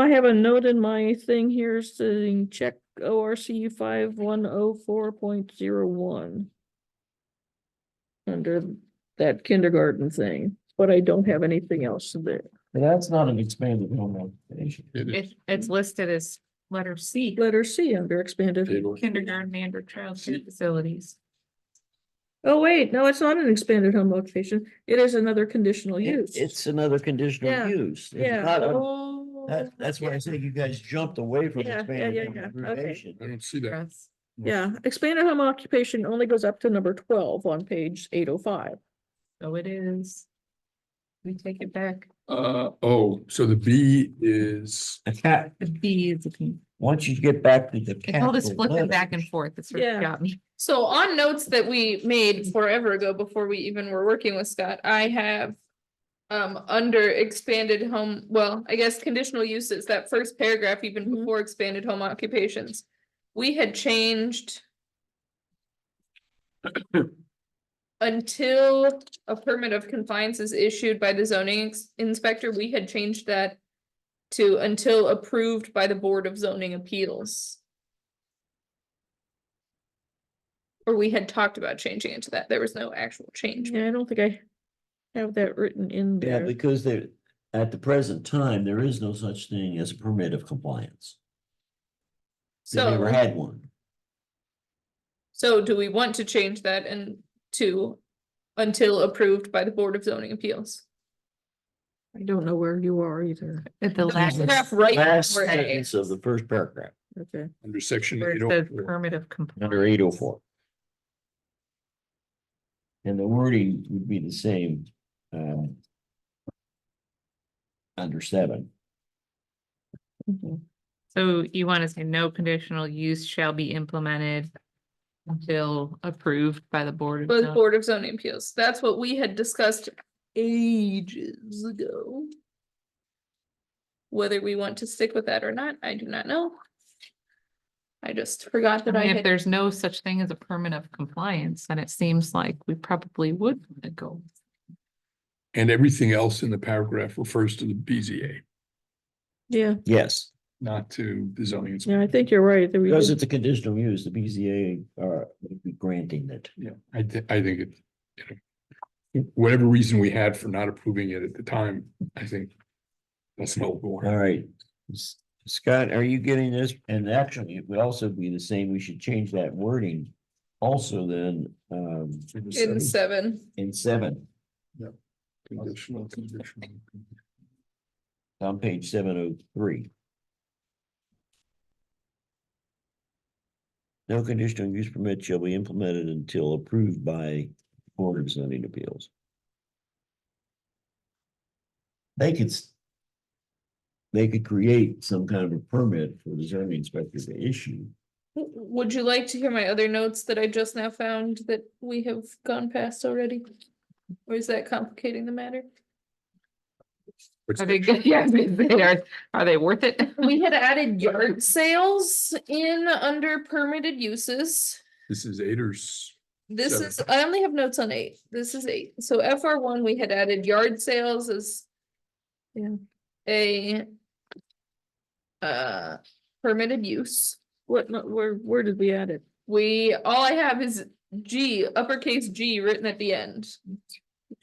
Speaker 4: I have a note in my thing here saying check ORC 5104.01. Under that kindergarten thing, but I don't have anything else there.
Speaker 1: That's not an expanded home occupation.
Speaker 3: It is.
Speaker 5: It's listed as letter C,
Speaker 4: Letter C under expanded.
Speaker 5: kindergarten and or childcare facilities.
Speaker 4: Oh, wait, no, it's not an expanded home occupation. It is another conditional use.
Speaker 1: It's another conditional
Speaker 4: Yeah,
Speaker 1: use. It's
Speaker 4: Yeah.
Speaker 1: not a-
Speaker 4: Oh,
Speaker 1: That's why I say you guys jumped away from
Speaker 4: Yeah,
Speaker 1: expanded home
Speaker 4: yeah, okay.
Speaker 1: occupation.
Speaker 3: I don't see that.
Speaker 5: Yes.
Speaker 4: Yeah, expanded home occupation only goes up to number 12 on page 805.
Speaker 5: So it is. We take it back.
Speaker 3: So the B is,
Speaker 1: A cat,
Speaker 5: The B is,
Speaker 1: once you get back to the.
Speaker 5: it's all this
Speaker 1: capital
Speaker 5: flipping back and
Speaker 1: letters,
Speaker 5: forth. That's what
Speaker 4: Yeah.
Speaker 5: got me.
Speaker 2: So on notes that we made forever ago, before we even were working with Scott, I have. Under expanded home, well, I guess conditional uses, that first paragraph, even
Speaker 4: Mhm.
Speaker 2: before expanded home occupations. We had changed. Until a permit of compliance is issued by the zoning inspector, we had changed that. To until approved by the Board of Zoning Appeals. Or we had talked about changing it to that, there was no actual change.
Speaker 4: Yeah, I don't think I have that written in
Speaker 1: Yeah,
Speaker 4: there.
Speaker 1: because there, at the present time, there is no such thing as a permit of compliance. They never
Speaker 2: So,
Speaker 1: had one.
Speaker 2: so do we want to change that and to until approved by the Board of Zoning Appeals?
Speaker 4: I don't know where you are either.
Speaker 5: At the last.
Speaker 2: Paragraph right
Speaker 1: Last
Speaker 2: before A.
Speaker 1: sentence of the first paragraph,
Speaker 4: Okay.
Speaker 3: under section
Speaker 5: Where it
Speaker 3: 804.
Speaker 5: says permit of compliance.
Speaker 1: under 804. And the wording would be the same. Under 7.
Speaker 4: Mhm.
Speaker 5: So you want to say no conditional use shall be implemented until approved by the board of
Speaker 2: By the
Speaker 5: Zoning.
Speaker 2: Board of Zoning Appeals, that's what we had discussed ages ago. Whether we want to stick with that or not, I do not know. I just forgot
Speaker 5: I
Speaker 2: that I
Speaker 5: mean, if
Speaker 2: had,
Speaker 5: there's no such thing as a permit of compliance, then it seems like we probably would want to go.
Speaker 3: And everything else in the paragraph refers to the BZA,
Speaker 4: Yeah,
Speaker 1: Yes,
Speaker 3: not to the zoning.
Speaker 4: yeah, I
Speaker 3: inspector.
Speaker 4: think you're right. that we
Speaker 1: because
Speaker 4: did-
Speaker 1: it's a conditional use, the BZA are would be granting it.
Speaker 3: Yeah, I think it, whatever reason we had for not approving it at the time, I think that's no
Speaker 1: All
Speaker 3: more.
Speaker 1: right. Scott, are you getting this? And actually, it would also be the same. We should change that wording also then,
Speaker 2: in 7.
Speaker 1: in 7,
Speaker 3: Conditional.
Speaker 1: on page 703. No conditional use permit shall be implemented until approved by Board of Zoning Appeals. They could create some kind of a permit for the zoning inspector to issue.
Speaker 2: Would you like to hear my other notes that I just now found that we have gone past already? Or is that complicating the matter?
Speaker 3: What's
Speaker 5: Are they
Speaker 3: that?
Speaker 5: good? Yeah, I was gonna say, are they worth it?
Speaker 2: We had added yard sales in under permitted uses.
Speaker 3: This is 8 or s-
Speaker 2: This
Speaker 3: Seven.
Speaker 2: is, I only have notes on 8. This is 8. So FR1, we had added yard sales as. Yeah, a. Permitted use.
Speaker 4: What, where did we add it?
Speaker 2: All I have is G, uppercase G written at the end.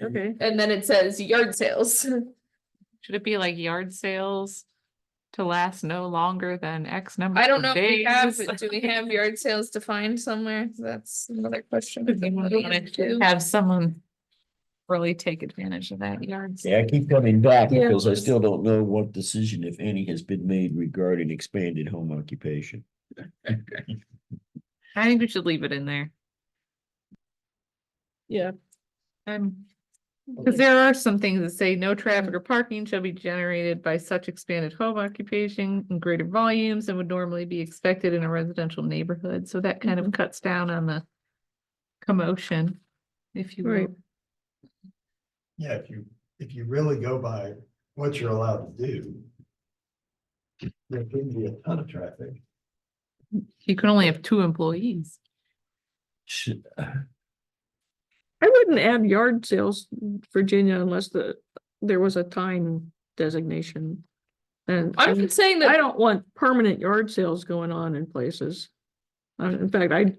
Speaker 4: Okay,
Speaker 2: And then it says yard sales.
Speaker 5: Should it be like yard sales to last no longer than X number
Speaker 2: I don't
Speaker 5: of
Speaker 2: know if we have,
Speaker 5: days?
Speaker 2: do we have yard sales defined somewhere? That's another question.
Speaker 5: If you want to have someone really take advantage of that yard.
Speaker 1: Yeah, I keep coming back
Speaker 4: Yeah.
Speaker 1: because I still don't know what decision, if any, has been made regarding expanded home occupation.
Speaker 5: I think we should leave it in there.
Speaker 4: yeah,
Speaker 5: Because there are some things that say no traffic or parking shall be generated by such expanded home occupation in greater volumes than would normally be expected in a residential neighborhood. So that kind of cuts down on the commotion, if you
Speaker 4: Right.
Speaker 5: will.
Speaker 6: Yeah, if you really go by what you're allowed to do. There could be a ton of traffic.
Speaker 5: You can only have 2 employees.
Speaker 1: Should-
Speaker 4: I wouldn't add yard sales, Virginia, unless there was a time designation. And
Speaker 2: I'm not saying
Speaker 4: I
Speaker 2: that,
Speaker 4: don't want permanent yard sales going on in places. In fact,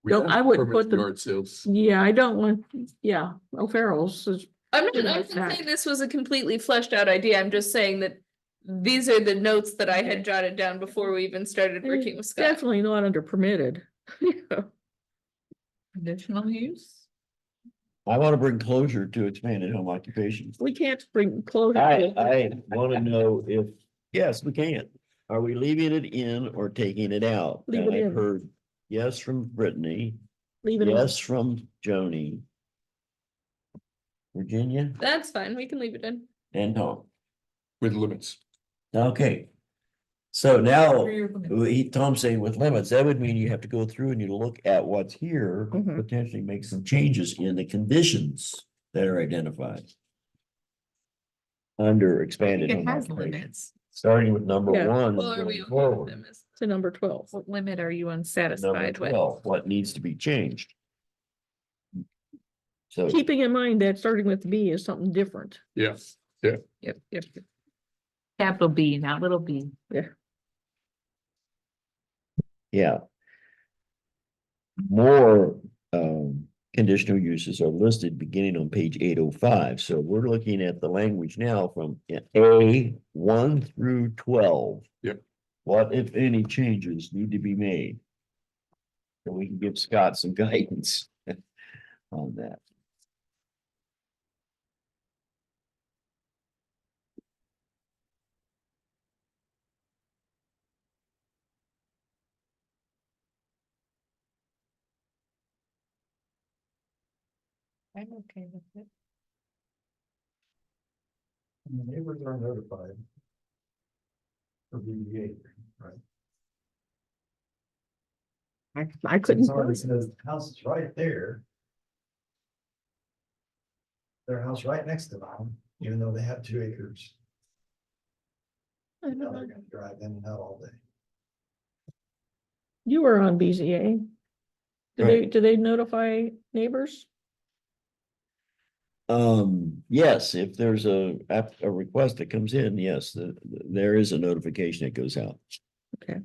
Speaker 3: we
Speaker 4: No,
Speaker 3: have
Speaker 4: I wouldn't
Speaker 3: permanent
Speaker 4: put the-
Speaker 3: Yard sales.
Speaker 4: yeah, I don't want, yeah, O'Farrell's is,
Speaker 2: I'm not
Speaker 4: like that.
Speaker 2: saying this was a completely fleshed out idea. I'm just saying that. These are the notes that I had jotted down before we even started working with Scott.
Speaker 4: definitely not under permitted. Yeah.
Speaker 5: Conditional use?
Speaker 1: I want to bring closure to expanded home occupation.
Speaker 4: We can't bring closure.
Speaker 1: I want to know if, yes, we can. Are we leaving it in or taking it out?
Speaker 4: Leave
Speaker 1: And
Speaker 4: it
Speaker 1: I've
Speaker 4: in.
Speaker 1: heard yes from Brittany,
Speaker 4: Leave it in.
Speaker 1: yes from Joni. Virginia
Speaker 2: That's fine. We can leave it in.
Speaker 1: and Tom.
Speaker 3: With limits.
Speaker 1: Okay. So now, Tom's saying with limits, that would mean you have to go through and you look at what's here,
Speaker 4: Mhm.
Speaker 1: potentially make some changes in the conditions that are identified. Under
Speaker 5: I
Speaker 1: expanded
Speaker 5: think it
Speaker 1: home
Speaker 5: has
Speaker 1: occupation,
Speaker 5: limits.
Speaker 1: starting with number
Speaker 4: Yeah.
Speaker 1: 1
Speaker 2: Well, are we
Speaker 1: going
Speaker 2: okay with
Speaker 1: forward.
Speaker 2: them as-
Speaker 4: To number 12.
Speaker 5: What limit are you
Speaker 1: Number
Speaker 5: unsatisfied with?
Speaker 1: 12, what needs to be changed? So,
Speaker 4: Keeping in mind that starting with B is something different.
Speaker 3: Yeah,
Speaker 5: Yep, yep. Capital B, not little b.
Speaker 1: yeah. More conditional uses are listed beginning on page 805. So we're looking at the language now from A1 through 12.
Speaker 3: Yep.
Speaker 1: What, if any, changes need to be made? So we can give Scott some guidance on that.
Speaker 5: I'm okay with it.
Speaker 6: And the neighbors are notified. Of the right?
Speaker 4: I couldn't.
Speaker 6: Somebody says the house is right there. Their house right next to mine, even though they have 2 acres.
Speaker 4: I
Speaker 6: Now
Speaker 4: know.
Speaker 6: they're gonna drive in and out all day.
Speaker 4: You were on BZA. Do they notify neighbors?
Speaker 1: Yes, if there's a request that comes in, yes, there is a notification that goes out.
Speaker 4: Okay.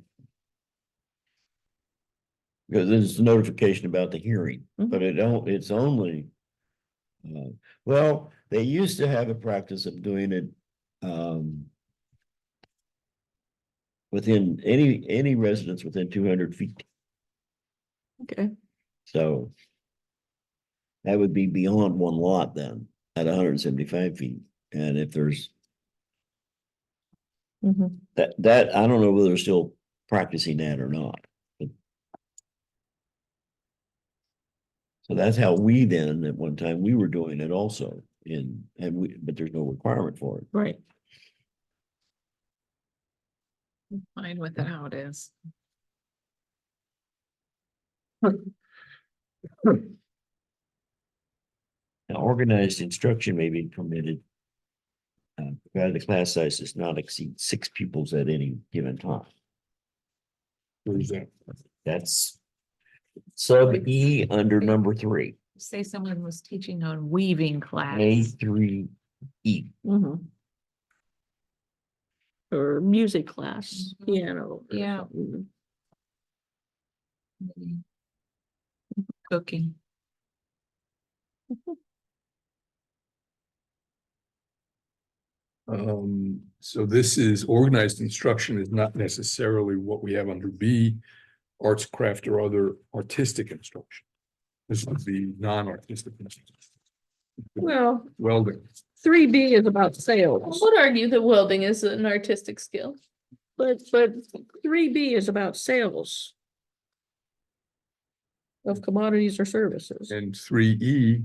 Speaker 1: Because there's a notification about the hearing, but it's only. Well, they used to have a practice of doing it. Within any residence within 200 feet,
Speaker 4: Okay,
Speaker 1: so. That would be beyond one lot then, at 175 feet, and if there's.
Speaker 4: mhm.
Speaker 1: That, I don't know whether they're still practicing that or not. But- So that's how we then, at one time, we were doing it also but there's no requirement for it.
Speaker 4: Right.
Speaker 5: I'm fine with it how it is.
Speaker 1: Now, organized instruction may be permitted. Provided the class size does not exceed 6 pupils at any given time.
Speaker 3: Where's that?
Speaker 1: That's sub E under number 3,
Speaker 5: Say someone was teaching on weaving class.
Speaker 1: A3E.
Speaker 4: Mhm. Or music class,
Speaker 5: Mhm.
Speaker 4: piano. or
Speaker 5: Yeah.
Speaker 4: something.
Speaker 5: Cooking.
Speaker 3: So this is organized instruction is not necessarily what we have under B, arts, craft, or other artistic instruction. This would be non-artistic instruction.
Speaker 4: Well,
Speaker 3: Welding,
Speaker 4: 3B is about
Speaker 2: I
Speaker 4: sales,
Speaker 2: would argue that welding is an artistic skill.
Speaker 4: but 3B is about sales of commodities or services.
Speaker 3: and 3E,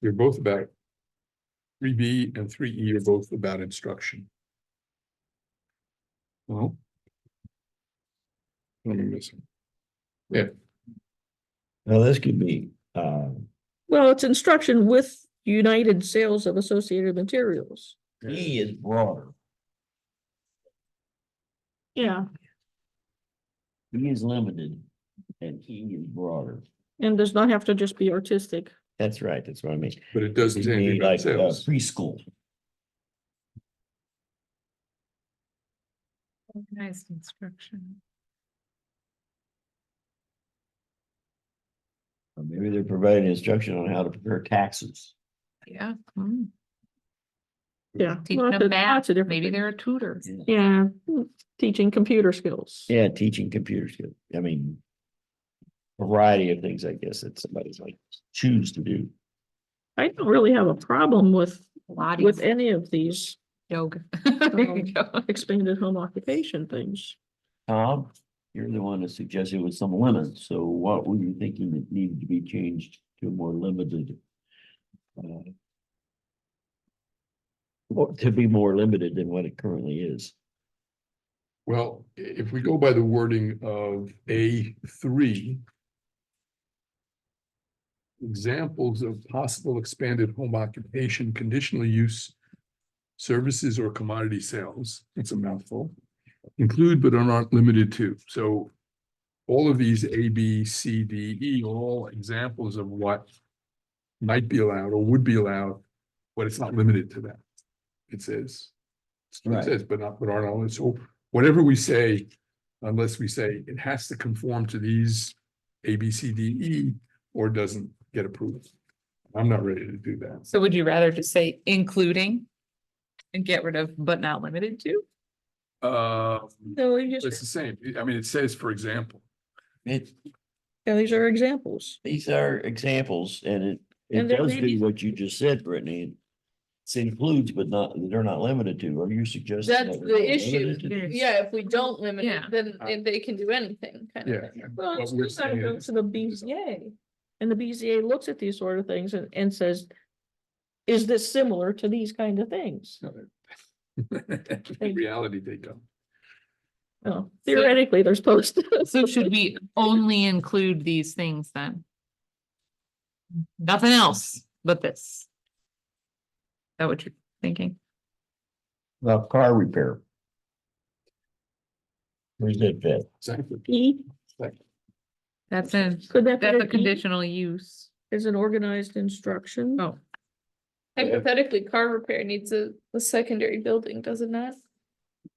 Speaker 3: they're both about. 3B and 3E are both about instruction. Well. What am I missing? Yeah,
Speaker 1: Now, this could be,
Speaker 4: Well, it's instruction with united sales of associated materials.
Speaker 1: E is broader.
Speaker 4: Yeah.
Speaker 1: E is limited and E is broader.
Speaker 4: And does not have to just be artistic.
Speaker 1: That's right, that's what I mean.
Speaker 3: but it doesn't
Speaker 1: It
Speaker 3: say
Speaker 1: could
Speaker 3: anything
Speaker 1: be
Speaker 3: about
Speaker 1: like
Speaker 3: sales.
Speaker 1: preschool.
Speaker 5: Organized instruction.
Speaker 1: Or maybe they're providing instruction on how to prepare taxes.
Speaker 5: Yeah.
Speaker 4: Yeah.
Speaker 5: Teaching
Speaker 4: lots
Speaker 5: them
Speaker 4: of-
Speaker 5: math,
Speaker 4: lots of different
Speaker 5: maybe
Speaker 4: things.
Speaker 5: they're a tutor.
Speaker 4: Yeah, teaching computer skills.
Speaker 1: Yeah, teaching computer skills. I mean. A variety of things, I guess, that somebody's like choose to do.
Speaker 4: I don't really have a problem with
Speaker 5: Pilates,
Speaker 4: any of these
Speaker 5: yoga. There you go.
Speaker 4: expanded home occupation things.
Speaker 1: Tom, you're the one that suggested with some limits, so what were you thinking that needed to be changed to a more limited? Or to be more limited than what it currently is.
Speaker 3: Well, if we go by the wording of A3. Examples of possible expanded home occupation, conditional use. Services or commodity sales, it's a mouthful, include but are not limited to, so. All of these A, B, C, D, E are all examples of what. Might be allowed or would be allowed, but it's not limited to that. It says.
Speaker 1: Right.
Speaker 3: It says, but not, but are not, limited. So whatever we say, unless we say it has to conform to these. A, B, C, D, E, or doesn't get approved. I'm not ready to do that.
Speaker 5: So would you rather just say including? And get rid of but not limited to?
Speaker 4: So we
Speaker 3: It's
Speaker 4: just,
Speaker 3: the same. I mean, it says, for example,
Speaker 1: It,
Speaker 4: yeah, these are examples.
Speaker 1: these are examples and it
Speaker 4: And there
Speaker 1: does
Speaker 4: may be-
Speaker 1: do what you just said, Brittany. It includes, but not, they're not limited to. Are you suggesting?
Speaker 2: That's
Speaker 1: that they're
Speaker 2: the
Speaker 1: not
Speaker 2: issue.
Speaker 1: limited to?
Speaker 2: Yeah, if we don't limit
Speaker 5: Yeah.
Speaker 2: it, then they can do anything kind of
Speaker 3: yeah.
Speaker 2: thing.
Speaker 4: Well,
Speaker 3: What
Speaker 4: it's
Speaker 3: we're
Speaker 4: still gotta
Speaker 3: saying
Speaker 4: go
Speaker 3: is-
Speaker 4: to the BZA. And the BZA looks at these sort of things and says, is this similar to these kind of things?
Speaker 3: In reality, they don't.
Speaker 4: Well, theoretically, they're supposed to.
Speaker 5: So should we only include these things then? Nothing else but this. Is that what you're thinking?
Speaker 1: Well, car repair. Where's that fit?
Speaker 3: Exactly.
Speaker 4: E,
Speaker 5: That's in,
Speaker 4: Could that be
Speaker 5: that's a
Speaker 4: an E?
Speaker 5: conditional use.
Speaker 4: Is an organized instruction?
Speaker 5: Oh,
Speaker 2: Hypothetically, car repair needs a secondary building, does it not?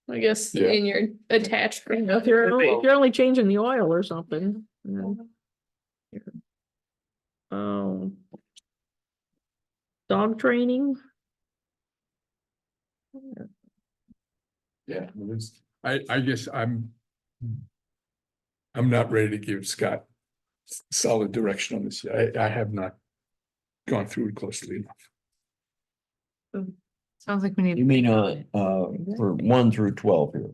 Speaker 2: I guess
Speaker 3: Yeah.
Speaker 2: in your attached.
Speaker 4: You know, if you're only changing the oil or something. you know. Dog training,
Speaker 3: Yeah, well, I guess I'm not ready to give Scott solid direction on this yet. I have not gone through it closely enough.
Speaker 5: sounds like we need.
Speaker 1: You mean, for 1 through 12 here?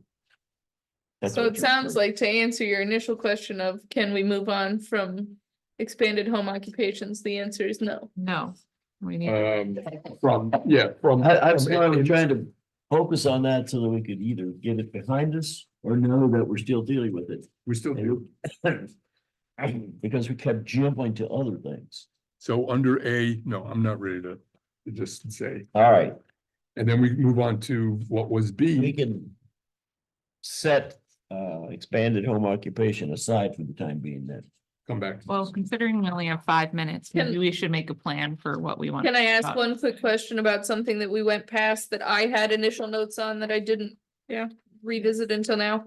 Speaker 1: That's
Speaker 2: So
Speaker 1: what
Speaker 2: it
Speaker 1: you're
Speaker 2: sounds
Speaker 1: saying.
Speaker 2: like to answer your initial question of can we move on from expanded home occupations, the answer is no.
Speaker 5: No. We need.
Speaker 3: From.
Speaker 1: That's why we're trying to focus on that so that we could either get it behind us or know that we're still dealing with it.
Speaker 3: We still do.
Speaker 1: Because we kept jumping to other things.
Speaker 3: So under A, no, I'm not ready to just say,
Speaker 1: All right,
Speaker 3: and then we move on to what was
Speaker 1: we
Speaker 3: B.
Speaker 1: can set expanded home occupation aside for the time being then.
Speaker 3: Come back.
Speaker 5: Well, considering we only have 5 minutes,
Speaker 2: Can-
Speaker 5: maybe we should make a plan for what we want.
Speaker 2: Can I ask
Speaker 5: talk
Speaker 2: one quick question about something that we went past that I had initial notes on that I didn't, revisit until now?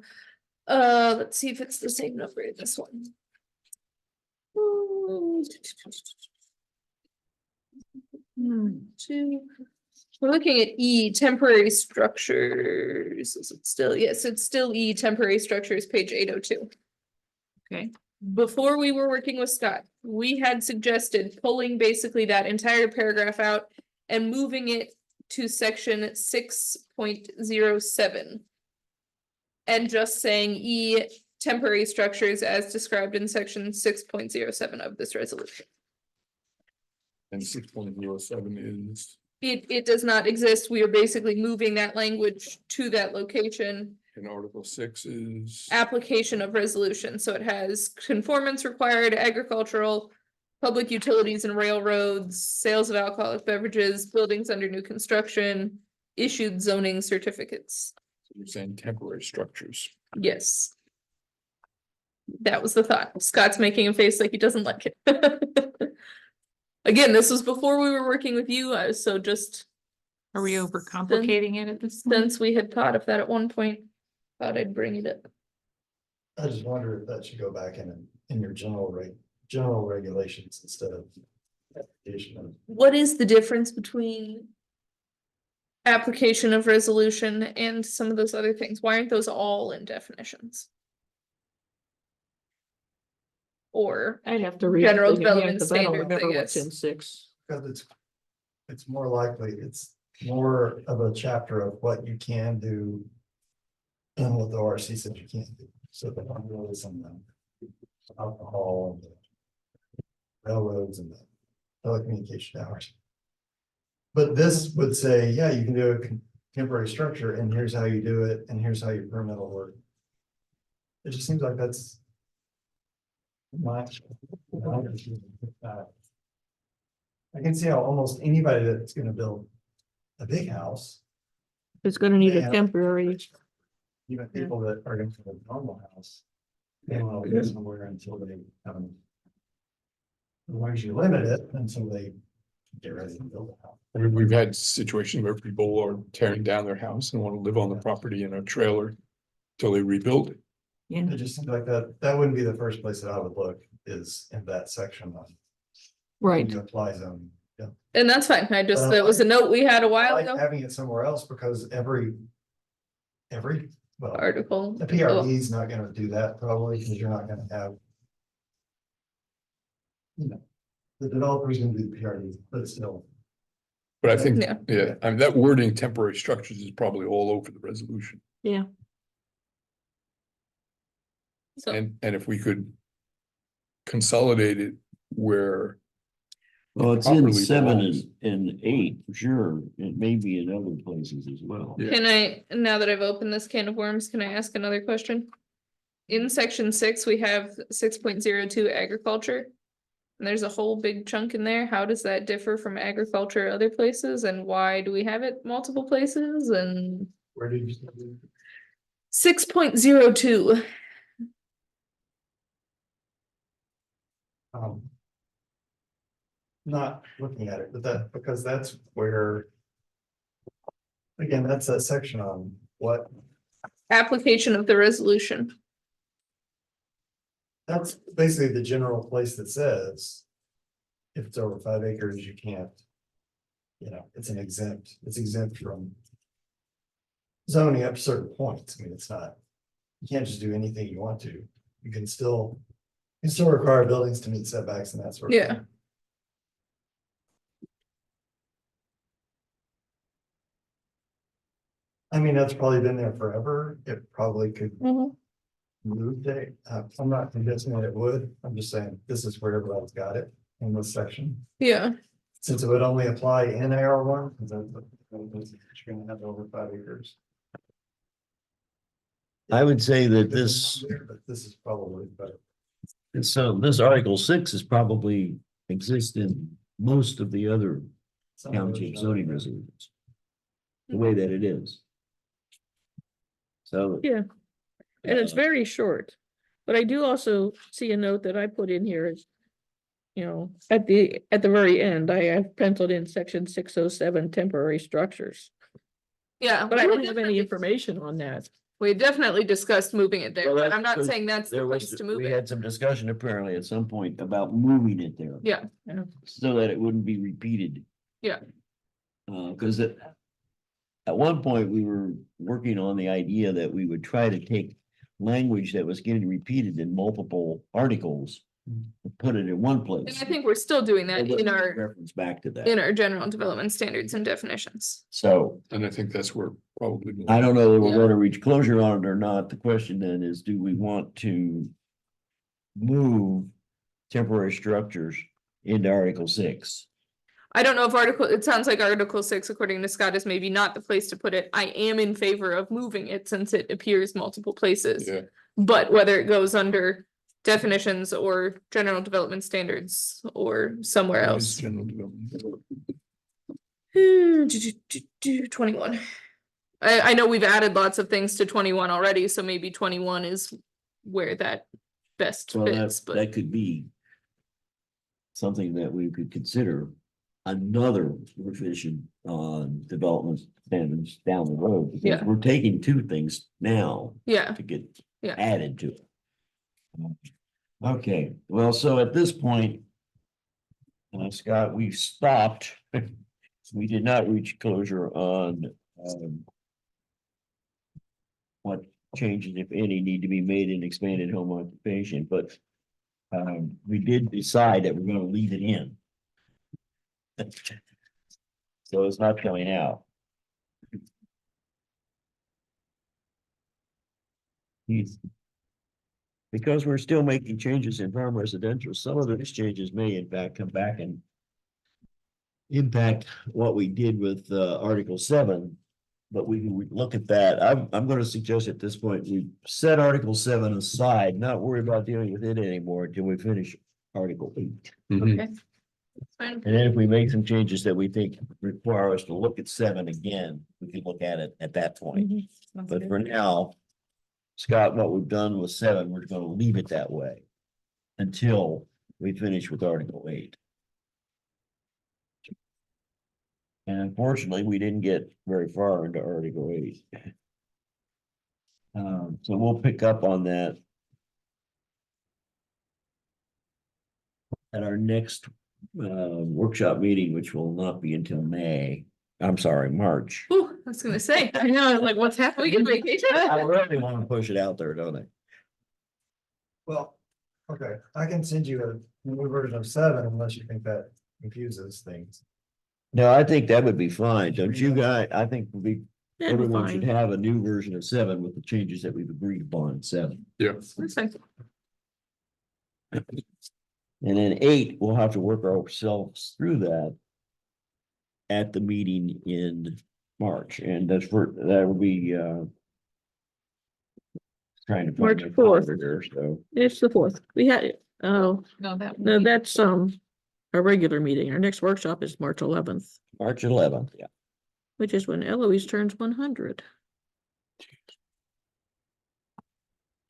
Speaker 2: Let's see if it's the same number in this one. We're looking at E, temporary structures. Is it still? Yes, it's still E, temporary structures, page 802.
Speaker 5: Okay,
Speaker 2: Before we were working with Scott, we had suggested pulling basically that entire paragraph out and moving it to section 6.07. And just saying E, temporary structures as described in section 6.07 of this resolution.
Speaker 3: And 6.07 is,
Speaker 2: It does not exist. We are basically moving that language to that location.
Speaker 3: and Article 6 is.
Speaker 2: Application of resolution, so it has conformance required, agricultural, public utilities and railroads, sales of alcoholic beverages, buildings under new construction, issued zoning certificates.
Speaker 3: You're saying temporary structures.
Speaker 2: Yes. That was the thought. Scott's making a face like he doesn't like it. Again, this was before we were working with you, so just
Speaker 5: are we overcomplicating it at this point?
Speaker 2: since we had thought of that at one point, thought I'd bring it up.
Speaker 6: I just wonder if that should go back in your general regulations instead of. Application of.
Speaker 2: What is the difference between application of resolution and some of those other things? Why aren't those all in definitions? Or,
Speaker 4: I'd have to read.
Speaker 2: General
Speaker 4: everything again,
Speaker 2: development
Speaker 4: 'cause I don't
Speaker 2: standards, I
Speaker 4: remember what's
Speaker 2: guess.
Speaker 4: in 6.
Speaker 6: Because it's more likely, it's more of a chapter of what you can do. And what the ORC says you can't do, so the vandalism and alcohol and the railroads and the telecommunication towers. But this would say, yeah, you can do a temporary structure and here's how you do it and here's how your permit will work. It just seems like that's. I can see how almost anybody that's gonna build a big house,
Speaker 4: It's gonna need
Speaker 6: Yeah.
Speaker 4: a temporary,
Speaker 6: even people that are gonna build a normal house. They want to live somewhere until they have. As long as you limit it until they get ready to build a house.
Speaker 3: I mean, we've had situations where people are tearing down their house and want to live on the property in a trailer till they rebuild it.
Speaker 4: yeah,
Speaker 6: It just seems like that wouldn't be the first place that I would look, is in that section on.
Speaker 4: right.
Speaker 6: You apply zoning. Yeah.
Speaker 2: and that's fine, that was a note we had a
Speaker 6: I
Speaker 2: while
Speaker 6: like
Speaker 2: ago,
Speaker 6: having it somewhere else because well,
Speaker 2: article.
Speaker 6: the PRD is not gonna do that probably, because you're not gonna have. You know, the developer's gonna do the PRD, but still,
Speaker 3: But I think,
Speaker 2: Yeah.
Speaker 3: yeah, I mean, that wording temporary structures is probably all over the resolution.
Speaker 4: Yeah,
Speaker 2: So,
Speaker 3: And if we could consolidate it where,
Speaker 1: Well, it's in
Speaker 3: Properly
Speaker 1: 7
Speaker 3: belongs.
Speaker 1: and 8 for sure. It may be in other places as well.
Speaker 3: Yeah.
Speaker 2: can I, now that I've opened this can of worms, can I ask another question? In section 6, we have 6.02 agriculture. And there's a whole big chunk in there. How does that differ from agriculture other places? And why do we have it multiple places? And
Speaker 6: where do you?
Speaker 2: 6.02,
Speaker 6: Not looking at it, but because that's where. Again, that's that section on what,
Speaker 2: Application of the resolution.
Speaker 6: that's basically the general place that says. If it's over 5 acres, you can't. It's exempt from. Zoning up to certain points, I mean, it's not, you can't just do anything you want to, you can still require buildings to meet setbacks and that sort of
Speaker 2: Yeah.
Speaker 6: thing. I mean, that's probably been there forever, it probably could
Speaker 2: Mhm.
Speaker 6: move there, I'm not convincing that it would, I'm just saying, this is where everybody's got it in this section.
Speaker 2: Yeah,
Speaker 6: Since it would only apply in AR1, because you're gonna have over 5 acres.
Speaker 1: I would say that
Speaker 6: There's
Speaker 1: this,
Speaker 6: one there, but this is probably better.
Speaker 1: so this Article 6 is probably exists in most of the other
Speaker 6: Some of those
Speaker 1: township
Speaker 6: don't.
Speaker 1: zoning resolutions. The way that it is. So.
Speaker 4: Yeah. And it's
Speaker 1: uh,
Speaker 4: very short, but I do also see a note that I put in here is. At the very end, I have penciled in section 607 temporary structures,
Speaker 2: yeah.
Speaker 4: but I
Speaker 2: we
Speaker 4: don't have any
Speaker 2: definitely-
Speaker 4: information on that.
Speaker 2: We definitely discussed moving it there,
Speaker 1: Well,
Speaker 2: but
Speaker 1: that's
Speaker 2: I'm not
Speaker 1: because
Speaker 2: saying that's the
Speaker 1: There
Speaker 2: place
Speaker 1: was,
Speaker 2: to move
Speaker 1: we
Speaker 2: it.
Speaker 1: had some discussion apparently at some point about moving it there.
Speaker 2: Yeah.
Speaker 1: So that it wouldn't be repeated.
Speaker 2: Yeah.
Speaker 1: Cause at one point, we were working on the idea that we would try to take language that was getting repeated in multiple articles. And put it in one
Speaker 2: And
Speaker 1: place.
Speaker 2: I think we're still doing that in our,
Speaker 1: Reference back to
Speaker 2: in
Speaker 1: that.
Speaker 2: our general development standards and definitions.
Speaker 1: So
Speaker 3: And I think that's where probably.
Speaker 1: I don't know that we're
Speaker 2: Yeah.
Speaker 1: gonna reach closure on it or not. The question then is, do we want to move temporary structures into Article 6?
Speaker 2: I don't know if it sounds like Article 6, according to Scott, is maybe not the place to put it. I am in favor of moving it since it appears multiple places.
Speaker 3: Yeah,
Speaker 2: But whether it goes under definitions or general development standards or somewhere
Speaker 3: it is
Speaker 2: else.
Speaker 3: general development.
Speaker 2: 21. I know we've added lots of things to 21 already, so maybe 21 is where that best
Speaker 1: Well,
Speaker 2: fits,
Speaker 1: that,
Speaker 2: but
Speaker 1: that could be something that we could consider another revision on development standards down the road. Because
Speaker 2: Yeah.
Speaker 1: we're taking two things now
Speaker 2: yeah,
Speaker 1: to get
Speaker 2: Yeah.
Speaker 1: added to it. Okay, well, so at this point, Scott, we stopped. We did not reach closure on what changes, if any, need to be made in expanded home occupation, but we did decide that we're gonna leave it in. So it's not coming out. Because we're still making changes in farm residential, some of those changes may in fact come back and impact what we did with Article 7. But we can look at that. I'm gonna suggest at this point, we set Article 7 aside, not worry about dealing with it anymore until we finish Article 8.
Speaker 3: Mhm.
Speaker 2: okay. That's fine.
Speaker 1: And then if we make some changes that we think require us to look at 7 again, we can look at it at that point.
Speaker 5: Sounds
Speaker 1: But
Speaker 5: good.
Speaker 1: for now, Scott, what we've done with 7, we're gonna leave it that way until we finish with Article 8. And unfortunately, we didn't get very far into Article 8. So we'll pick up on that at our next workshop meeting, which will not be until May. I'm sorry, March.
Speaker 2: Whew, I was gonna say,
Speaker 5: I know, like, what's
Speaker 2: we
Speaker 5: happening?
Speaker 2: get vacation.
Speaker 1: I really want to push it out there, don't I?
Speaker 6: Well, okay, I can send you a new version of 7 unless you think that confuses things.
Speaker 1: No, I think that would be fine. Don't you guys? I think
Speaker 4: That'd be
Speaker 1: everyone should
Speaker 4: fine.
Speaker 1: have a new version of 7 with the changes that we've agreed upon in 7.
Speaker 3: Yeah,
Speaker 2: Perfect.
Speaker 1: And then 8, we'll have to work ourselves through that at the meeting in March, and that will be trying to. find
Speaker 4: March
Speaker 1: my
Speaker 4: 4th.
Speaker 1: calendar here, so,
Speaker 4: It's the 4th. We had, oh,
Speaker 5: No, that.
Speaker 4: no, that's a regular meeting. Our next workshop is March 11th,
Speaker 1: March 11th, yeah.
Speaker 4: which is when Eloise turns 100.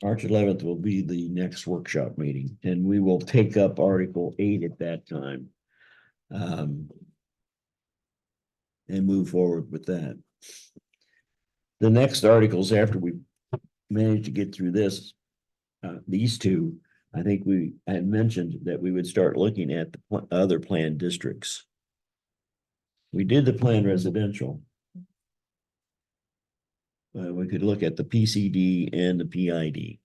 Speaker 1: March 11th will be the next workshop meeting, and we will take up Article 8 at that time. And move forward with that. The next articles after we manage to get through this, these two, I think I had mentioned that we would start looking at the other planned districts. We did the planned residential. We could look at the PCD and the PID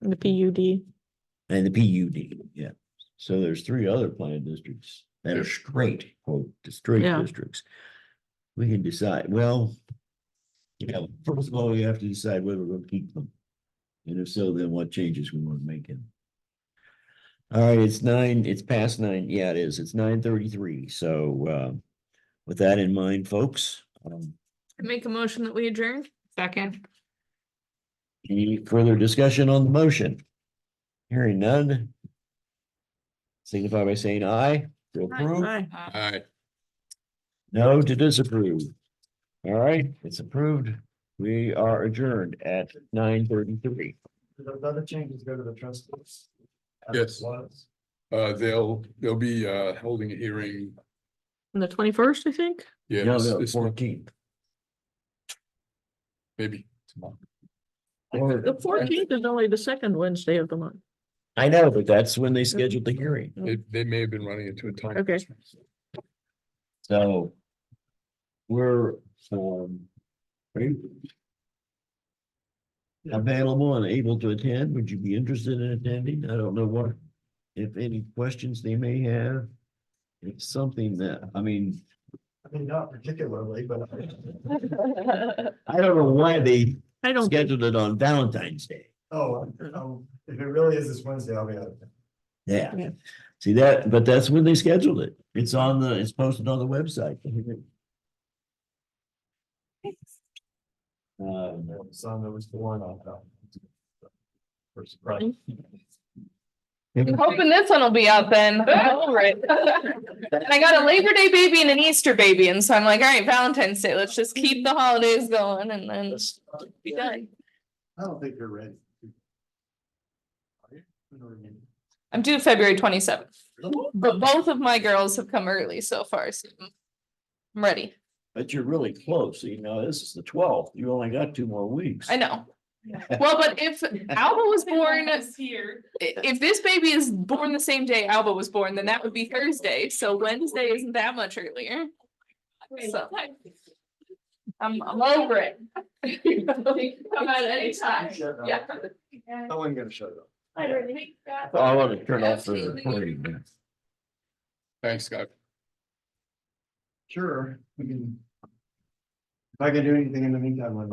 Speaker 4: The PUD.
Speaker 1: and the PUD, yeah. So there's three other planned districts that are straight, quote, straight
Speaker 4: Yeah.
Speaker 1: districts. We can decide, well, first of all, we have to decide whether we're gonna keep them. And if so, then what changes we want to make in. All right, it's past 9, yeah, it is, it's 9:33, so with that in mind, folks.
Speaker 2: Make a motion that we adjourn.
Speaker 5: Second,
Speaker 1: Any further discussion on the motion? Hearing none. Signify by saying aye to approve,
Speaker 4: Aye.
Speaker 3: All right.
Speaker 1: no to disapprove. All right, it's approved. We are adjourned at 9:33.
Speaker 6: The other changes go to the trustees.
Speaker 3: Yes.
Speaker 6: Was.
Speaker 3: They'll be holding a hearing.
Speaker 4: On the 21st, I think.
Speaker 3: Yeah,
Speaker 1: No,
Speaker 3: this-
Speaker 1: no,
Speaker 3: this month,
Speaker 1: 14th.
Speaker 3: maybe tomorrow.
Speaker 1: Or-
Speaker 4: The 14th is only the second Wednesday of the month.
Speaker 1: I know, but that's when they scheduled the hearing.
Speaker 3: They may have been running into a time.
Speaker 4: Okay.
Speaker 3: constraint.
Speaker 1: So we're available and able to attend. Would you be interested in attending? I don't know what, if any questions they may have. It's something that, I mean,
Speaker 6: I mean, not particularly, but.
Speaker 1: I don't know why they
Speaker 4: I don't,
Speaker 1: scheduled it on Valentine's Day.
Speaker 6: Oh, if it really is this Wednesday, I'll be out of town.
Speaker 1: Yeah.
Speaker 4: Yeah.
Speaker 1: See that, but that's when they scheduled it. It's posted on the website.
Speaker 6: The son that was born on that. For surprise.
Speaker 2: I'm hoping this one will be out then. I'm over it. And I got a Labor Day baby and an Easter baby, and so I'm like, all right, Valentine's Day, let's just keep the holidays going and then be done.
Speaker 6: I don't think you're ready. Are you?
Speaker 2: I'm due February 27th, but both of my girls have come early so far, so I'm ready.
Speaker 1: But you're really close. You know, this is the 12th. You only got 2 more weeks.
Speaker 2: I know. Well, but if Alba was born, if this baby is born the same day Alba was born, then that would be Thursday, so Wednesday isn't that much earlier. So. I'm over it. Come at any time, yeah.
Speaker 6: I wasn't gonna shut it up.
Speaker 1: I want to turn off the recording.
Speaker 3: Thanks, Scott.
Speaker 6: Sure, we can. If I can do anything in the meantime, let me know.